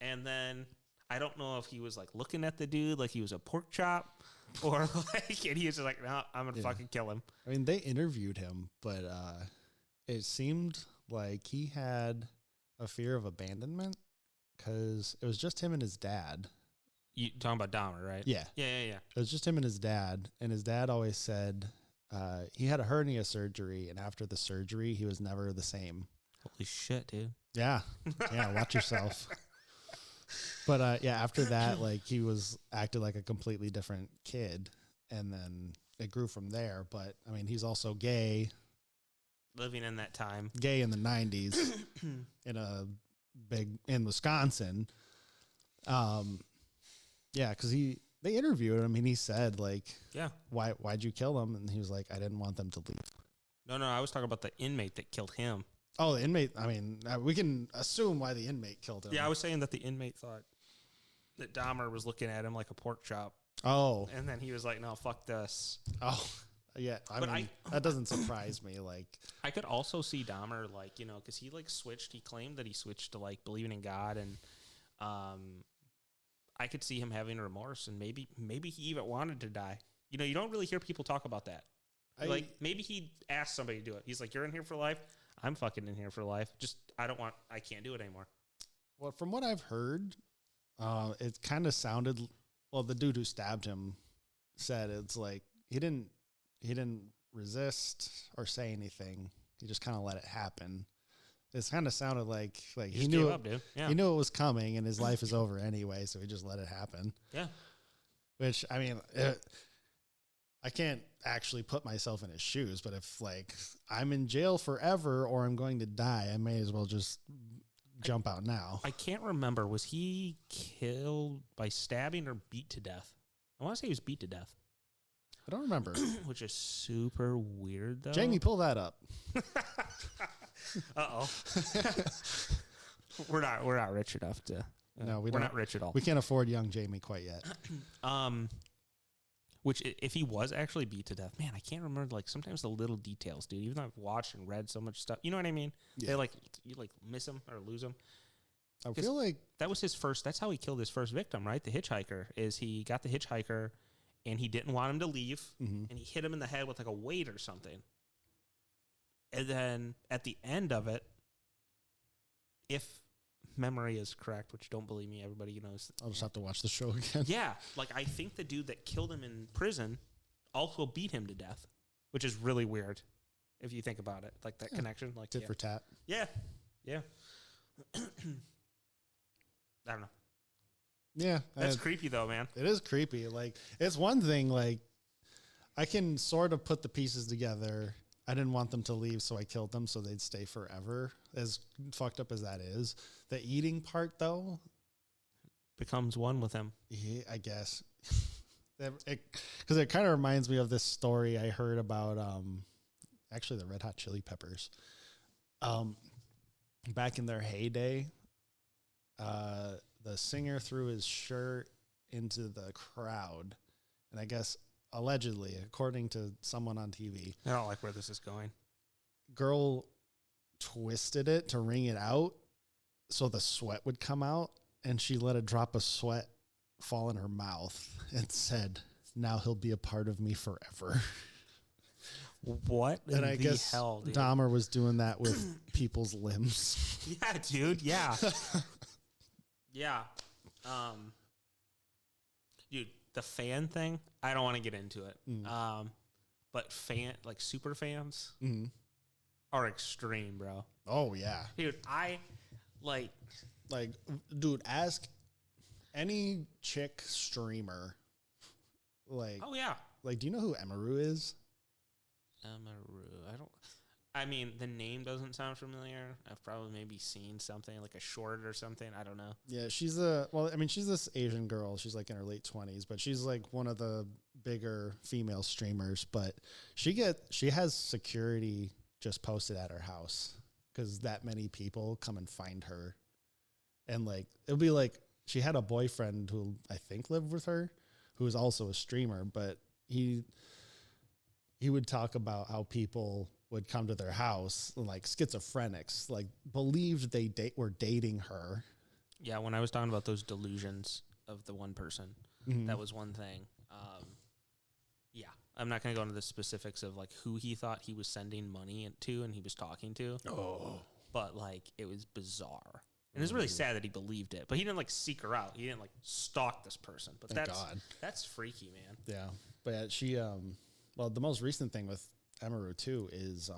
And then I don't know if he was like looking at the dude like he was a pork chop, or like, and he was just like, no, I'm gonna fucking kill him. I mean, they interviewed him, but it seemed like he had a fear of abandonment because it was just him and his dad. You talking about Dahmer, right? Yeah. Yeah. It was just him and his dad always said he had a hernia surgery, and after the surgery, he was never the same. Holy shit, dude. Yeah. Yeah, watch yourself. But yeah, after that, like he was acted like a completely different kid, and then it grew from there. But I mean, he's also gay. Living in that time. Gay in the 90s in Wisconsin. Yeah, because they interviewed him and he said, like, yeah, why'd you kill him? And he was like, I didn't want them to leave. No, I was talking about the inmate that killed him. Oh, the inmate. I mean, we can assume why the inmate killed him. Yeah, I was saying that the inmate thought that Dahmer was looking at him like a pork chop. Oh. And then he was like, no, fuck this. Oh, yeah. I mean, that doesn't surprise me. Like, I could also see Dahmer, like, you know, because he, like, switched. He claimed that he switched to, like, believing in God. And I could see him having remorse. And maybe he even wanted to die. You know, you don't really hear people talk about that. Like, maybe he asked somebody to do it. He's like, you're in here for life. I'm fucking in here for life. Just, I can't do it anymore. Well, from what I've heard, it kind of sounded, well, the dude who stabbed him said it's like he didn't resist or say anything. He just kind of let it happen. It kind of sounded like he knew up, dude. Yeah. He knew it was coming and his life is over anyway, so he just let it happen. Yeah. Which, I mean, I can't actually put myself in his shoes, but if like I'm in jail forever or I'm going to die, I may as well just jump out now. I can't remember. Was he killed by stabbing or beat to death? I want to say he was beat to death. I don't remember. Which is super weird, though. Jamie, pull that up. Uh-oh. We're not rich enough to... No, we're not rich at all. We can't afford young Jamie quite yet. Which, if he was actually beat to death, man, I can't remember, like, sometimes the little details, dude. Even though I've watched and read so much stuff, you know what I mean? Yeah. They, like, you, like, miss him or lose him. I feel like... That was his first... That's how he killed his first victim, right? The hitchhiker. Is he got the hitchhiker, and he didn't want him to leave, and he hit him in the head with, like, a weight or something. And then, at the end of it, if memory is correct, which don't believe me, everybody knows. I'll just have to watch the show again. Yeah, like I think the dude that killed him in prison also beat him to death, which is really weird if you think about it. Like that connection, like tit for tat. Yeah. I don't know. Yeah, that's creepy though, man. It is creepy. Like it's one thing. Like I can sort of put the pieces together. I didn't want them to leave, so I killed them so they'd stay forever. As fucked up as that is, the eating part though becomes one with him. Yeah, I guess. Because it kind of reminds me of this story I heard about. Actually, the Red Hot Chili Peppers. Back in their heyday, the singer threw his shirt into the crowd, and I guess. Allegedly, according to someone on TV. I don't like where this is going. Girl twisted it to wring it out so the sweat would come out, and she let a drop of sweat fall in her mouth and said, now he'll be a part of me forever. What in I guess hell, dude? Dahmer was doing that with people's limbs. Yeah, dude, yeah. Yeah. Dude, the fan thing, I don't want to get into it. But super fans are extreme, bro. Oh, yeah. Dude, dude, ask any chick streamer. Oh, yeah. Like, do you know who Emaru is? I mean, the name doesn't sound familiar. I've probably maybe seen something, like a short or something. I don't know. Yeah, she's she's this Asian girl. She's like in her late 20s, but she's like one of the bigger female streamers. But she has security just posted at her house because that many people come and find her. And like, it'll be like she had a boyfriend who I think lived with her, who was also a streamer, but he would talk about how people would come to their house, like schizophrenics, like believed they were dating her Yeah, when I was talking about those delusions of the one person, that was one thing. Yeah, I'm not going to go into the specifics of like who he thought he was sending money to and he was talking to. Oh. But like it was bizarre. And it's really sad that he believed it. But he didn't like seek her out. He didn't like stalk this person. But that's freaky, man. Yeah. But yeah, she well, the most recent thing with Emaru too is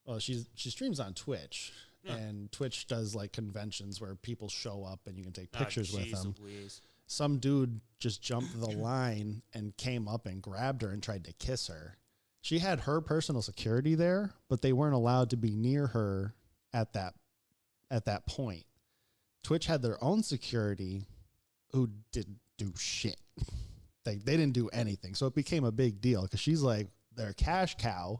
well, she streams on Twitch. Yeah. And Twitch does like conventions where people show up and you can take pictures with them. Louise. Some dude just jumped the line and came up and grabbed her and tried to kiss her. She had her personal security there, but they weren't allowed to be near her at that point. Twitch had their own security who didn't do shit. They didn't do anything. So it became a big deal because she's like their cash cow,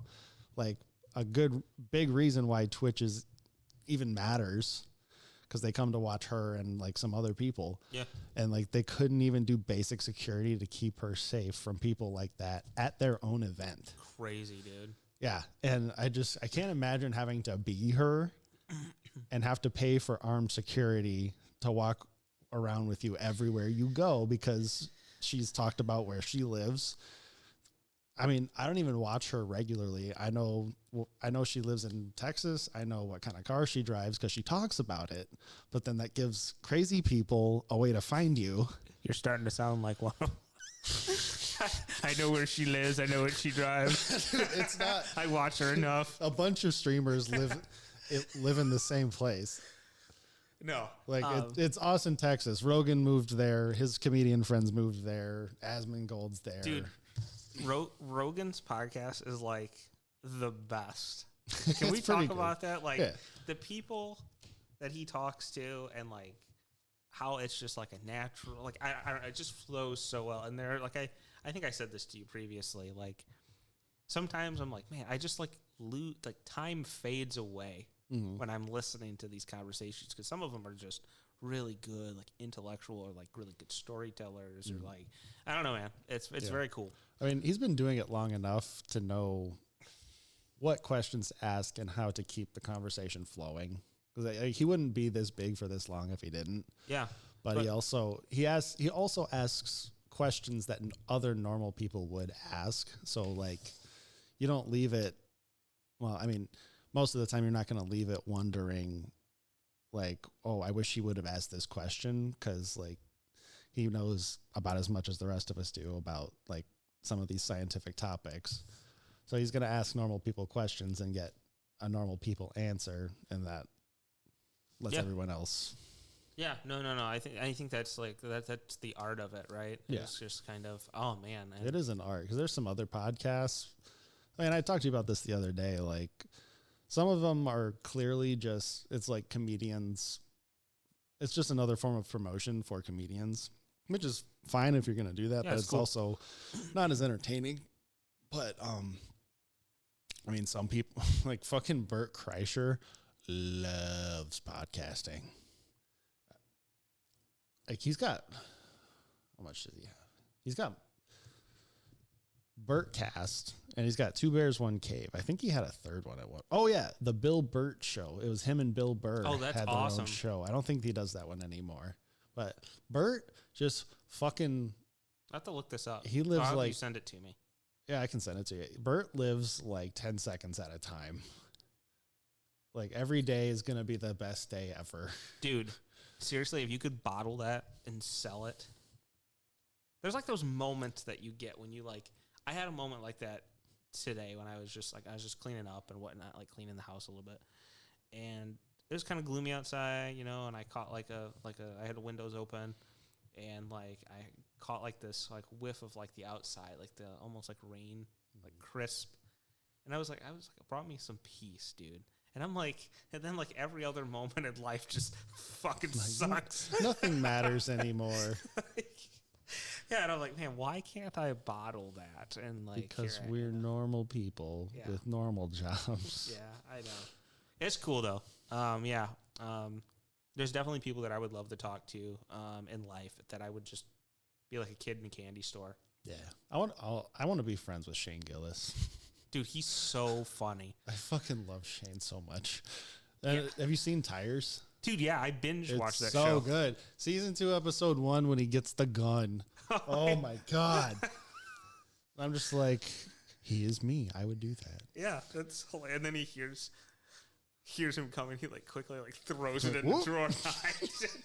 like a good big reason why Twitch even matters, because they come to watch her and like some other people. Yeah. And like they couldn't even do basic security to keep her safe from people like that at their own event. Crazy, dude. Yeah. And I can't imagine having to be her and have to pay for armed security to walk around with you everywhere you go because she's talked about where she lives. I mean, I don't even watch her regularly. I know she lives in Texas. I know what kind of car she drives because she talks about it. But then that gives crazy people a way to find you. You're starting to sound like one. I know where she lives. I know what she drives. It's not. I watch her enough. A bunch of streamers live in the same place. No, like it's Austin, Texas. Rogan moved there. His comedian friends moved there. Asmongold's there. Dude. Rogan's podcast is like the best. Can we talk about that? Like the people that he talks to and like how it's just like a natural, like it just flows so well. And they're like, I think I said this to you previously. Like sometimes I'm like, man, I just like time fades away when I'm listening to these conversations. Cause some of them are just really good, like intellectual or like really good storytellers or like, I don't know, man. It's very cool. I mean, he's been doing it long enough to know what questions to ask and how to keep the conversation flowing. Because he wouldn't be this big for this long if he didn't. Yeah, but he also asks questions that other normal people would ask. So like, you don't leave it. Well, I mean, most of the time you're not going to leave it wondering, like, oh, I wish he would have asked this question, because like he knows about as much as the rest of us do about like some of these scientific topics. So he's going to ask normal people questions and get a normal people answer, and that lets everyone else. Yeah, no. I think that's like that's the art of it, right? Yeah. It's just kind of, oh man, it is an art, because there's some other podcasts. I mean, I talked to you about this the other day. Like some of them are clearly just, it's like comedians. It's just another form of promotion for comedians, which is fine if you're going to do that, but it's cool. Also not as entertaining. But, I mean, some people like fucking Bert Kreischer loves podcasting. Like he's got, how much does he have? He's got Bertcast, and he's got Two Bears, One Cave. I think he had a third one at one. Oh yeah, the Bill Burt Show. It was him and Bill Burr. Oh, that's had awesome. Their own show. I don't think he does that one anymore. But Bert just fucking. I have to look this up. He lives like. You send it to me. Yeah, I can send it to you. Bert lives like 10 seconds at a time. Like every day is gonna be the best day ever, dude. Seriously, if you could bottle that and sell it. There's like those moments that you get when you like. I had a moment like that today when I was just cleaning up and whatnot, like cleaning the house a little bit, and it was kind of gloomy outside, you know. And I caught I had the windows open, and like I caught like this like whiff of like the outside, like the almost like rain, like crisp, and I was like, it brought me some peace, dude. And I'm like, and then like every other moment in life just fucking sucks. Nothing matters anymore. Yeah, and I'm like, man, why can't I bottle that? And like, because we're normal people with normal jobs. Yeah, I know. It's cool though. There's definitely people that I would love to talk to in life that I would just be like a kid in a candy store. Yeah, I want to be friends with Shane Gillis. Dude, he's so funny. I fucking love Shane so much. Have you seen Tires? Dude, yeah, I binge watched that so show. good. Season 2, episode 1, when he gets the gun. Oh my God. I'm just like, he is me. I would do that. Yeah, that's hilarious. And then he hears him coming. He like quickly like throws it in Whoop. the drawer and hides it.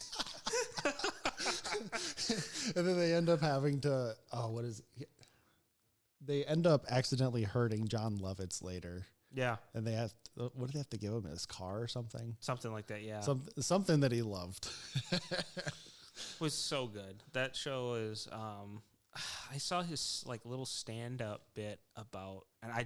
And then they end up having to, they end up accidentally hurting John Lovitz later. Yeah. And they have, what do they have to give him? His car or something? Something like that, yeah. Something that he loved. Was so good. That show is, I saw his like little stand-up bit about, and I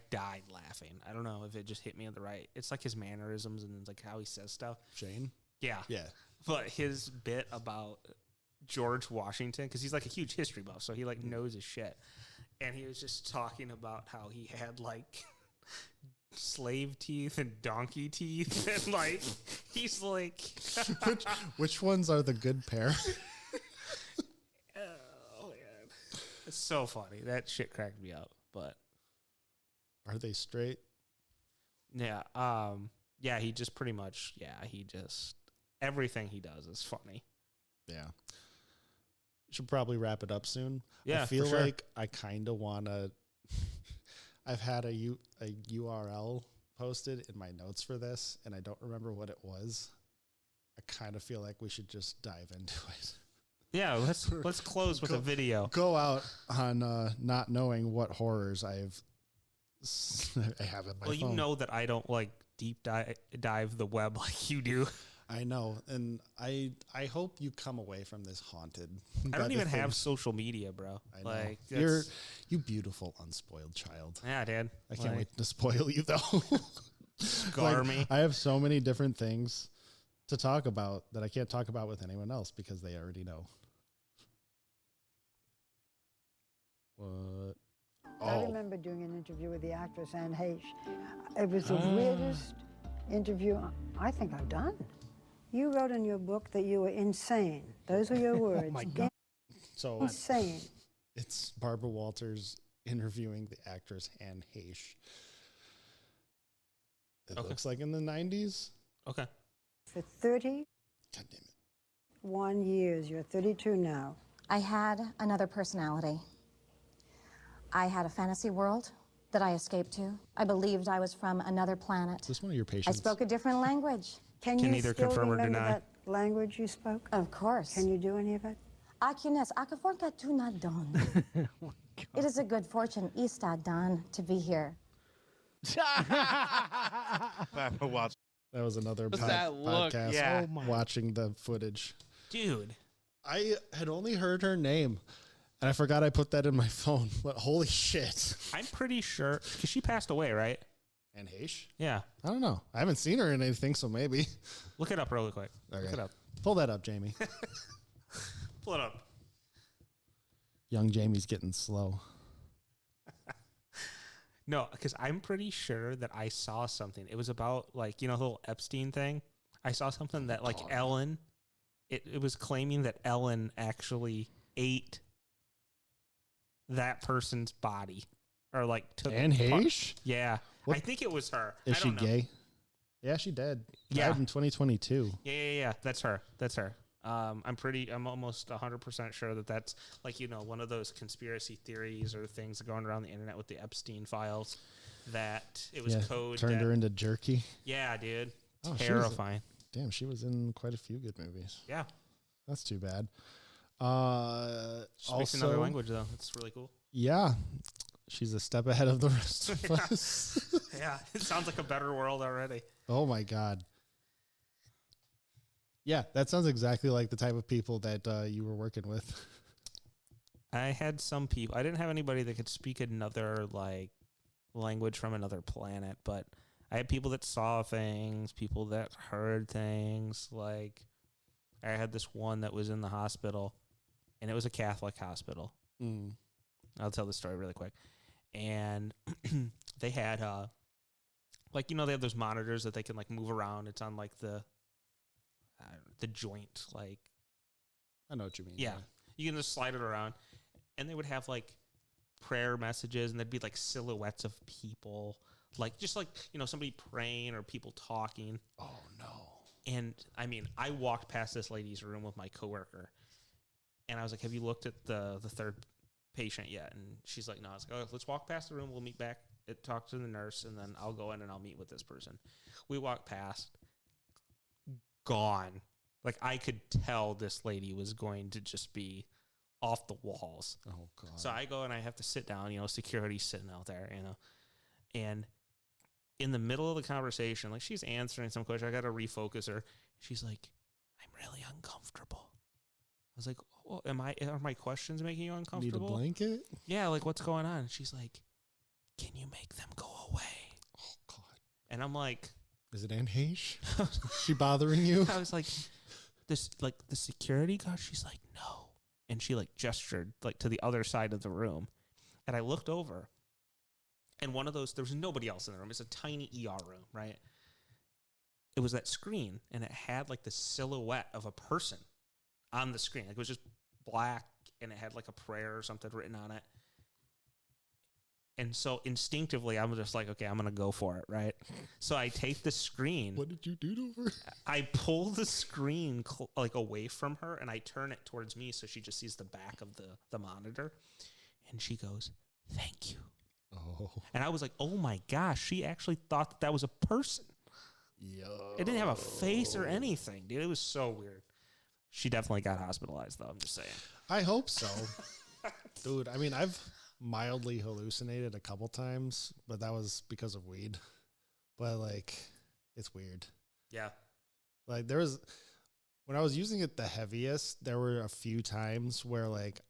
died laughing. I don't know if it just hit me on the right. It's like his mannerisms and like how he says stuff. Shane? Yeah. Yeah. But his bit about George Washington, because he's like a huge history buff, so he like knows his shit. And he was just talking about how he had like slave teeth and donkey teeth, and like he's like, which ones are the good pair? oh man, it's so funny. That shit cracked me up. But Are they straight? yeah, yeah, he just pretty much, he just everything he does is funny. Yeah. Should probably wrap it up soon. Yeah, I feel for sure. like I kind of want to. I've had a URL posted in my notes for this, and I don't remember what it was. I kind of feel like we should just dive into it. Yeah, let's close with a video. Go out on not knowing what horrors I have in my phone. Well, you know that I don't like deep dive the web like you do. I know, and I hope you come away from this haunted. I don't even have social media, bro. I know. Like You beautiful unspoiled child. yeah, Dad. I can't wait to spoil you though. Scar me. I have so many different things to talk about that I can't talk about with anyone else because they already know. What? I remember doing an interview with the actress Anne Heche. It was the weirdest interview I think I've done. You wrote in your book that you were insane. Those were your words. Oh my God. So Insane. it's Barbara Walters interviewing the actress Anne Heche. It looks like in the 90s. Okay. For 31 God damn it. years, you're 32 now. I had another personality. I had a fantasy world that I escaped to. I believed I was from another planet. Is this one of your I patients? spoke a different language. Can Can you neither still confirm or remember deny. that language you spoke? Of course. Can you do any of it? Akines, akaforka tunadon. It is a good fortune, Istadon, to be here. That was another that look? podcast. Yeah. Watching the footage. Dude. I had only heard her name, and I forgot I put that in my phone. But holy shit. I'm pretty sure because she passed away, right? Anne Heche? Yeah. I don't know. I haven't seen her in anything, so maybe. Look it up really quick. Okay. Look it up. Pull that up, Jamie. Pull it up. Young Jamie's getting slow. No, because I'm pretty sure that I saw something. It was about like, the whole Epstein thing. I saw something that like Ellen, it was claiming that Ellen actually ate that person's body. Or like took Anne Heche? Yeah. What? I think it was her. Is I she don't know. gay? Yeah, she did. Yeah. Died in 2022. Yeah. That's her. I'm almost 100% sure that that's like, one of those conspiracy theories or things going around the internet with the Epstein files that it was code. Turned her into jerky. Yeah, dude. Oh, Terrifying. Damn, she was in quite a few good movies. Yeah. That's too bad. She speaks another language, though. It's really cool. Yeah. She's a step ahead of the rest of us. Yeah. It sounds like a better world already. Oh, my God. Yeah, that sounds exactly like the type of people that you were working with. I had some people. I didn't have anybody that could speak another, like, language from another planet, but I had people that saw things, people that heard things. Like, I had this one that was in the hospital, and it was a Catholic hospital. Mm. I'll tell the story really quick. And they had, they have those monitors that they can, like, move around. It's on, like, the joint, like. I know what you mean. Yeah. You can just slide it around. And they would have, like, prayer messages, and there'd be, like, silhouettes of people. Like, just like, somebody praying or people talking. Oh, no. And I mean, I walked past this lady's room with my coworker, and I was like, "Have you looked at the third patient yet?" And she's like, "No." I was like, "Oh, let's walk past the room. We'll meet back, talk to the nurse, and then I'll go in and I'll meet with this person." We walked past, gone. Like, I could tell this lady was going to just be off the walls. Oh, God. So I go and I have to sit down, security's sitting out there, and in the middle of the conversation, like, she's answering some question. I got to refocus her. She's like, "I'm really uncomfortable." I was like, "Well, are my questions making you uncomfortable?" Need a blanket? Yeah, like, what's going on? And she's like, "Can you make them go away?" Oh, God. And I'm like, Is it Aunt Haish? Is she bothering you? I was like, the security guard? She's like, "No." And she like gestured like to the other side of the room. And I looked over, and one of those, there was nobody else in the room. It's a tiny ER room, right? It was that screen, and it had like the silhouette of a person on the screen. Like, it was just black, and it had like a prayer or something written on it. And so instinctively, I'm just like, okay, I'm going to go for it, right? So I take the screen. What did you do to her? I pull the screen like away from her, and I turn it towards me so she just sees the back of the monitor. And she goes, "Thank you." Oh. And I was like, oh my gosh, she actually thought that was a person. Yo. It didn't have a face or anything, dude. It was so weird. She definitely got hospitalized, though. I'm just saying. I hope so. Dude, I mean, I've mildly hallucinated a couple times, but that was because of weed. But, like, it's weird. Yeah. Like, when I was using it the heaviest, there were a few times where, like,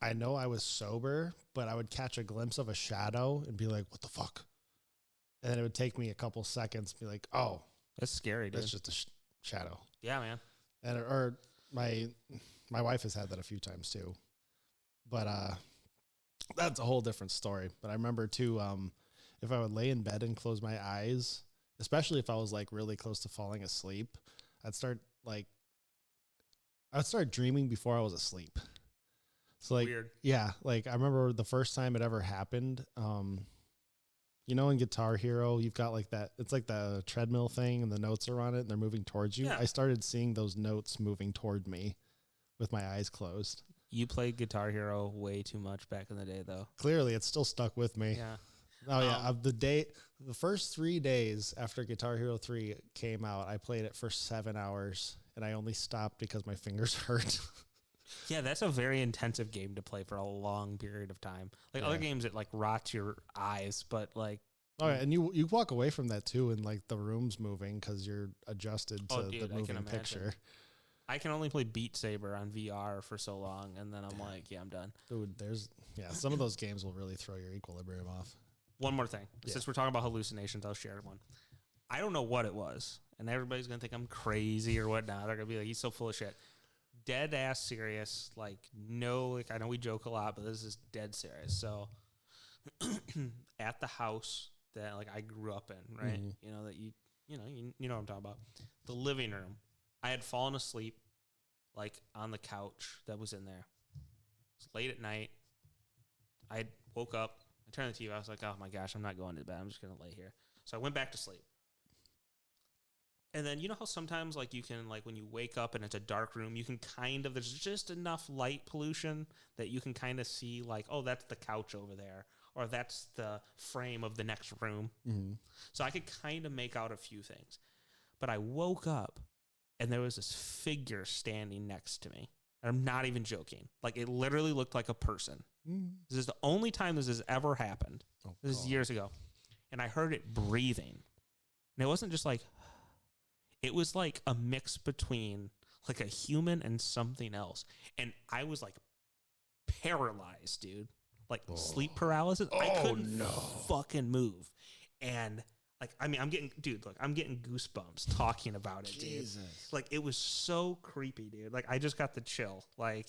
I know I was sober, but I would catch a glimpse of a shadow and be like, what the fuck? And then it would take me a couple seconds to be like, oh, That's scary, dude. that's just a shadow. Yeah, man. And or my wife has had that a few times too. But that's a whole different story. But I remember too, if I would lay in bed and close my eyes, especially if I was like really close to falling asleep, I'd start dreaming before I was asleep. So like, Weird. yeah, like I remember the first time it ever happened. In Guitar Hero, you've got like that. It's like the treadmill thing, and the notes are on it, and they're moving towards you. Yeah. I started seeing those notes moving toward me with my eyes closed. You played Guitar Hero way too much back in the day, though. Clearly, it's still stuck with me. Yeah. Oh yeah, of the first 3 days after Guitar Hero 3 came out, I played it for 7 hours, and I only stopped because my fingers hurt. Yeah, that's a very intensive game to play for a long period of time. Like, Yeah. other games, it like rots your eyes, but like, Oh yeah, and you walk away from that too, and like the room's moving because you're adjusted to dude, the I can moving imagine. picture. I can only play Beat Saber on VR for so long, and then I'm like, yeah, I'm done. Dude, some of those games will really throw your equilibrium off. One more thing. Yeah. Since we're talking about hallucinations, I'll share one. I don't know what it was, and everybody's going to think I'm crazy or whatnot. They're going to be like, he's so full of shit. Dead ass serious. Like, no, like, I know we joke a lot, but this is dead serious. So, at the house that, like, I grew up in, right? Mhm. You know, that you know what I'm talking about. The living room. I had fallen asleep, like, on the couch that was in there. It was late at night. I woke up. I turned the TV. I was like, oh my gosh, I'm not going to bed. I'm just going to lay here. So I went back to sleep. And then, you know how sometimes, like, you can, like, when you wake up and it's a dark room, you can there's just enough light pollution that you can kind of see, like, oh, that's the couch over there, or that's the frame of the next room. Mm-hmm. So I could kind of make out a few things. But I woke up, and there was this figure standing next to me. And I'm not even joking. Like, it literally looked like a person. This is the only time this has ever happened. Oh, This is God. years ago. And I heard it breathing. And it wasn't just like, it was like a mix between like a human and something else. And I was like paralyzed, dude. Like sleep paralysis. I couldn't fucking move. And like, I mean, I'm getting goosebumps talking about it, dude. Jesus. Like, it was so creepy, dude. Like, I just got the chill. Like,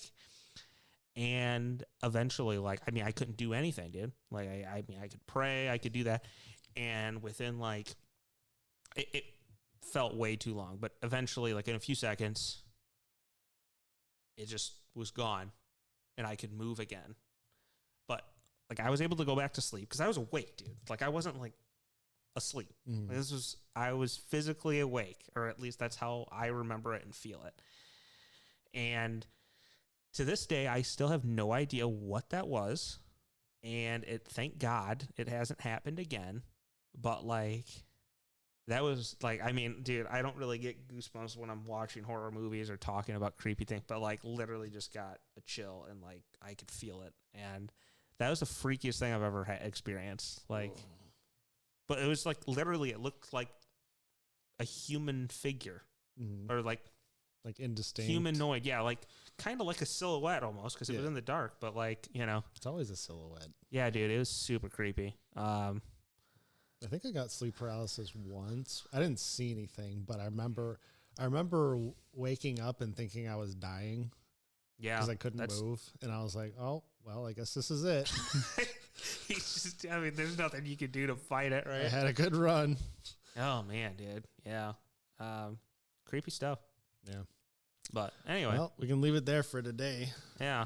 and eventually, like, I mean, I couldn't do anything, dude. Like, I mean, I could pray, I could do that. And within, like, it felt way too long. But eventually, like, in a few seconds, it just was gone. And I could move again. But, like, I was able to go back to sleep because I was awake, dude. Like, I wasn't, like, asleep. Mhm. I was physically awake, or at least that's how I remember it and feel it. And to this day, I still have no idea what that was. And thank God it hasn't happened again. But like, that was like, I mean, dude, I don't really get goosebumps when I'm watching horror movies or talking about creepy things, but like literally just got a chill and like I could feel it. And that was the freakiest thing I've ever experienced. Like, but it was like literally, it looked like a human figure or like indistinct. humanoid. Yeah. Like kind of like a silhouette almost because it was in the dark, but like, you know, It's always a silhouette. yeah, dude, it was super creepy. I think I got sleep paralysis once. I didn't see anything, but I remember waking up and thinking I was dying Yeah. because I couldn't move. And I was like, oh, well, I guess this is it. He's just, I mean, there's nothing you can do to fight it, right? I had a good run. Oh, man, dude. Yeah. Creepy stuff. Yeah. But anyway. Well, we can leave it there for today. Yeah.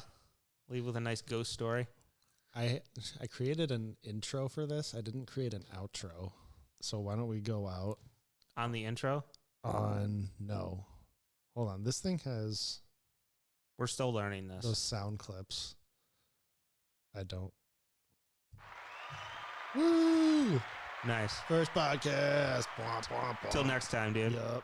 Leave with a nice ghost story. I created an intro for this. I didn't create an outro. So why don't we go out On the intro? no. Hold on. This thing has We're still learning this. those sound clips. I don't. Woo! Nice. First podcast. Bwah, bwah, bwah. Till next time, dude. Yup.